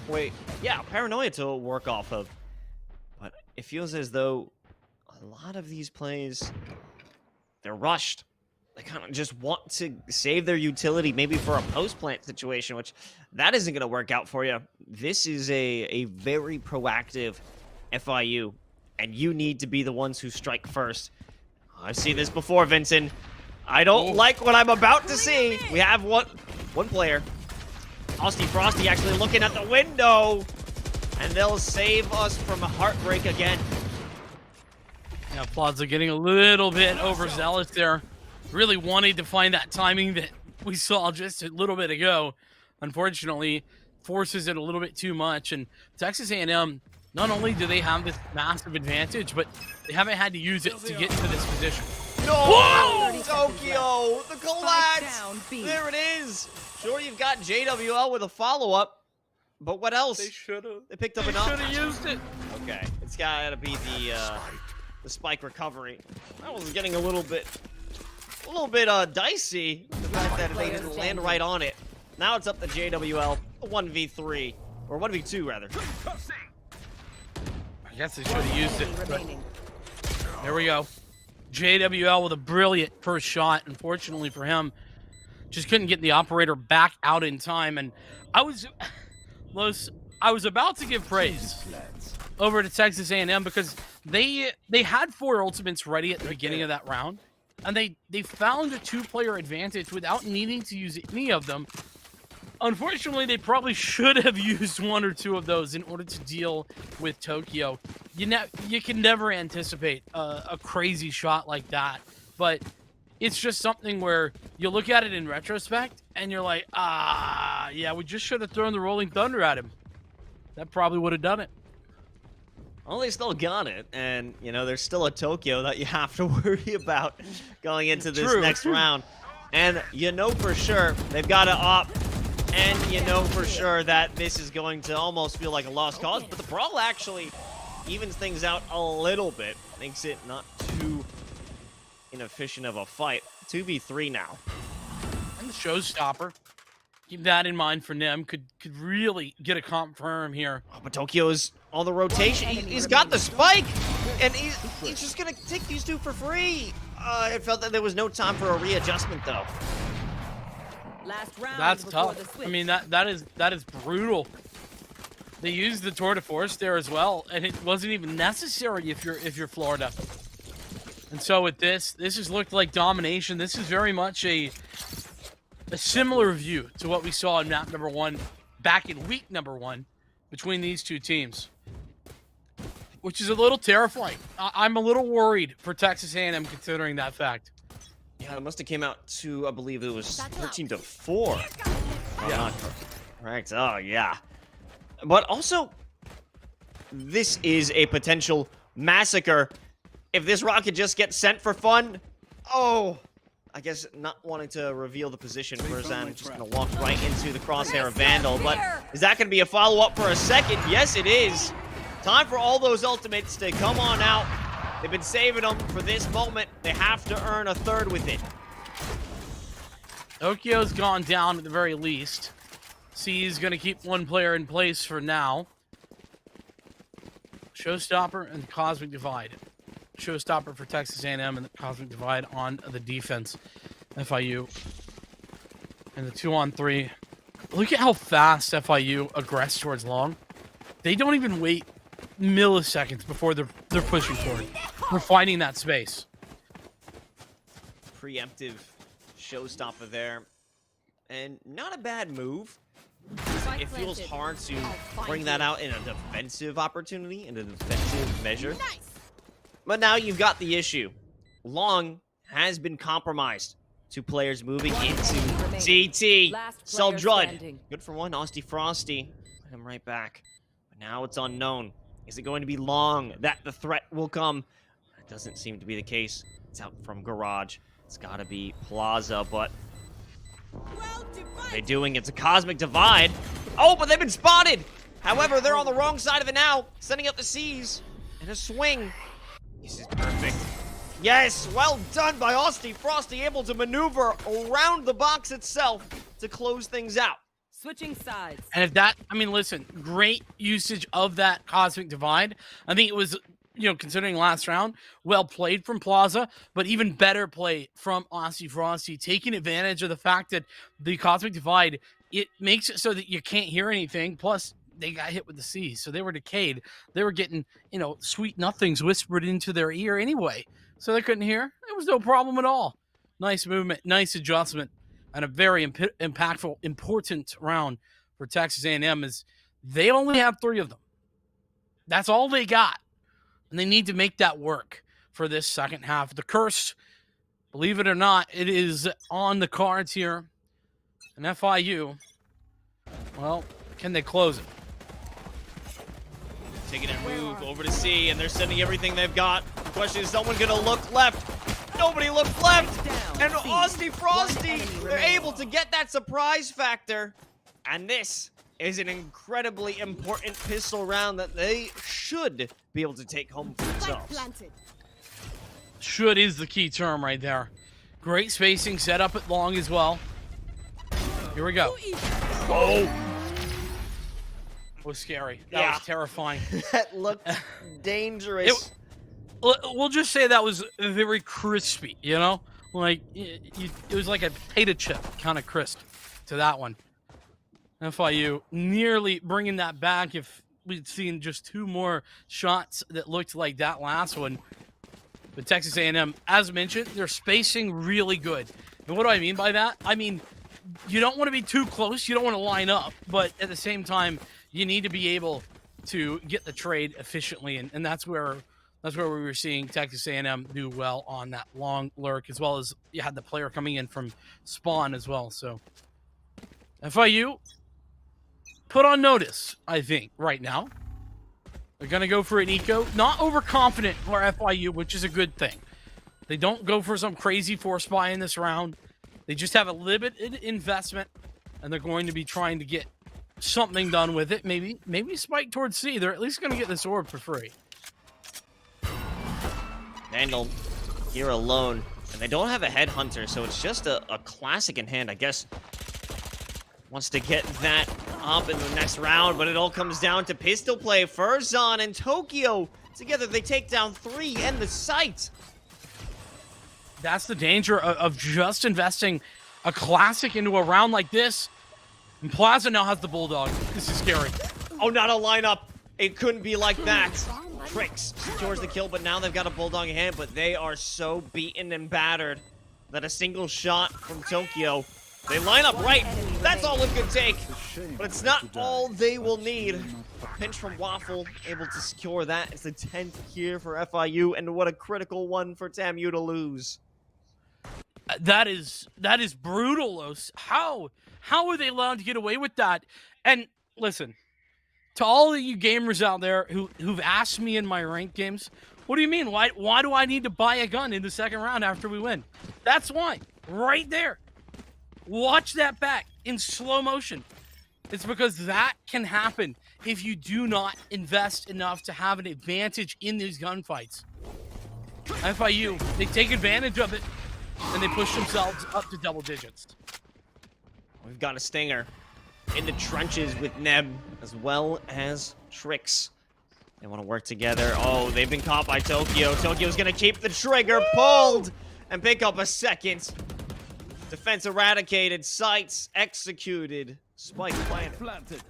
Wait, yeah, paranoia to work off of. But it feels as though a lot of these plays, they're rushed. They kind of just want to save their utility, maybe for a post-plant situation, which that isn't going to work out for you. This is a very proactive FIU, and you need to be the ones who strike first. I've seen this before, Vincent. I don't like what I'm about to see. We have one player. Frosty actually looking at the window, and they'll save us from a heartbreak again. Yeah, Plaza getting a little bit overzealous there. Really wanted to find that timing that we saw just a little bit ago. Unfortunately, forces it a little bit too much. And Texas A&M, not only do they have this massive advantage, but they haven't had to use it to get into this position. No! Whoa! Tokyo! The collapse! down, B. There it is! Sure, you've got JWL with a follow-up, but what else? They should have. They picked up They enough. should have used it. Okay, it's gotta be the spike recovery. That was getting a little bit dicey. The fact that they didn't land right on it. Now it's up to JWL, a 1v3 or 1v2 rather. I guess they should have used it. But Remaining. there we go. JWL with a brilliant first shot. Unfortunately for him, just couldn't get the operator back out in time. And I was about to give praise over to Texas A&M because they had 4 ultimates ready at the beginning of that round, and they found a 2-player advantage without needing to use any of them. Unfortunately, they probably should have used 1 or 2 of those in order to deal with Tokyo. You can never anticipate a crazy shot like that, but it's just something where you look at it in retrospect and you're like, yeah, we just should have thrown the Rolling Thunder at him. That probably would have done it. Well, they still got it, and, you know, there's still a Tokyo that you have to worry about going into this next round. And you know for sure they've got to opt, and you know for sure that this is going to almost feel like a lost cause, but the brawl actually evens things out a little bit, makes it not too inefficient of a fight. 2v3 now. And the showstopper. Keep that in mind for NEM. Could really get a confirm here. Oh, but Tokyo's on the rotation. He's got the spike, and he's just gonna take these 2 for free. It felt that there was no time for a readjustment though. Last round. That's before tough. the switch. I mean, that is brutal. They used the tour de force there as well, and it wasn't even necessary if you're Florida. And so with this has looked like domination. This is very much a a similar view to what we saw in map number 1 back in week number 1 between these two teams, which is a little terrifying. I'm a little worried for Texas A&M considering that fact. Yeah, it must have came out to, I believe it was 13-4. Yeah. Correct. Oh, yeah. But also, this is a potential massacre. If this rocket just gets sent for fun, oh, I guess not wanting to reveal the position, Verzan just going to walk right into the crosshair of Vandal. But is that going to be a follow-up for a second? Yes, it is. Time for all those ultimates to come on out. They've been saving them for this moment. They have to earn a third with it. Tokyo's gone down at the very least. C is going to keep one player in place for now. Showstopper and the Cosmic Divide. Showstopper for Texas A&M and the Cosmic Divide on the defense. FIU. And the 2-on-3. Look at how fast FIU aggress towards long. They don't even wait milliseconds before they're pushing forward. We're finding that space. Preemptive showstopper there. And not a bad move. It feels hard to bring that out in a defensive opportunity, in a defensive measure. But now you've got the issue. Long has been compromised. 2 players moving into TT. Seldrud. Good for one. Austy Frosty. Put him right back. But now it's unknown. Is it going to be Long that the threat will come? That doesn't seem to be the case. It's out from Garage. It's got to be Plaza, but what are they doing? It's a Cosmic Divide. Oh, but they've been spotted. However, they're on the wrong side of it now. Sending up the C's. And a swing. This is perfect. Yes, well done by Austy Frosty, able to maneuver around the box itself to close things out. Switching sides. And if that, I mean, listen, great usage of that Cosmic Divide. I think it was, considering last round, well played from Plaza, but even better play from Aussie Frosty, taking advantage of the fact that the Cosmic Divide, it makes it so that you can't hear anything. Plus, they got hit with the C, so they were decayed. They were getting, sweet nothings whispered into their ear anyway, so they couldn't hear. It was no problem at all. Nice movement, nice adjustment. And a very impactful, important round for Texas A&M is they only have 3 of them. That's all they got. And they need to make that work for this second half. The curse, believe it or not, it is on the cards here. And FIU, well, can they close it? Taking a move over to C, and they're sending everything they've got. The question is, someone going to look left? Nobody looked left. And Austy Frosty, they're able to get that surprise factor. And this is an incredibly important pistol round that they should be able to take home for themselves. Should is the key term right there. Great spacing set up at long as well. Here we go. Oh! That was scary. That was terrifying. That looked dangerous. We'll just say that was very crispy, Like, it was like a potato chip kind of crisp to that one. FIU nearly bringing that back if we'd seen just 2 more shots that looked like that last one. But Texas A&M, as mentioned, they're spacing really good. And what do I mean by that? I mean, you don't want to be too close. You don't want to line up. But at the same time, you need to be able to get the trade efficiently. And that's where we were seeing Texas A&M do well on that long lurk, as well as you had the player coming in from spawn as well. So FIU put on notice, I think, right now. They're going to go for an eco. Not overconfident for FIU, which is a good thing. They don't go for some crazy force buy in this round. They just have a limited investment, and they're going to be trying to get something done with it. Maybe spike towards C. They're at least going to get this orb for free. Vandal here alone, and they don't have a headhunter, so it's just a classic in hand, I guess. Wants to get that up in the next round, but it all comes down to pistol play. Furzon and Tokyo together, they take down 3 and the site. That's the danger of just investing a classic into a round like this. And Plaza now has the Bulldog. This is scary. Oh, not a lineup. It couldn't be like that. Tricks secures the kill, but now they've got a Bulldog in hand, but they are so beaten and battered that a single shot from Tokyo They line up right. That's all it could take. But it's not all they will need. A pinch from Waffle, able to secure that. It's the 10th here for FIU, and what a critical one for TAMU to lose. That is brutal, Los. How are they allowed to get away with that? And listen, to all of you gamers out there who've asked me in my ranked games, what do you mean? Why do I need to buy a gun in the second round after we win? That's why. Right there. Watch that back in slow motion. It's because that can happen if you do not invest enough to have an advantage in these gunfights. FIU, they take advantage of it, and they push themselves up to double digits. We've got a Stinger in the trenches with Neb, as well as Trix. They want to work together. Oh, they've been caught by Tokyo. Tokyo's going to keep the trigger pulled and pick up a second. Defense eradicated. Sights executed. Spike planted.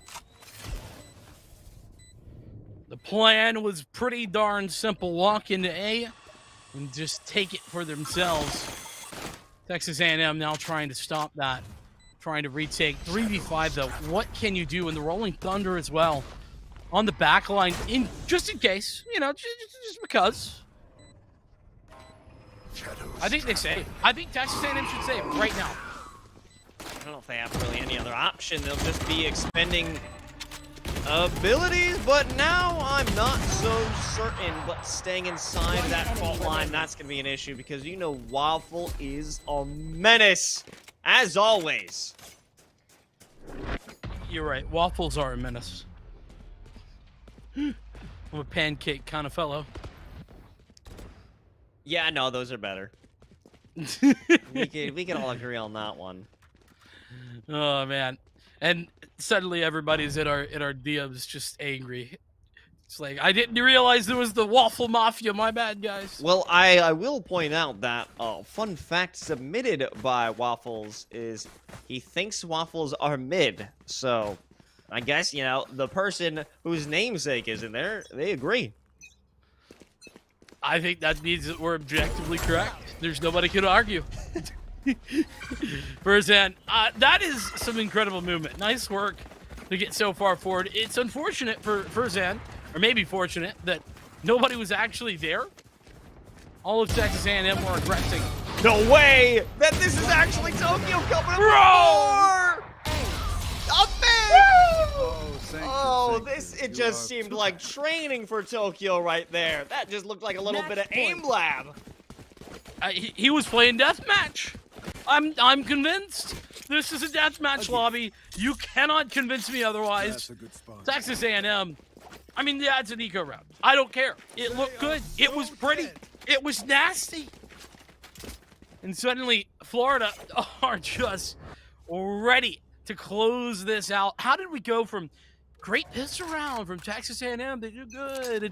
The plan was pretty darn simple. Walk into A and just take it for themselves. Texas A&M now trying to stop that. Trying to retake. 3v5 though. What can you do? And the Rolling Thunder as well. On the back line, just in case. You know, just because. I think they save. I think Texas A&M should save right now. I don't know if they have really any other option. They'll just be expending abilities, but now I'm not so certain. But staying inside that fault line, that's going to be an issue because you know Waffle is a menace, as always. You're right. Waffles are a menace. I'm a pancake kind of fellow. Yeah, no, those are better. we can all agree on that one. Oh man. And suddenly everybody's in our DMs just angry. It's like, I didn't realize there was the Waffle Mafia. My bad, guys. Well, I will point out that fun fact submitted by Waffles is he thinks Waffles are mid. So I guess, you know, the person whose namesake is in there, they agree. I think that means that we're objectively correct. There's nobody can argue. Furzan, that is some incredible movement. Nice work to get so far forward. It's unfortunate for Furzan, or maybe fortunate, that nobody was actually there. All of Texas A&M were aggressing. No way that this is actually Tokyo coming up. Bro! It just seemed like training for Tokyo right there. That just looked like a little bit of aim lab. He was playing deathmatch. I'm convinced. This is a deathmatch lobby. You cannot convince me otherwise. Texas A&M. I mean, yeah, it's an eco round. I don't care. It looked good. It was pretty. It was nasty. And suddenly, Florida are just ready to close this out. How did we go from great pistol round from Texas A&M? They do good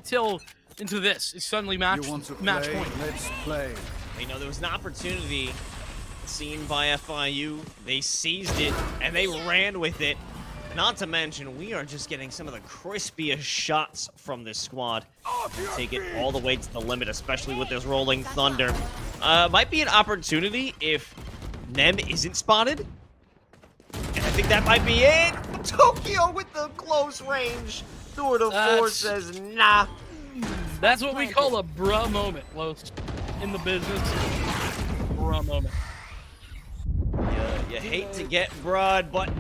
into this. It's suddenly match point. Let's play. You know, there was an opportunity seen by FIU. They seized it, and they ran with it. Not to mention, we are just getting some of the crispiest shots from this squad. Take it all the way to the limit, especially with this Rolling Thunder. Might be an opportunity if Nem isn't spotted. And I think that might be it. Tokyo with the close range. Tour de Force says, nah. That's what we call a bruh moment, Los. In the business, bruh moment. You hate to get bruh, but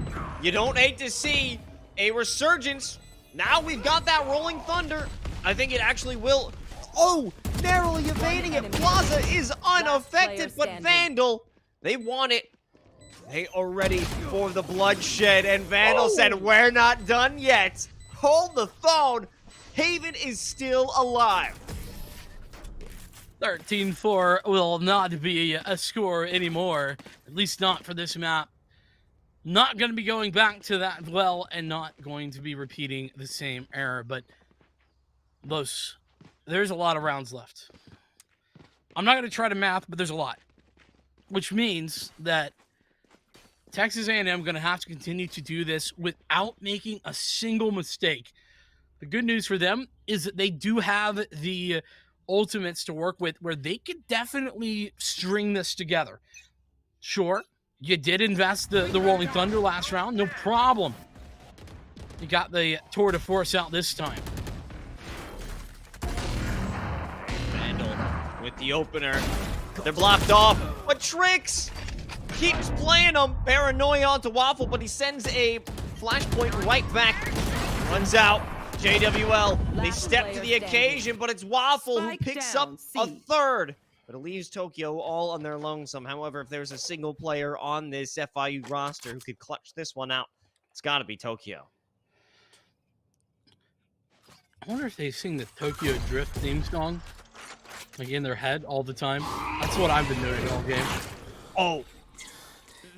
you don't hate to see a resurgence. Now we've got that Rolling Thunder. I think it actually will. Oh, narrowly evading it. Plaza is unaffected, but Vandal, they want it. They are ready for the bloodshed, and Vandal said, we're not done yet. Hold the phone. Haven is still alive. 13-4 will not be a score anymore, at least not for this map. Not going to be going back to that well and not going to be repeating the same error, but there's a lot of rounds left. I'm not going to try to math, but there's a lot, which means that Texas A&M going to have to continue to do this without making a single mistake. The good news for them is that they do have the ultimates to work with where they could definitely string this together. Sure, You did invest the Rolling Thunder last round, no problem. You got the Tour de Force out this time. Vandal with the opener. They're blocked off, but Tricks keeps playing them. Paranoia onto Waffle, but he sends a flashpoint right back. Runs out. JWL, they step to the occasion, but it's Waffle who picks up a third. But it leaves Tokyo all on their lonesome. However, if there's a single player on this FIU roster who could clutch this one out, it's got to be Tokyo. I wonder if they sing the Tokyo Drift theme song, like in their head all the time. That's what I've been doing all game. Oh,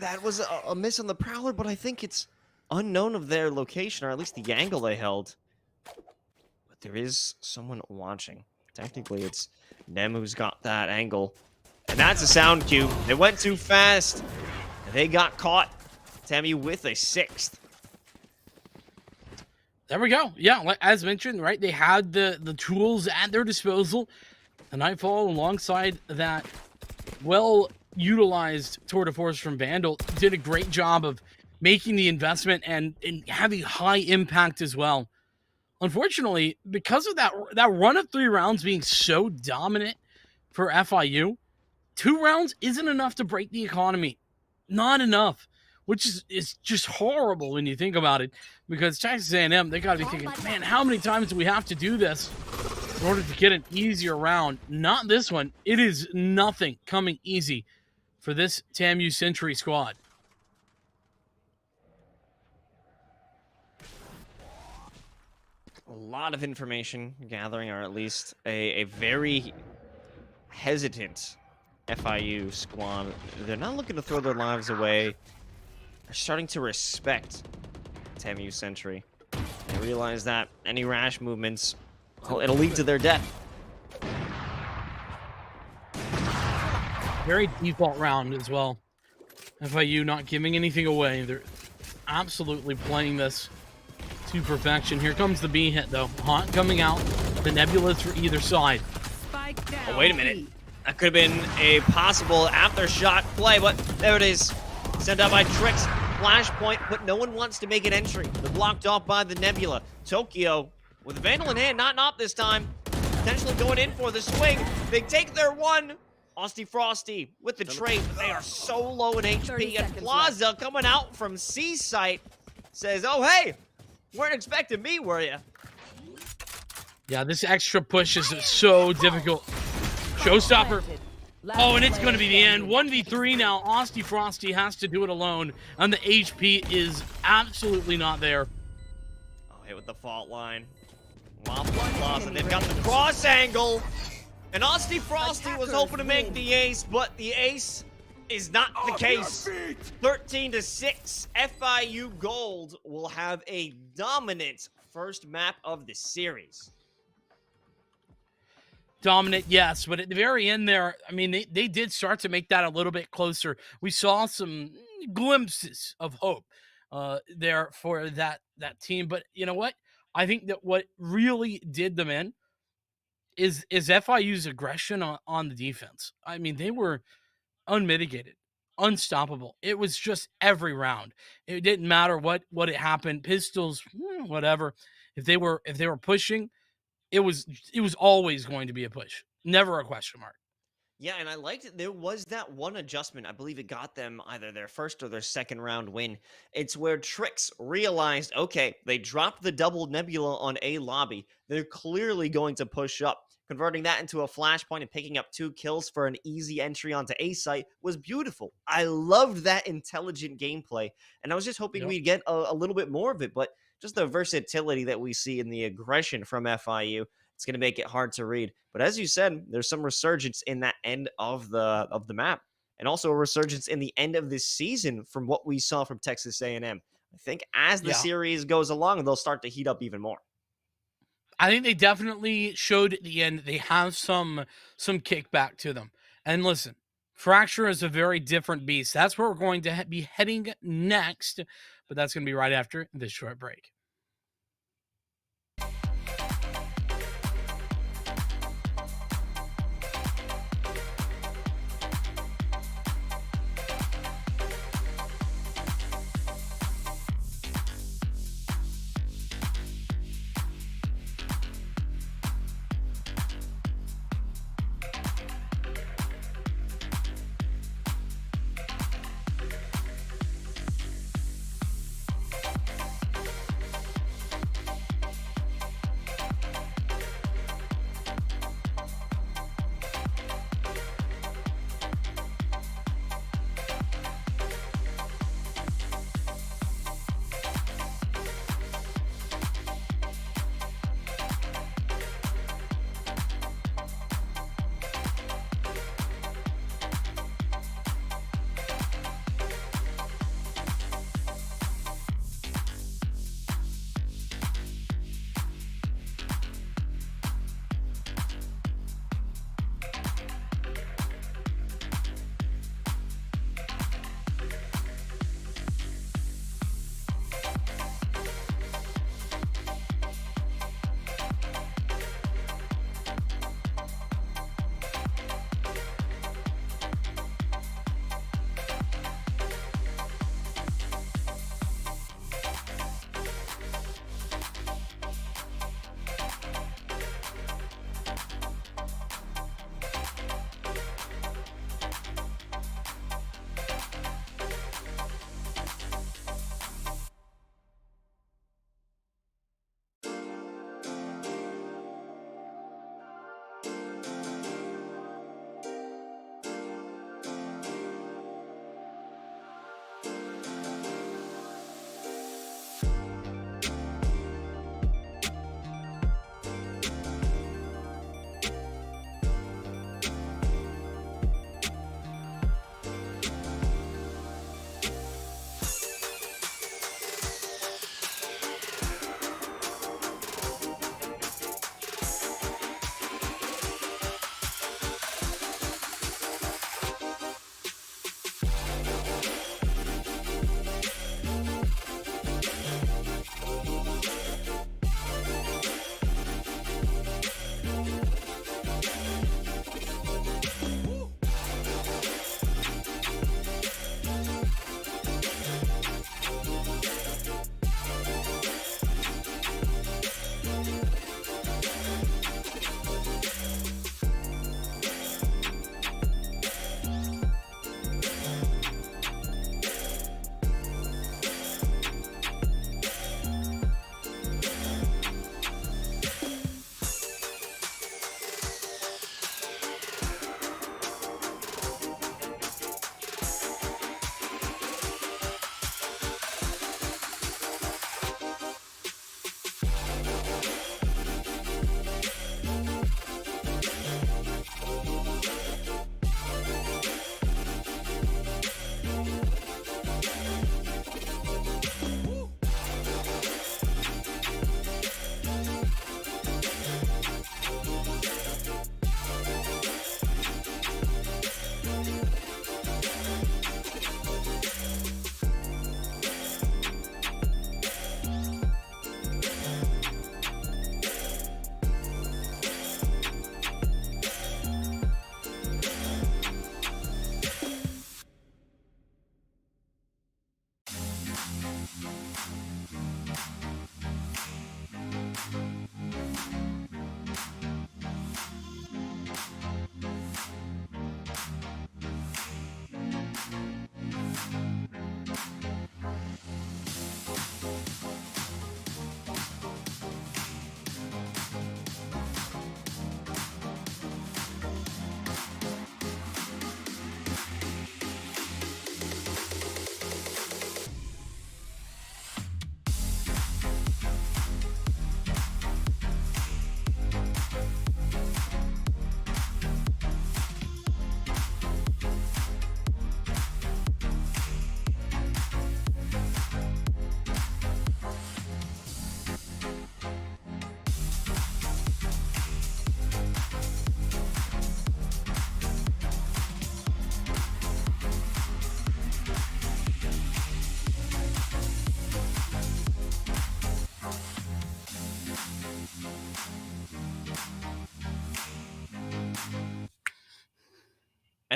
that was a miss on the Prowler, but I think it's unknown of their location, or at least the angle they held. But there is someone watching. Technically, it's Nem who's got that angle. And that's a sound cue. They went too fast. And they got caught. TAMU with a 6th. There we go. Yeah, as mentioned, right? They had the tools at their disposal. The Nightfall alongside that well-utilized Tour de Force from Vandal did a great job of making the investment and having high impact as well. Unfortunately, because of that run of 3 rounds being so dominant for FIU, 2 rounds isn't enough to break the economy. Not enough, which is just horrible when you think about it, because Texas A&M, they got to be thinking, man, how many times do we have to do this in order to get an easier round? Not this one. It is nothing coming easy for this TAMU Century squad. A lot of information gathering, or at least a very hesitant FIU squad. They're not looking to throw their lives away. They're starting to respect TAMU Century. They realize that any rash movements, well, it'll lead to their death. Very default round as well. FIU not giving anything away. They're absolutely playing this to perfection. Here comes the B hit, though. Haunt coming out. The Nebulas for either side. Oh, wait a minute. That could have been a possible after-shot play, but there it is. Sent out by Tricks. Flashpoint, but no one wants to make an entry. They're blocked off by the Nebula. Tokyo, with the Vandal in hand, not this time. Potentially going in for the swing. They take their one. Austy Frosty with the trade, but they are so low in HP. And Plaza coming out from C-Site says, oh, hey, weren't expecting me, were you? Yeah, this extra push is so difficult. Showstopper. Oh, and it's going to be the end. 1v3 now. Austy Frosty has to do it alone, and the HP is absolutely not there. Oh, hit with the fault line. Waffle Plaza, they've got the cross angle. And Austy Frosty was hoping to make the ace, but the ace is not the case. 13-6, FIU Gold will have a dominant first map of the series. Dominant, yes, but at the very end there, I mean, they did start to make that a little bit closer. We saw some glimpses of hope there for that team, but you know what? I think that what really did them in is FIU's aggression on the defense. I mean, they were unmitigated, unstoppable. It was just every round. It didn't matter what it happened. Pistols, whatever. If they were pushing, it was always going to be a push. Never a question mark. Yeah, and I liked it. There was that one adjustment. I believe it got them either their first or their second round win. It's where Tricks realized, okay, they dropped the double Nebula on A lobby. They're clearly going to push up. Converting that into a flashpoint and picking up 2 kills for an easy entry onto A site was beautiful. I loved that intelligent gameplay, and I was just hoping we'd get a little bit more of it, but just the versatility that we see in the aggression from FIU, it's going to make it hard to read. But as you said, there's some resurgence in that end of the map, and also a resurgence in the end of this season from what we saw from Texas A&M. I think as the series goes along, they'll start to heat up even more. I think they definitely showed at the end they have some kickback to them. And listen, Fracture is a very different beast. That's where we're going to be heading next, but that's going to be right after this short break.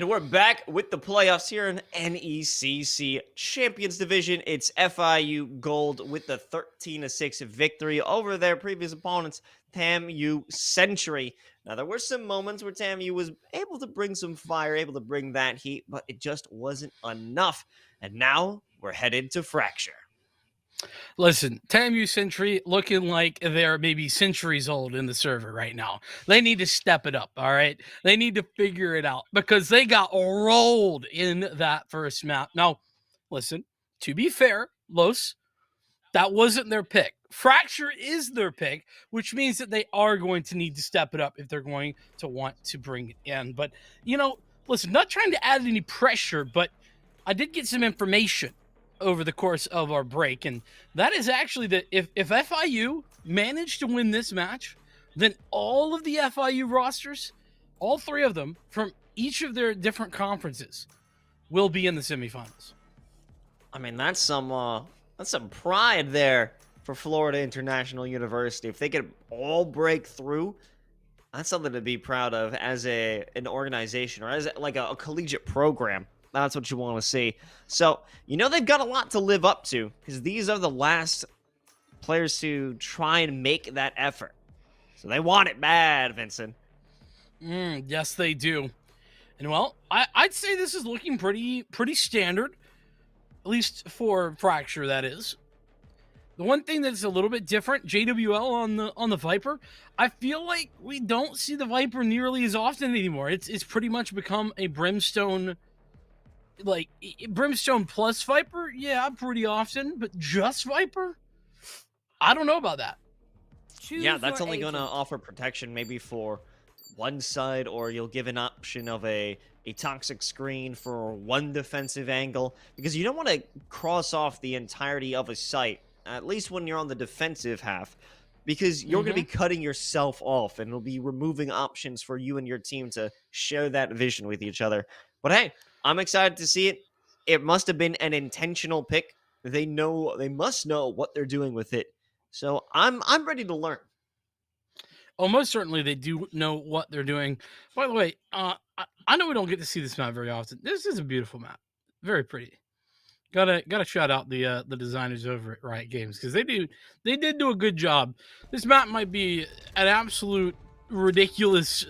And we're back with the playoffs here in NECC Champions Division. It's FIU Gold with the 13-6 victory over their previous opponents, TAMU Century. Now, there were some moments where TAMU was able to bring some fire, able to bring that heat, but it just wasn't enough. And now we're headed to Fracture. Listen, TAMU Century looking like they're maybe centuries old in the server right now. They need to step it up, all right? They need to figure it out because they got rolled in that first map. Now, listen, to be fair, Los, that wasn't their pick. Fracture is their pick, which means that they are going to need to step it up if they're going to want to bring it in. But, you know, listen, not trying to add any pressure, but I did get some information over the course of our break, and that is actually that if FIU managed to win this match, then all of the FIU rosters, all three of them from each of their different conferences, will be in the semifinals. I mean, that's some pride there for Florida International University. If they could all break through, that's something to be proud of as an organization or as like a collegiate program. That's what you want to see. So, you know they've got a lot to live up to because these are the last players to try and make that effort. So they want it bad, Vincent. Yes, they do. And, well, I'd say this is looking pretty standard, at least for Fracture, that is. The one thing that's a little bit different, JWL on the Viper, I feel like we don't see the Viper nearly as often anymore. It's pretty much become a Brimstone... Like, Brimstone plus Viper? Yeah, pretty often. But just Viper? I don't know about that. Yeah, that's only going to offer protection maybe for one side, or you'll give an option of a toxic screen for one defensive angle, because you don't want to cross off the entirety of a site, at least when you're on the defensive half, because you're going to be cutting yourself off, and it'll be removing options for you and your team to share that vision with each other. But hey, I'm excited to see it. It must have been an intentional pick. They must know what they're doing with it. So I'm ready to learn. Oh, most certainly they do know what they're doing. By the way, I know we don't get to see this map very often. This is a beautiful map. Very pretty. Gotta shout out the designers over at Riot Games, because they did do a good job. This map might be an absolute ridiculous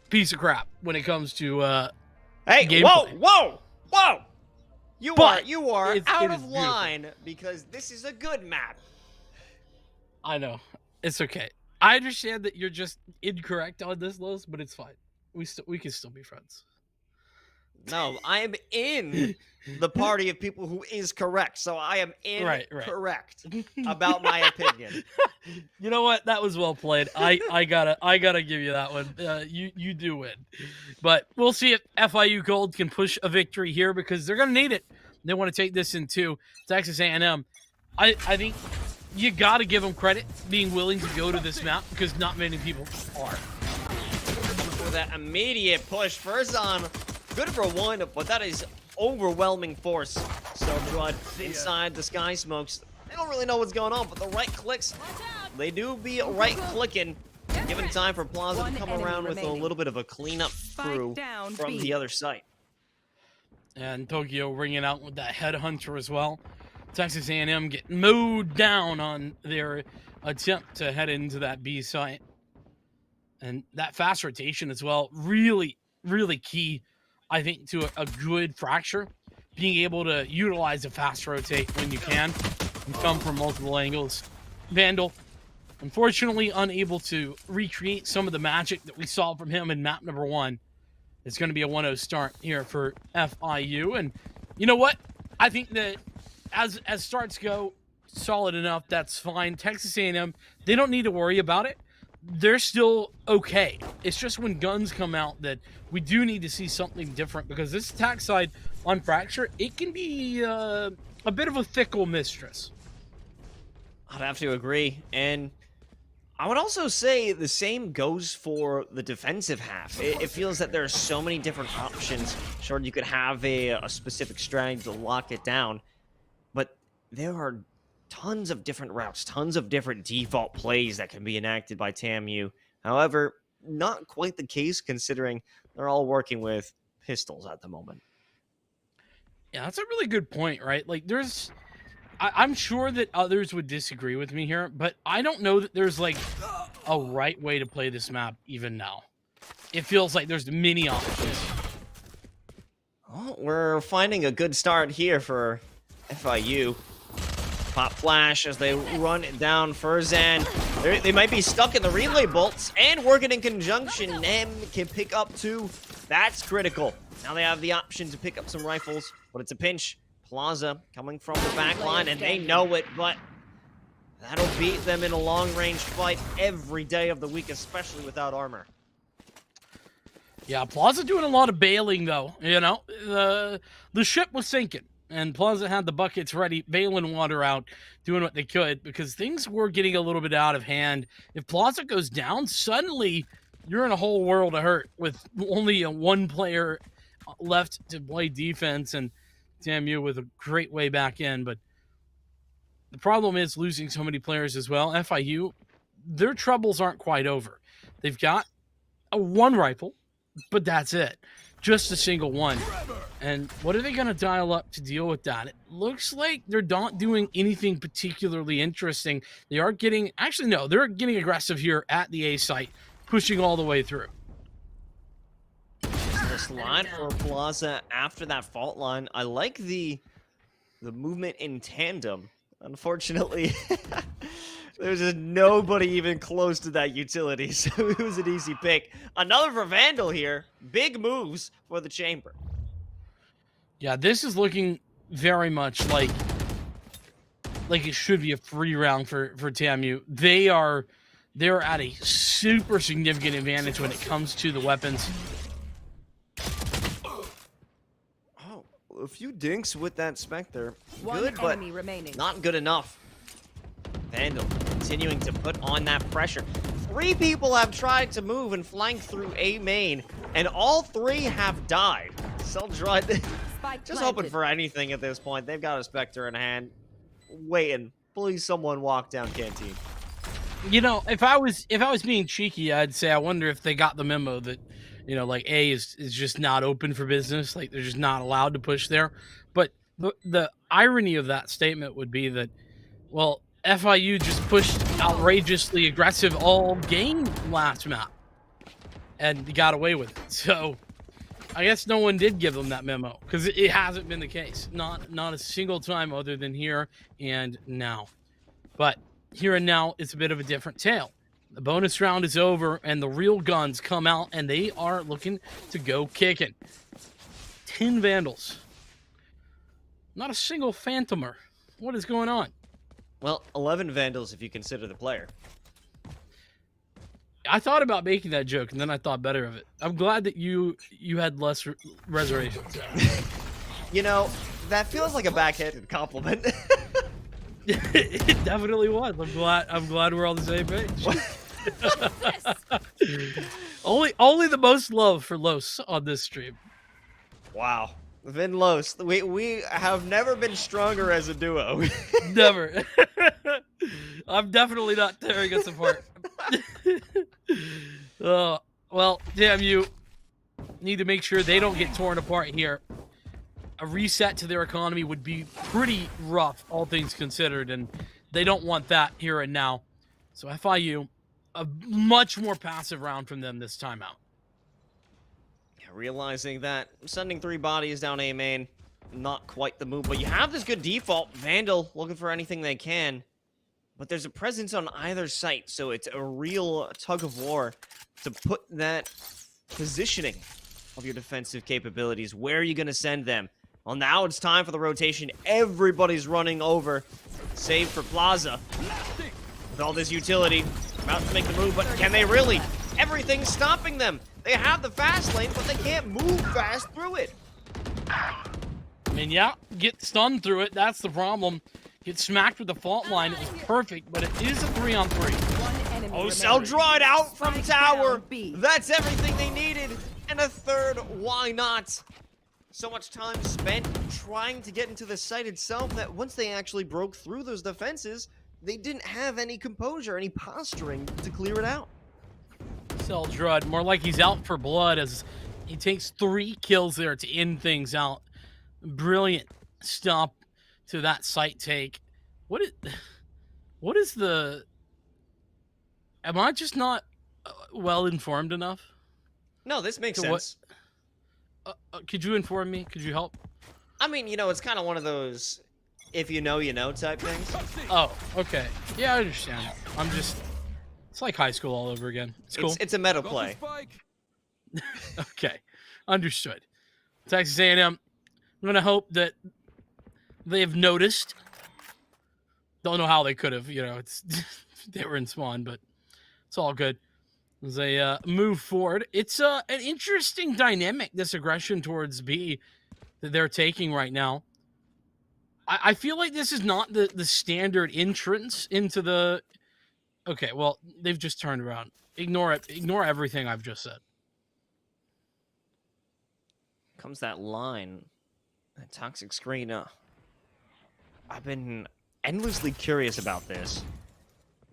piece of crap when it comes to hey, gameplay. whoa! You are out of line because this is a good map. I know. It's okay. I understand that you're just incorrect on this, Los, but it's fine. We can still be friends. No, I am in the party of people who is correct, so I am correct about my opinion. You know what? That was well played. I gotta give you that one. You do win, but we'll see if FIU Gold can push a victory here, because they're gonna need it. They want to take this into Texas A&M. I think you gotta give them credit being willing to go to this map, because not many people are. For that immediate push, first on. Good for one, but that is overwhelming force. So Blood inside the Sky Smokes. They don't really know what's going on, but the right clicks, they do be right clicking. Given time for Plaza to come around with a little bit of a cleanup crew from the other side. And Tokyo ringing out with that headhunter as well. Texas A&M getting mowed down on their attempt to head into that B site. And that fast rotation as well, really, really key, I think, to a good Fracture. Being able to utilize a fast rotate when you can and come from multiple angles. Vandal, unfortunately unable to recreate some of the magic that we saw from him in map number 1. It's going to be a 1-0 start here for FIU. And you know what? I think that as starts go, solid enough, that's fine. Texas A&M, they don't need to worry about it. They're still okay. It's just when guns come out that we do need to see something different, because this attack side on Fracture, it can be a bit of a fickle mistress. I'd have to agree. And I would also say the same goes for the defensive half. It feels that there are so many different options. Sure, you could have a specific strategy to lock it down, but there are tons of different routes, tons of different default plays that can be enacted by TAMU. However, not quite the case considering they're all working with pistols at the moment. Yeah, that's a really good point, right? Like, I'm sure that others would disagree with me here, but I don't know that there's like a right way to play this map even now. It feels like there's many options. Oh, we're finding a good start here for FIU. Pop flash as they run it down Furzan. They might be stuck in the relay bolts and working in conjunction. Nem can pick up 2. That's critical. Now they have the option to pick up some rifles, but it's a pinch. Plaza coming from the back line, and they know it, but that'll beat them in a long-range fight every day of the week, especially without armor. Yeah, Plaza doing a lot of bailing, though. You know, the ship was sinking, and Plaza had the buckets ready, bailing water out, doing what they could, because things were getting a little bit out of hand. If Plaza goes down, suddenly you're in a whole world of hurt with only one player left to play defense, and TAMU with a great way back in. But the problem is losing so many players as well. FIU, their troubles aren't quite over. They've got a 1 rifle, but that's it. Just a single one. And what are they going to dial up to deal with that? It looks like they're not doing anything particularly interesting. They are getting, actually no, they're getting aggressive here at the A site, pushing all the way through. Slide for Plaza after that fault line. I like the movement in tandem. Unfortunately, there's just nobody even close to that utility, so it was an easy pick. Another for Vandal here. Big moves for the chamber. Yeah, this is looking very much like it should be a free round for TAMU. They're at a super significant advantage when it comes to the weapons. A few dinks with that Spectre. One Good, but enemy remaining. not good enough. Vandal continuing to put on that pressure. 3 people have tried to move and flank through A main, and all 3 have died. Seldrod just hoping for anything at this point. They've got a Spectre in hand, waiting. Please, someone walk down Canteen. You know, if I was being cheeky, I'd say I wonder if they got the memo that, you know, like A is just not open for business. Like they're just not allowed to push there. But the irony of that statement would be that, well, FIU just pushed outrageously aggressive all game last map and got away with it. So I guess no one did give them that memo because it hasn't been the case. Not a single time other than here and now. But here and now, it's a bit of a different tale. The bonus round is over, and the real guns come out, and they are looking to go kicking. 10 Vandals. Not a single Phantomer. What is going on? Well, 11 Vandals if you consider the player. I thought about making that joke, and then I thought better of it. I'm glad that you had less reservations. You know, that feels like a backhanded compliment. It definitely was. I'm glad we're on the same page. only the most love for Los on this stream. Wow. Vin Los. We have never been stronger as a duo. Never. I'm definitely not tearing us apart. Well, damn you. Need to make sure they don't get torn apart here. A reset to their economy would be pretty rough, all things considered, and they don't want that here and now. So FIU, a much more passive round from them this time out. Yeah, realizing that sending 3 bodies down A main, not quite the move, but you have this good default. Vandal looking for anything they can, but there's a presence on either site, so it's a real tug of war to put that positioning of your defensive capabilities. Where are you going to send them? Well, now it's time for the rotation. Everybody's running over, save for Plaza. With all this utility, about to make the move, but can they really? Everything's stopping them. They have the fast lane, but they can't move fast through it. I mean, yeah, get stunned through it. That's the problem. Get smacked with the fault line. It was perfect, but it is a 3-on-3. Oh, Seldrod out from tower. That's everything they needed. And a 3rd, why not? So much time spent trying to get into the site itself that once they actually broke through those defenses, they didn't have any composure, any posturing to clear it out. Seldrud, more like he's out for blood as He takes 3 kills there to end things out. Brilliant stop to that site take. What is the... Am I just not well informed enough? No, this makes sense. Could you inform me? Could you help? I mean, you know, it's kind of one of those if you know, you know type things. Oh, okay. Yeah, I understand. I'm just... It's like high school all over again. It's cool. It's a meta play. Okay. Understood. Texas A&M, I'm going to hope that they have noticed. Don't know how they could have. You know, it's they were in spawn, but it's all good. As they move forward, it's an interesting dynamic, this aggression towards B that they're taking right now. I feel like this is not the standard entrance into the... Okay, well, they've just turned around. Ignore it. Ignore everything I've just said. Comes that line. That toxic screen. I've been endlessly curious about this.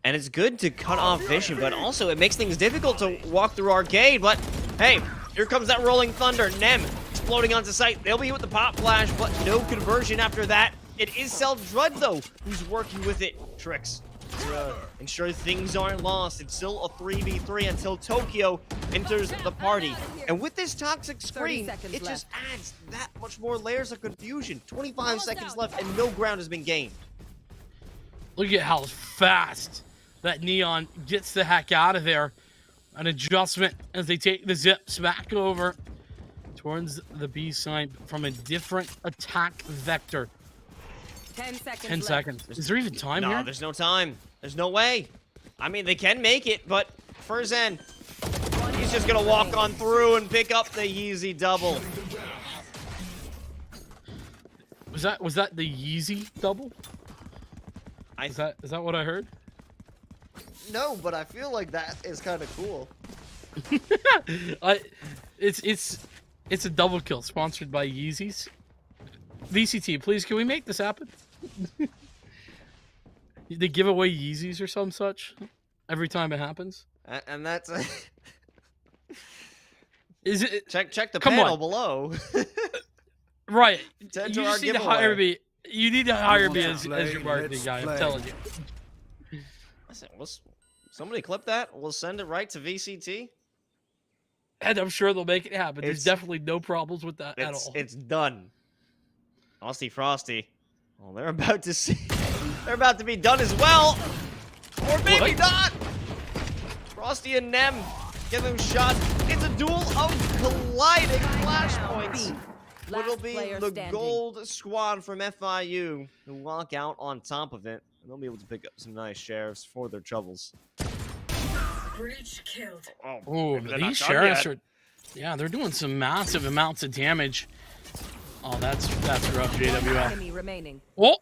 And it's good to cut off vision, but also it makes things difficult to walk through arcade. But hey, here comes that rolling thunder. Nem exploding onto site. They'll be with the pop flash, but no conversion after that. It is Self-Drud, though, who's working with it. Tricks to ensure things aren't lost. It's still a 3v3 until Tokyo enters the party. And with this toxic screen, it just adds that much more layers of confusion. 25 seconds left and no ground has been gained. Look at how fast that Neon gets the heck out of there. An adjustment as they take the zips back over towards the B side from a different attack vector. 10 seconds. 10 seconds. Is there even time here? No, there's no time. There's no way. I mean, they can make it, but Furzen, he's just gonna walk on through and pick up the Yeezy double. Was that the Yeezy double? Is that what I heard? No, but I feel like that is kind of cool. It's a double kill sponsored by Yeezys. VCT, please, can we make this happen? They give away Yeezys or some such every time it happens. And that's is it? Check the Come panel on. below. Right. To You just our need to giveaway. hire me. You need to hire me as your marketing guy. I'm telling you. Listen, somebody clip that. We'll send it right to VCT. And I'm sure they'll make it happen. There's It's- definitely no problems with that at all. It's done. Frosty. Well, they're about to see. They're about to be done as well. Or maybe What? not. Frosty and Nem get them shots. It's a duel of colliding flashpoints. It'll be the gold squad from FIU who walk out on top of it. And they'll be able to pick up some nice shares for their troubles. Breach killed. Oh, they're these not done sheriffs are... Yeah, they're doing some massive amounts of damage. Oh, that's rough, JWL. Enemy remaining. Oh,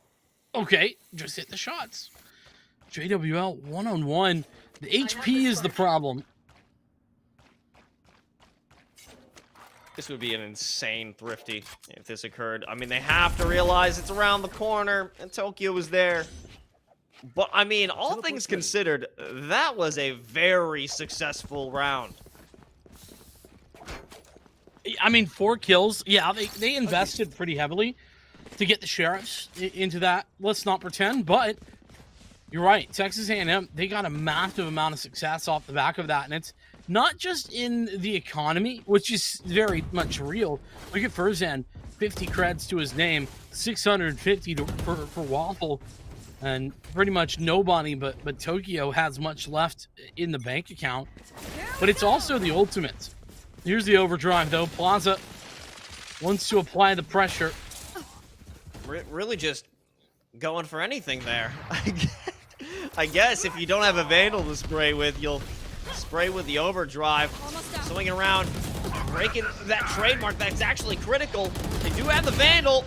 okay. Just hit the shots. JWL, one-on-one. The HP is the problem. This would be an insane thrifty if this occurred. I mean, they have to realize it's around the corner, and Tokyo is there. But, I mean, all things considered, that was a very successful round. I mean, 4 kills. Yeah, they invested pretty heavily to get the sheriffs into that. Let's not pretend, but you're right. Texas A&M, they got a massive amount of success off the back of that, and it's not just in the economy, which is very much real. Look at Furzan, 50 creds to his name, 650 for Waffle, and pretty much nobody but Tokyo has much left in the bank account. But it's also the ultimate. Here's the overdrive, though. Plaza wants to apply the pressure. Really just going for anything there. I guess if you don't have a Vandal to spray with, you'll spray with the overdrive. Swinging around, breaking that trademark that's actually critical. They do have the Vandal,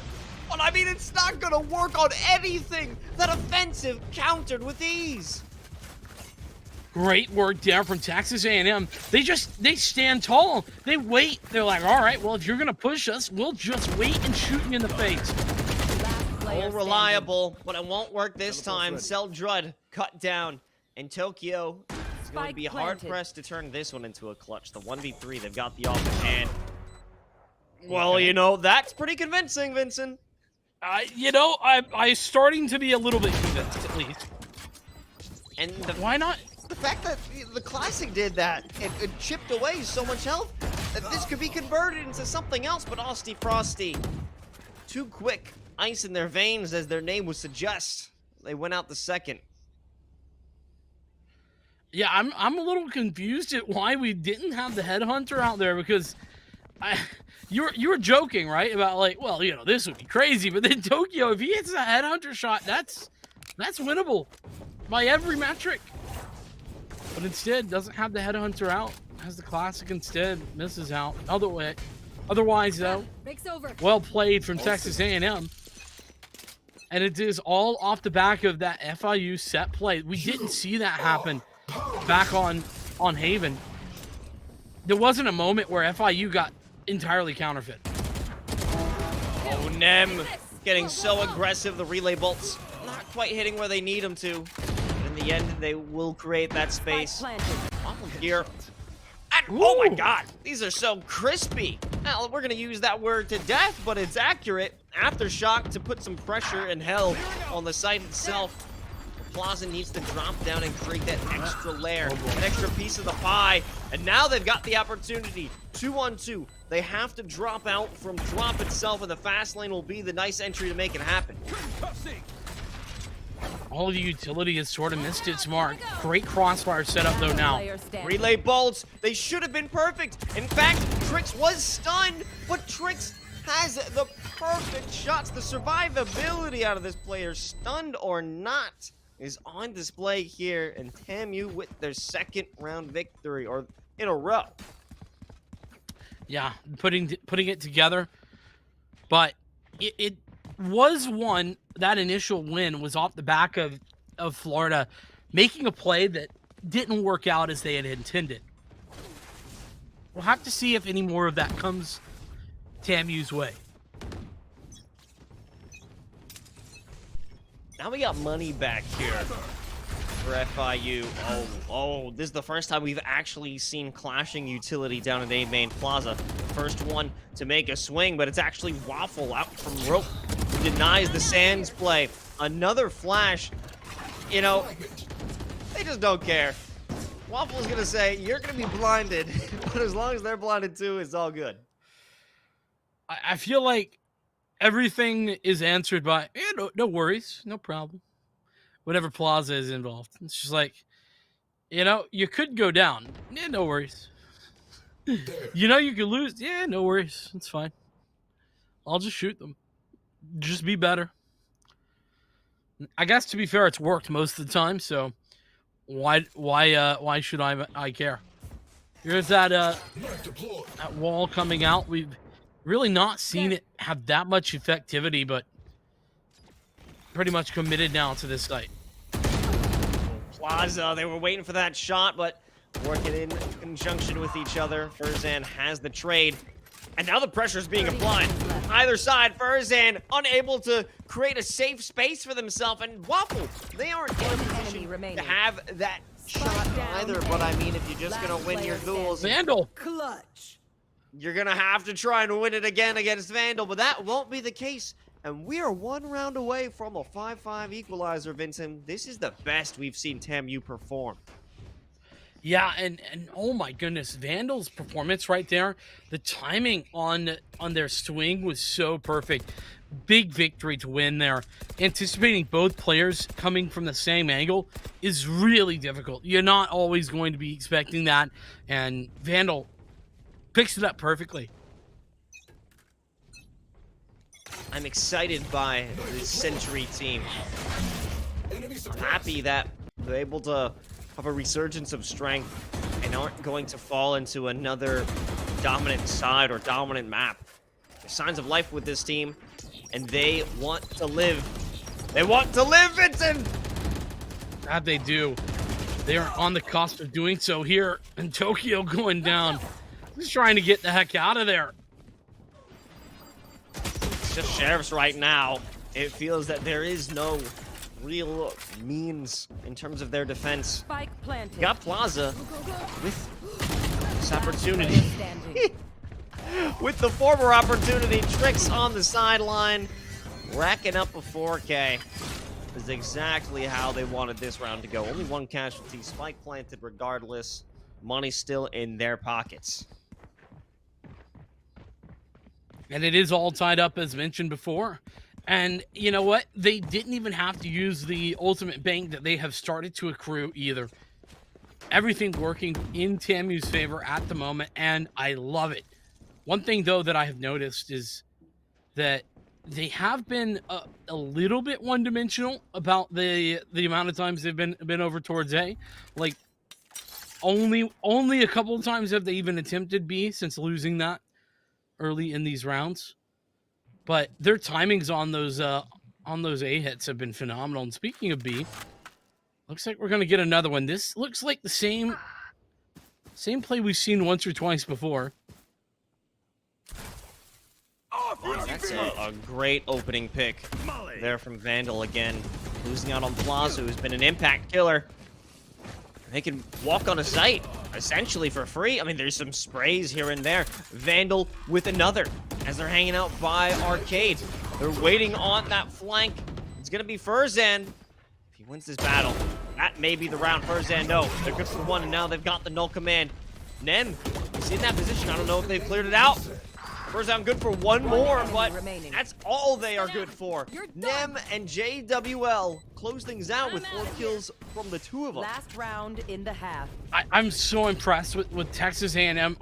but I mean, it's not gonna work on anything. That offensive countered with ease. Great work there from Texas A&M. They stand tall. They wait. They're like, all right, well, if you're going to push us, we'll just wait and shoot you in the face. All reliable, but it won't work this time. Self-Drud cut down. And Tokyo is going to be hard-pressed to turn this one into a clutch. The 1v3, they've got the upper hand. Well, you know, that's pretty convincing, Vincent. You know, I'm starting to be a little bit convinced, at least. And why not? The fact that the Classic did that, it chipped away so much health, that this could be converted into something else, but Austy Frosty, too quick. Ice in their veins, as their name would suggest. They went out the second. Yeah, I'm a little confused at why we didn't have the headhunter out there, because you were joking, right? About like, well, you know, this would be crazy, but then Tokyo, if he hits a headhunter shot, that's winnable by every metric. But instead, doesn't have the headhunter out. Has the Classic instead. Misses out. Otherwise, though, well played from Texas A&M. And it is all off the back of that FIU set play. We didn't see that happen back on Haven. There wasn't a moment where FIU got entirely counterfeit. Oh, Nem getting so aggressive. The relay bolts not quite hitting where they need them to. But in the end, they will create that space. Waffle here. And, oh my god, these are so crispy. Well, we're going to use that word to death, but it's accurate. Aftershock to put some pressure and hell on the site itself. Plaza needs to drop down and create that extra layer, an extra piece of the pie. And now they've got the opportunity. 2-on-2. They have to drop out from drop itself, and the fast lane will be the nice entry to make it happen. All the utility has sort of missed its mark. Great crossfire setup, though, now. Relay bolts. They should have been perfect. In fact, Trix was stunned, but Trix has the perfect shots. The survivability out of this player, stunned or not, is on display here, and TAMU with their second round victory, or in a row. Yeah, putting it together, but it was one. That initial win was off the back of Florida making a play that didn't work out as they had intended. We'll have to see if any more of that comes TAMU's way. Now we got money back here for FIU. Oh, this is the first time we've actually seen clashing utility down in A main plaza. First one to make a swing, but it's actually Waffle out from rope. Denies the Sands play. Another flash. You know, they just don't care. Waffle's gonna say, you're gonna be blinded, but as long as they're blinded too, it's all good. I feel like everything is answered by, no worries, no problem. Whenever Plaza is involved. It's just like, you know, you could go down. Yeah, no worries. You know you could lose. Yeah, no worries. It's fine. I'll just shoot them. Just be better. I guess, to be fair, it's worked most of the time, so why should I care? Here's that wall coming out. We've really not seen it have that much effectivity, but pretty much committed now to this site. Plaza, they were waiting for that shot, but working in conjunction with each other. Furzan has the trade. And now the pressure is being applied. Either side, Furzan unable to create a safe space for themselves. And Waffle, they aren't in a position to have that shot either. But I mean, if you're just going to win your duels, Vandal. Clutch. You're going to have to try and win it again against Vandal. But that won't be the case. And we are one round away from a 5-5 equalizer, Vincent. This is the best we've seen TAMU perform. Yeah, and oh my goodness, Vandal's performance right there, the timing on their swing was so perfect. Big victory to win there. Anticipating both players coming from the same angle is really difficult. You're not always going to be expecting that, and Vandal picks it up perfectly. I'm excited by this Century team. I'm happy that they're able to have a resurgence of strength and aren't going to fall into another dominant side or dominant map. There's signs of life with this team, and they want to live. They want to live, Vincent! That they do. They are on the cusp of doing so here in Tokyo, going down. Just trying to get the heck out of there. It's just Sheriffs right now. It feels that there is no real means in terms of their defense. Spike planted. Got Plaza with this opportunity. with the former opportunity. Tricks on the sideline, racking up a 4K. Is exactly how they wanted this round to go. Only one casualty, spike planted regardless. Money still in their pockets. And it is all tied up, as mentioned before. And you know what? They didn't even have to use the ultimate bank that they have started to accrue either. Everything working in TAMU's favor at the moment, and I love it. One thing, though, that I have noticed is that they have been a little bit one-dimensional about the amount of times they've been over towards A. Like, only a couple of times have they even attempted B since losing that early in these rounds. But their timings on those A hits have been phenomenal. And speaking of B, looks like we're gonna get another one. This looks like the same play we've seen once or twice before. That's a great opening pick there from Vandal again. Losing out on Plaza, who's been an impact killer. They can walk on a site, essentially for free. I mean, there's some sprays here and there. Vandal with another, as they're hanging out by Arcade. They're waiting on that flank. It's going to be Furzan. If he wins this battle, that may be the round. Furzan, no. They're good for one, and now they've got the null command. Nem is in that position. I don't know if they've cleared it out. Furzan good for one more, but that's all they are good for. Nem and JWL close things out with 4 kills from the two of them. Last round in the half. I'm so impressed with Texas A&M.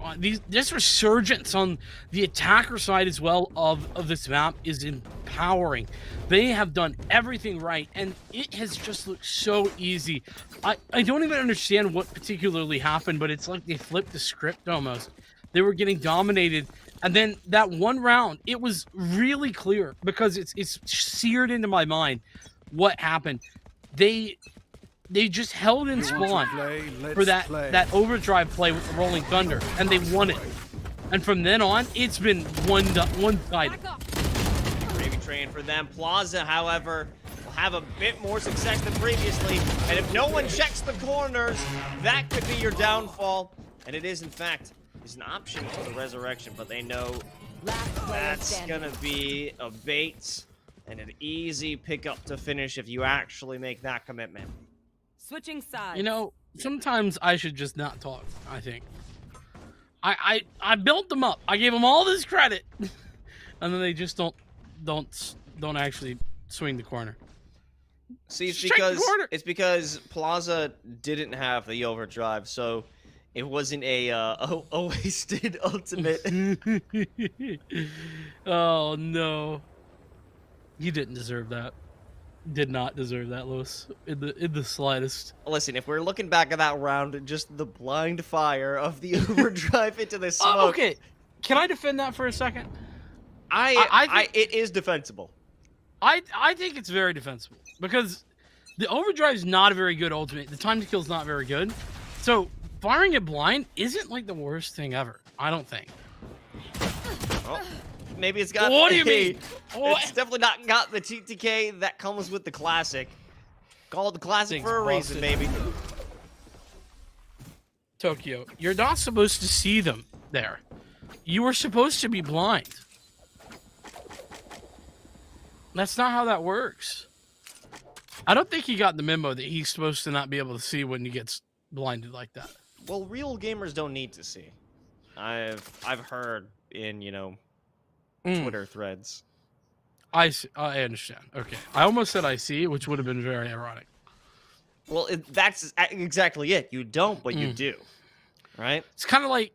This resurgence on the attacker side as well of this map is empowering. They have done everything right, and it has just looked so easy. I don't even understand what particularly happened, but it's like they flipped the script almost. They were getting dominated, and then that one round, it was really clear because it's seared into my mind what happened. They just held in spawn for that overdrive play with the Rolling Thunder, and they won it. And from then on, it's been one-sided. Gravy train for them. Plaza, however, will have a bit more success than previously, and if no one checks the corners, that could be your downfall. And it is, in fact, an option for the resurrection, but they know that's gonna be a bait and an easy pickup to finish if you actually make that commitment. Switching sides. You know, sometimes I should just not talk, I think. I built them up. I gave them all this credit. And then they just don't actually swing the corner. See, it's because Plaza didn't have the overdrive, so it wasn't a wasted ultimate. Oh no. You didn't deserve that. Did not deserve that, Lewis, in the slightest. Listen, if we're looking back at that round, just the blind fire of the overdrive into the smoke. Okay, can I defend that for a second? It is defensible. I think it's very defensible because the overdrive is not a very good ultimate. The time to kill is not very good, so firing it blind isn't like the worst thing ever. I don't think. Oh. Maybe it's got. What do you mean? It's definitely not got the TTK that comes with the classic. Call it the classic for a reason, maybe. Tokyo, you're not supposed to see them there. You were supposed to be blind. That's not how that works. I don't think he got the memo that he's supposed to not be able to see when he gets blinded like that. Well, real gamers don't need to see. I've heard in, Twitter threads. I understand. Okay. I almost said I see, which would have been very ironic. Well, that's exactly it. You don't, but you do. Right? It's kind of like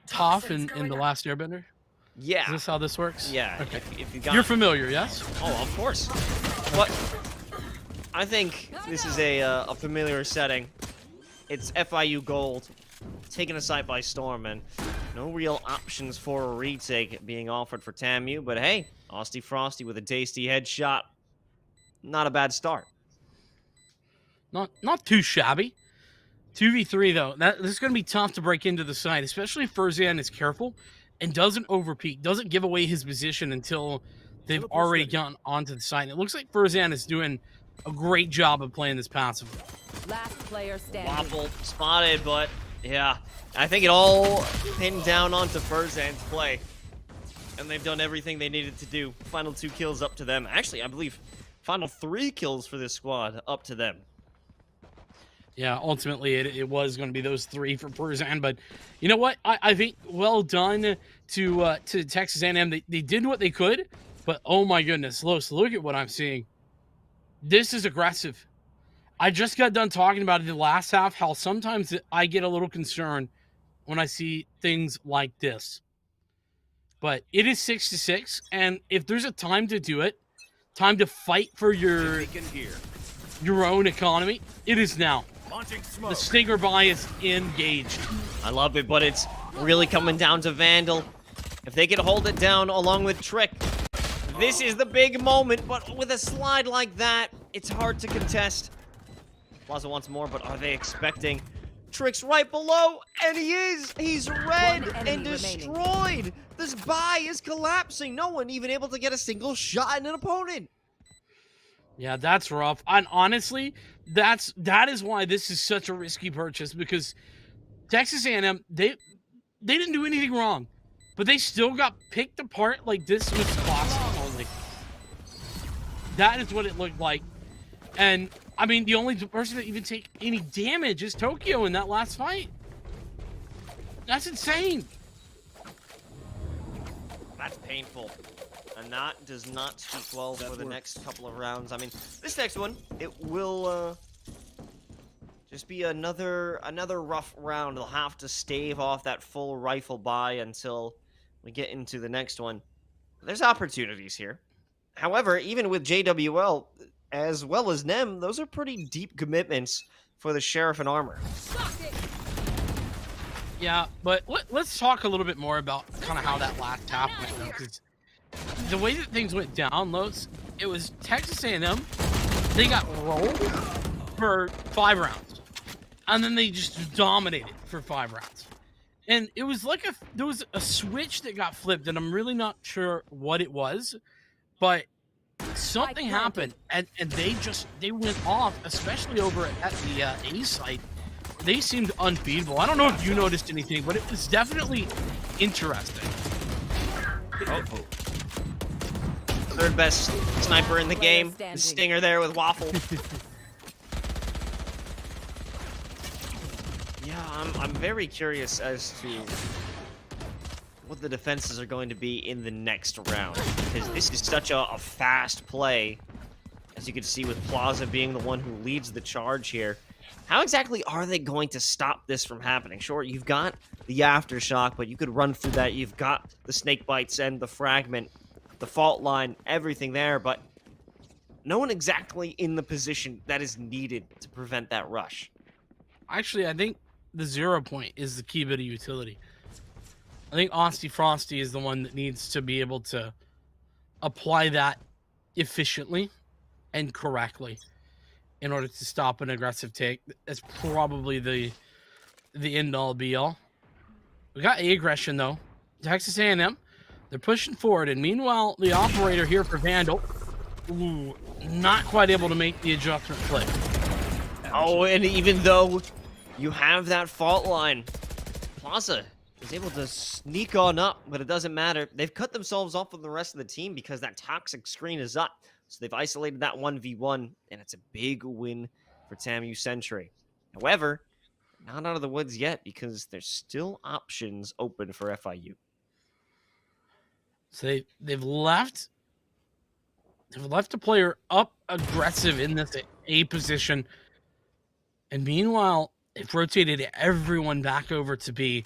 Toph in The Last Airbender. Yeah. Is this how this works? Yeah. Okay. If you got... You're familiar, yes? Oh, of course. But I think this is a familiar setting. It's FIU Gold, taking a site by storm, and no real options for a retake being offered for TAMU. But hey, Austy Frosty with a tasty headshot. Not a bad start. Not too shabby. 2v3 though. This is going to be tough to break into the site, especially if Furzan is careful and doesn't overpeak, doesn't give away his position until they've already gotten onto the site. And it looks like Furzan is doing a great job of playing this passively. Last player standing. Waffle spotted, but Yeah, I think it all pinned down onto Furzan's play. And they've done everything they needed to do. Final 2 kills up to them. Actually, I believe final 3 kills for this squad up to them. Yeah, ultimately it was going to be those 3 for Furzan, but you know what? I think well done to Texas A&M. They did what they could, but oh my goodness, Los, look at what I'm seeing. This is aggressive. I just got done talking about it in the last half, how sometimes I get a little concerned when I see things like this. But it is 6-6, and if there's a time to do it, time to fight for your own economy, it is now. The Stinger buy is engaged. I love it, but it's really coming down to Vandal. If they can hold it down along with Trick, this is the big moment, but with a slide like that, it's hard to contest. Plaza wants more, but are they expecting? Trick's right below, and he is! He's red and destroyed! This buy is collapsing! No one even able to get a single shot at an opponent! Yeah, that's rough. And honestly, that is why this is such a risky purchase, because Texas A&M, they didn't do anything wrong, but they still got picked apart like this was classic only. That is what it looked like. And I mean, the only person that even take any damage is Tokyo in that last fight. That's insane. That's painful. And that does not speak well for the next couple of rounds. I mean, this next one, it will just be another rough round. They'll have to stave off that full rifle buy until we get into the next one. There's opportunities here. However, even with JWL, as well as NEM, those are pretty deep commitments for the Sheriff and Armor. Yeah, but let's talk a little bit more about kind of how that last half went, though, because the way that things went down, Los, it was Texas A&M, they got rolled for 5 rounds, and then they just dominated for 5 rounds. And it was like there was a switch that got flipped, and I'm really not sure what it was, but something happened, and they went off, especially over at the A site. They seemed unbeatable. I don't know if you noticed anything, but it was definitely interesting. Oh. Third best sniper in the game. The Stinger there with Waffle. Yeah, I'm very curious as to what the defenses are going to be in the next round, because this is such a fast play, as you can see with Plaza being the one who leads the charge here. How exactly are they going to stop this from happening? Sure, you've got the Aftershock, but you could run through that. You've got the Snake Bites and the Fragment, the Fault Line, everything there, but no one exactly in the position that is needed to prevent that rush. Actually, I think the 0 point is the key bit of utility. I think Austy Frosty is the one that needs to be able to apply that efficiently and correctly in order to stop an aggressive take. That's probably the end-all, be-all. We got A aggression, though. Texas A&M, they're pushing forward, and meanwhile, the operator here for Vandal, not quite able to make the adjustment click. Oh, and even though you have that fault line, Plaza is able to sneak on up, but it doesn't matter. They've cut themselves off from the rest of the team because that toxic screen is up. So they've isolated that 1v1, and it's a big win for TAMU Sentry. However, not out of the woods yet, because there's still options open for FIU. So they've left a player up aggressive in this A position, and meanwhile, they've rotated everyone back over to B.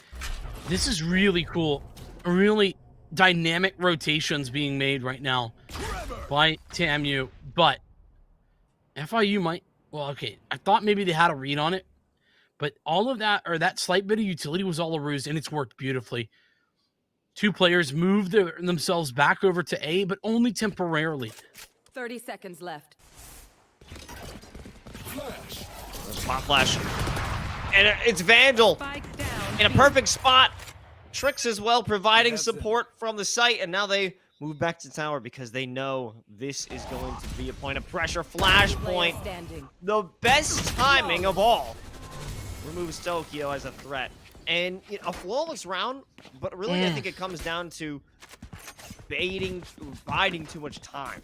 This is really cool. Really dynamic rotations being made right now by TAMU, but FIU might, well, okay, I thought maybe they had a read on it, but all of that, or that slight bit of utility was all a ruse, and it's worked beautifully. 2 players moved themselves back over to A, but only temporarily. 30 seconds left. Spot flash. And it's Vandal in a perfect spot. Tricks as well, providing support from the site, and now they move back to tower because they know this is going to be a point of pressure. Flashpoint, the best timing of all. removes Tokyo as a threat. And you know, a flawless round, but really I think it comes down to biding too much time.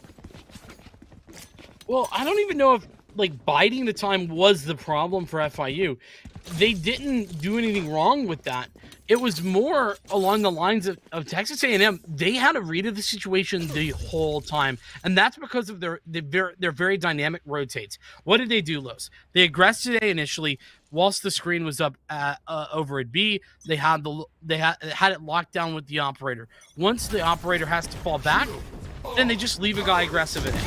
Well, I don't even know if like biding the time was the problem for FIU. They didn't do anything wrong with that. It was more along the lines of Texas A&M. They had a read of the situation the whole time, and that's because of their very dynamic rotates. What did they do, Los? They aggressed today initially, whilst the screen was up over at B. They had it locked down with the operator. Once the operator has to fall back, then they just leave a guy aggressive in it.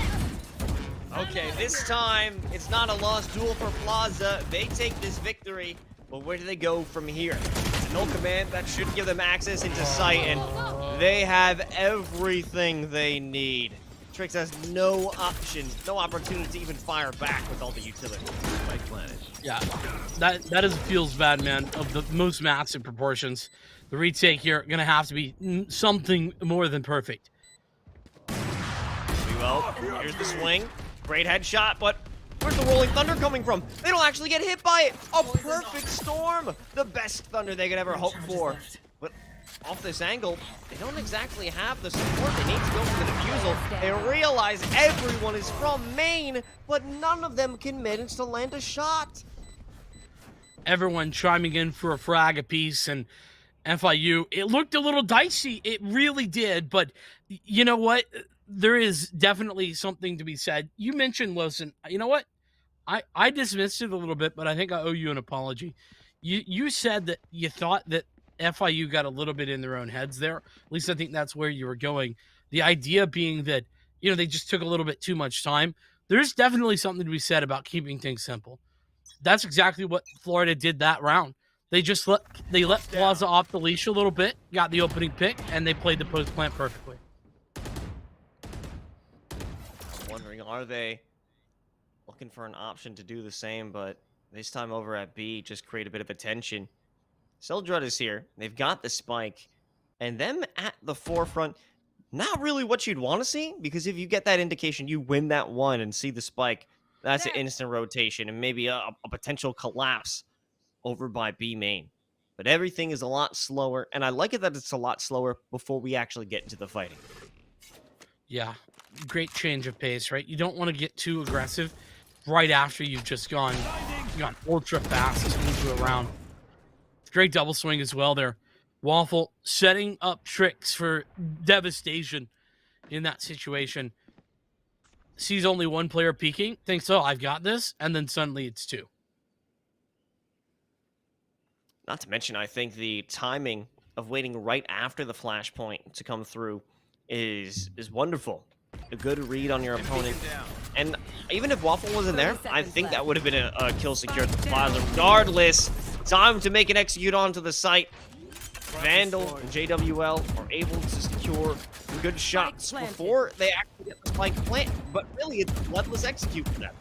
Okay, this time it's not a lost duel for Plaza. They take this victory, but where do they go from here? No command that should give them access into sight, and they have everything they need. Trix has no option, no opportunity to even fire back with all the utility. Yeah, that feels bad, man, of the most massive proportions. The retake here gonna have to be something more than perfect. Well, here's the swing. Great headshot, but where's the rolling thunder coming from? They don't actually get hit by it. A perfect storm. The best thunder they could ever hope for. But off this angle, they don't exactly have the support. They need to go for the defusal. They realize everyone is from Maine, but none of them can manage to land a shot. Everyone chiming in for a frag apiece, and FIU, it looked a little dicey. It really did, but you know what? There is definitely something to be said. You mentioned Wilson. You know what? I dismissed it a little bit, but I think I owe you an apology. You said that you thought that FIU got a little bit in their own heads there. At least I think that's where you were going. The idea being that, you know, they just took a little bit too much time. There's definitely something to be said about keeping things simple. That's exactly what Florida did that round. They just let Plaza off the leash a little bit, got the opening pick, and they played the post plant perfectly. Wondering, are they looking for an option to do the same, but this time over at B, just create a bit of attention. Seldrud is here. They've got the spike, and them at the forefront, not really what you'd want to see, because if you get that indication, you win that one and see the spike, that's an instant rotation and maybe a potential collapse over by B main. But everything is a lot slower, and I like it that it's a lot slower before we actually get into the fighting. Yeah, great change of pace, right? You don't want to get too aggressive right after you've just gone ultra fast into a round. Great double swing as well there. Waffle setting up tricks for devastation in that situation. Sees only one player peeking, thinks, oh, I've got this, and then suddenly it's two. Not to mention, I think the timing of waiting right after the flashpoint to come through is wonderful. A good read on your opponent. And even if Waffle wasn't there, I think that would have been a kill secured for Plaza. Regardless, time to make an execute onto the site. Vandal and JWL are able to secure good shots before they actually get the spike plant. But really, it's bloodless execute for them.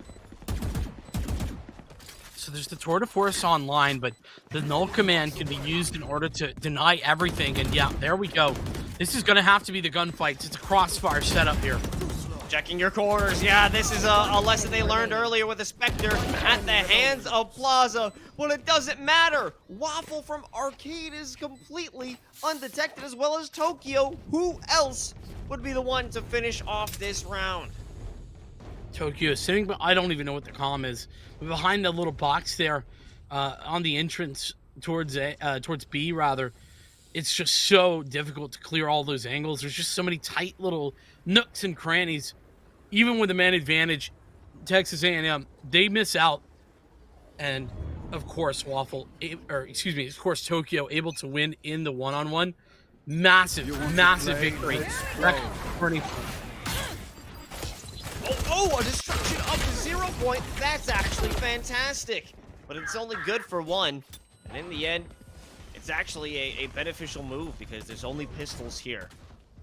So there's the Tour de Force online, but the null command can be used in order to deny everything. And yeah, there we go. This is going to have to be the gunfights. It's a crossfire setup here. Checking your corners. Yeah, this is a lesson they learned earlier with the Spectre at the hands of Plaza. But it doesn't matter. Waffle from Arcade is completely undetected, as well as Tokyo. Who else would be the one to finish off this round? Tokyo is sitting, but I don't even know what the column is. Behind the little box there on the entrance towards B, rather. It's just so difficult to clear all those angles. There's just so many tight little nooks and crannies. Even with a man advantage, Texas A&M, they miss out. And of course, Tokyo able to win in the one-on-one. Massive victory. A destruction of the 0 point. That's actually fantastic. But it's only good for one. And in the end, it's actually a beneficial move because there's only pistols here.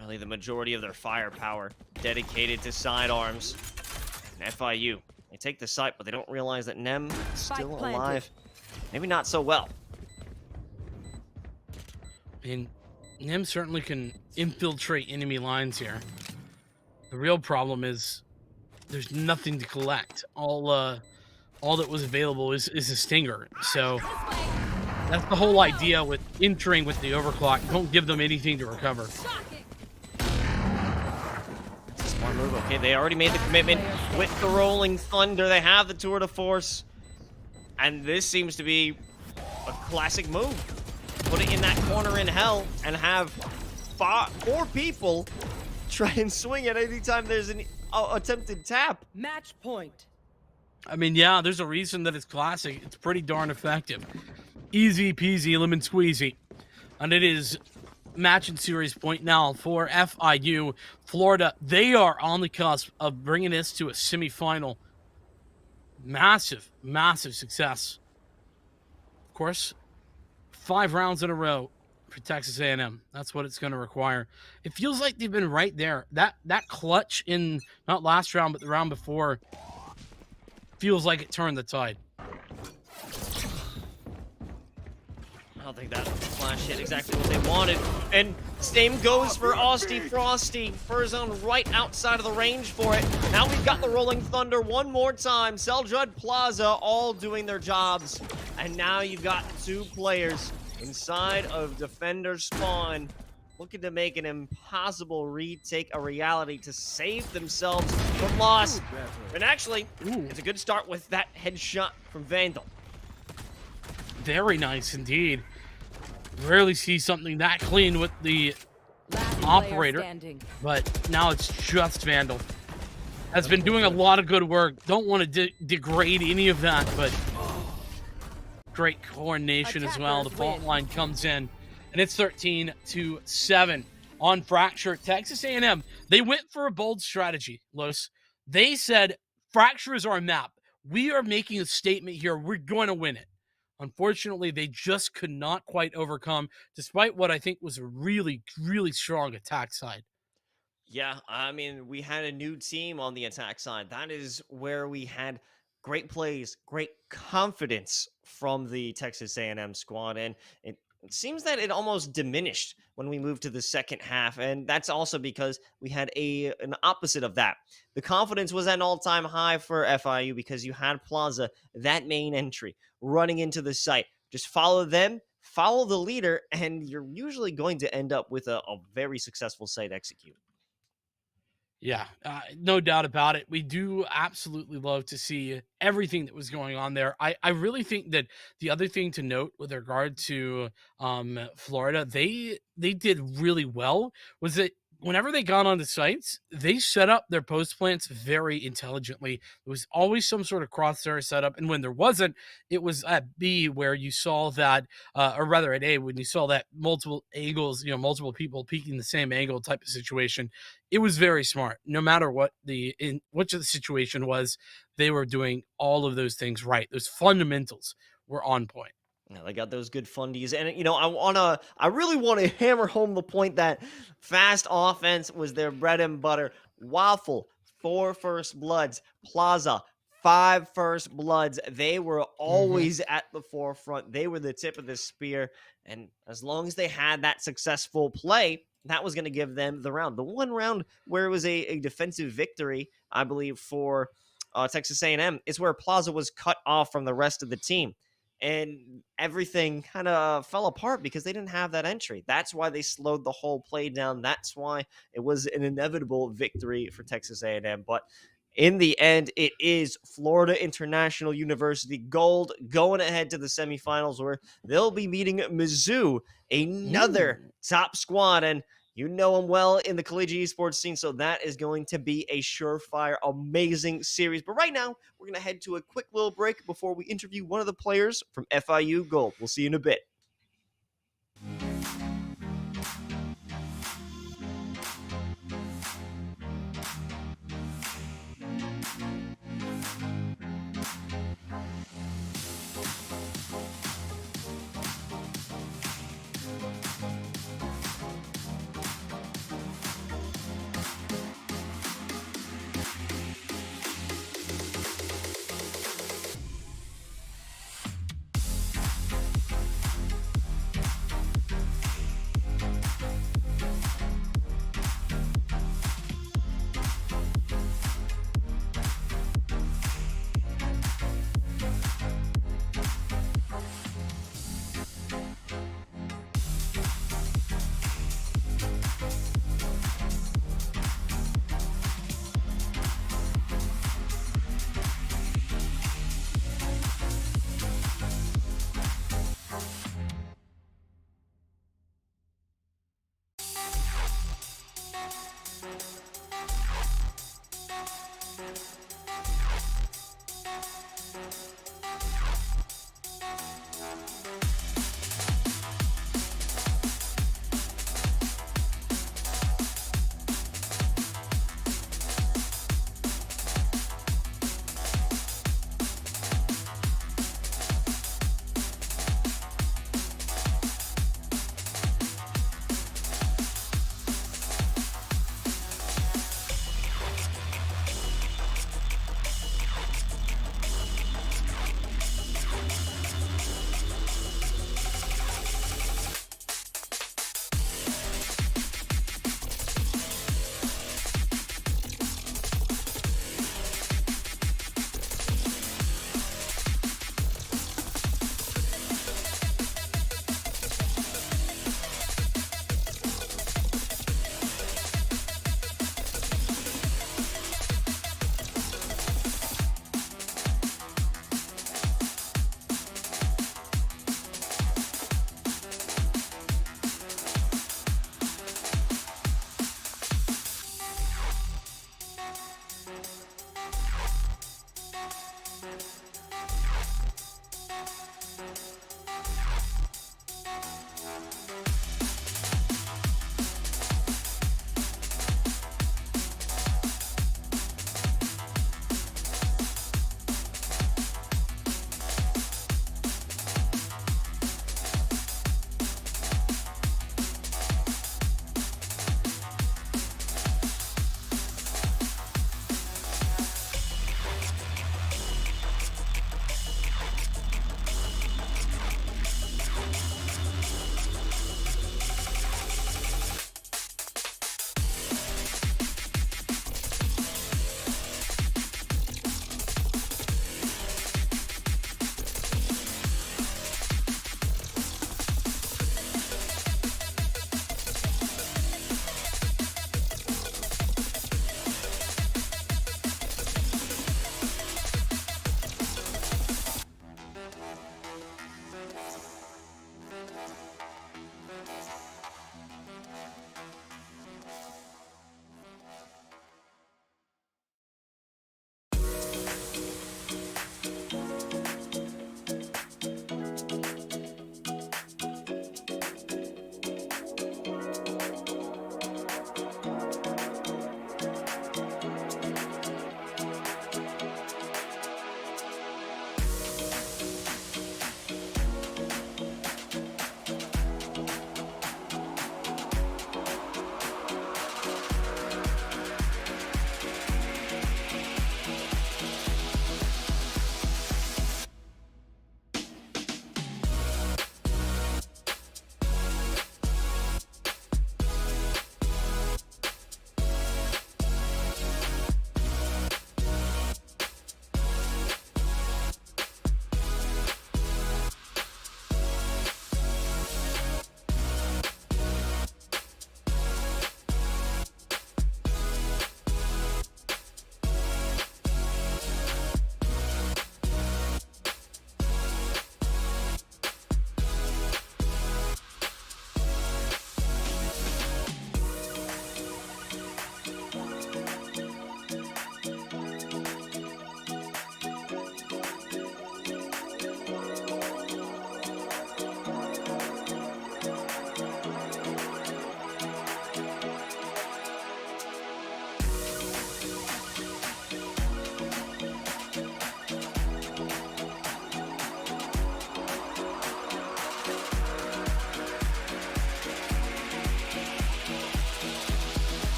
Really, the majority of their firepower dedicated to sidearms. And FIU, they take the site, but they don't realize that Nem is still alive. Maybe not so well. And Nem certainly can infiltrate enemy lines here. The real problem is there's nothing to collect. All all that was available is a stinger. So that's the whole idea with entering with the overclock. Don't give them anything to recover. Smart move. Okay, they already made the commitment with the Rolling Thunder. They have the tour de force. And this seems to be a classic move. Put it in that corner in hell and have 4 people try and swing it anytime there's an attempted tap. Match point. I mean, yeah, there's a reason that it's classic. It's pretty darn effective. Easy peasy, lemon squeezy. And it is match and series point now for FIU. Florida, they are on the cusp of bringing this to a semifinal. Massive, massive success. Of course, 5 rounds in a row for Texas A&M. That's what it's going to require. It feels like they've been right there. That clutch in, not last round, but the round before, feels like it turned the tide. I don't think that flash hit exactly what they wanted. And same goes for Austy Frosty. Furzone right outside of the range for it. Now we've got the Rolling Thunder one more time. Seljud Plaza all doing their jobs. And now you've got 2 players inside of Defender Spawn looking to make an impossible retake a reality to save themselves from loss. And actually, it's a good start with that headshot from Vandal. Very nice indeed. Rarely see something that clean with the Last operator, player standing. but now it's just Vandal. Has been doing a lot of good work. Don't want to degrade any of that, but great coordination as well. The fault line comes in, and it's 13-7 on Fracture. Texas A&M, they went for a bold strategy, Los. They said, Fracture is our map. We are making a statement here. We're going to win it. Unfortunately, they just could not quite overcome, despite what I think was a really, really strong attack side. Yeah, I mean, we had a new team on the attack side. That is where we had great plays, great confidence from the Texas A&M squad, and it seems that it almost diminished when we moved to the second half, and that's also because we had an opposite of that. The confidence was at an all-time high for FIU because you had Plaza, that main entry, running into the site. Just follow them, follow the leader, and you're usually going to end up with a very successful site execute. Yeah, no doubt about it. We do absolutely love to see everything that was going on there. I really think that the other thing to note with regard to Florida, they did really well was that whenever they got onto sites, they set up their post plants very intelligently. There was always some sort of crosshair setup, and when there wasn't, it was at B where you saw that, or rather at A, when you saw that multiple angles, multiple people peeking the same angle type of situation. It was very smart. No matter what which of the situation was, they were doing all of those things right. Those fundamentals were on point. Yeah, they got those good fundies, and I really want to hammer home the point that fast offense was their bread and butter. Waffle, 4 first bloods. Plaza, 5 first bloods. They were always at the forefront. They were the tip of the spear, and as long as they had that successful play, that was going to give them the round. The one round where it was a defensive victory, I believe, for Texas A&M, is where Plaza was cut off from the rest of the team. And everything kind of fell apart because they didn't have that entry. That's why they slowed the whole play down. That's why it was an inevitable victory for Texas A&M. But in the end, it is Florida International University Gold going ahead to the semifinals where they'll be meeting Mizzou, another top squad. And you know them well in the collegiate esports scene, so that is going to be a surefire, amazing series. But right now, we're going to head to a quick little break before we interview one of the players from FIU Gold. We'll see you in a bit.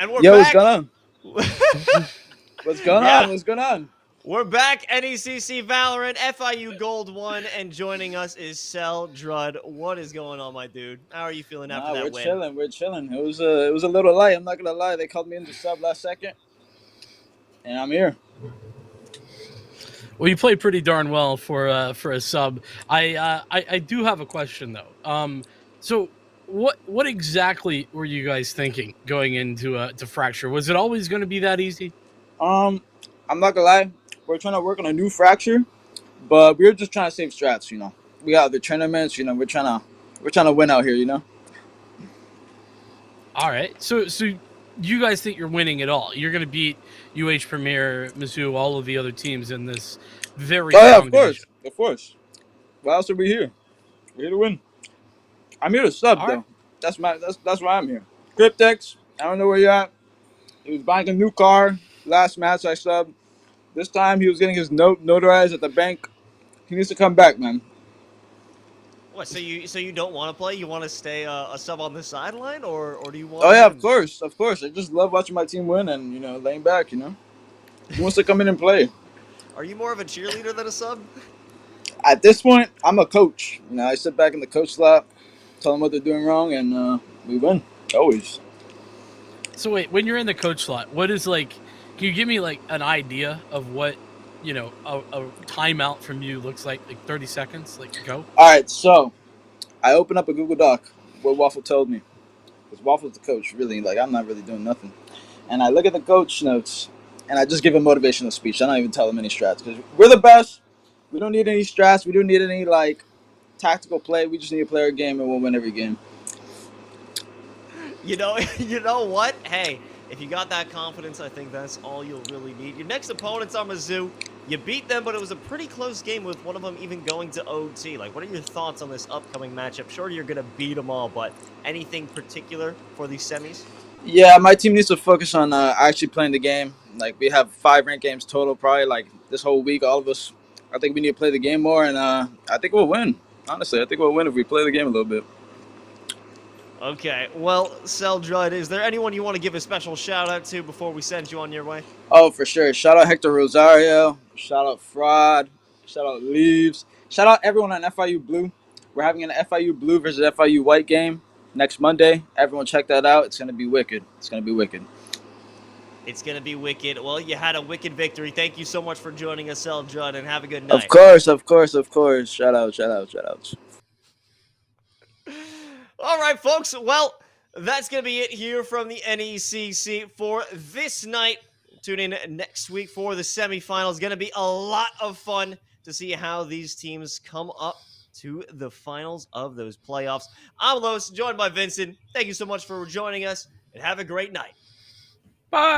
And we're Yo, back. what's going on? What's going Yeah. on? What's going on? Yeah. What's going on? What's going on? We're back, NECC Valorant, FIU Gold 1, and joining us is Cell Drud. What is going on, my dude? How are you feeling after that We're win? chilling. We're chilling. It was a little light. I'm not gonna lie. They called me in to sub last second, and I'm here. Well, you played pretty darn well for a sub. I do have a question though. So what exactly were you guys thinking going into to Fracture? Was it always going to be that easy? I'm not gonna lie. We're trying to work on a new fracture, but we're just trying to save strats. We got the tournaments. We're trying to win out here. All right. So you guys think you're winning it all? You're going to beat UH Premier, Mizzou, all of the other teams in this very Oh yeah, strong division. of course. Why else are we here? We're here to win. I'm here to sub All though. right. That's why I'm here. Cryptex, I don't know where you're at. He was buying a new car. Last match I subbed. This time he was getting his note notarized at the bank. He needs to come back, man. What? So you don't want to play? You want to stay a sub on the sideline, or do you want? Oh yeah, to of course. I just love watching my team win and laying back. He wants to come in and play. Are you more of a cheerleader than a sub? At this point, I'm a coach. I sit back in the coach slot, tell them what they're doing wrong, and we win always. So wait, when you're in the coach slot, what is like? Can you give me like an idea of what a timeout from you looks like? Like 30 seconds, like go. All right, so I open up a Google Doc. What Waffle told me, because Waffle's the coach. Really, I'm not really doing nothing. And I look at the coach notes, and I just give a motivational speech. I don't even tell them any strats because we're the best. We don't need any strats. We don't need any tactical play. We just need to play our game, and we'll win every game. You know what? Hey, if you got that confidence, I think that's all you'll really need. Your next opponents are Mizzou. You beat them, but it was a pretty close game with one of them even going to OT. What are your thoughts on this upcoming matchup? Sure, you're going to beat them all, but anything particular for these semis? Yeah, my team needs to focus on actually playing the game. We have 5 ranked games total, probably this whole week. All of us, I think we need to play the game more, and I think we'll win. Honestly, I think we'll win if we play the game a little bit. Okay, well, Seldrud, is there anyone you want to give a special shout-out to before we send you on your way? Oh, for sure. Shout out Hector Rosario. Shout out Fraud. Shout out Leaves. Shout out everyone on FIU Blue. We're having an FIU Blue versus FIU White game next Monday. Everyone check that out. It's going to be wicked. It's going to be wicked. It's going to be wicked. Well, you had a wicked victory. Thank you so much for joining us, Seldrud, and have a good night. Of course. Shout out. All right, folks. Well, that's going to be it here from the NECC for this night. Tune in next week for the semifinals. Going to be a lot of fun to see how these teams come up to the finals of those playoffs. I'm Los, joined by Vincent. Thank you so much for joining us, and have a great night. Bye.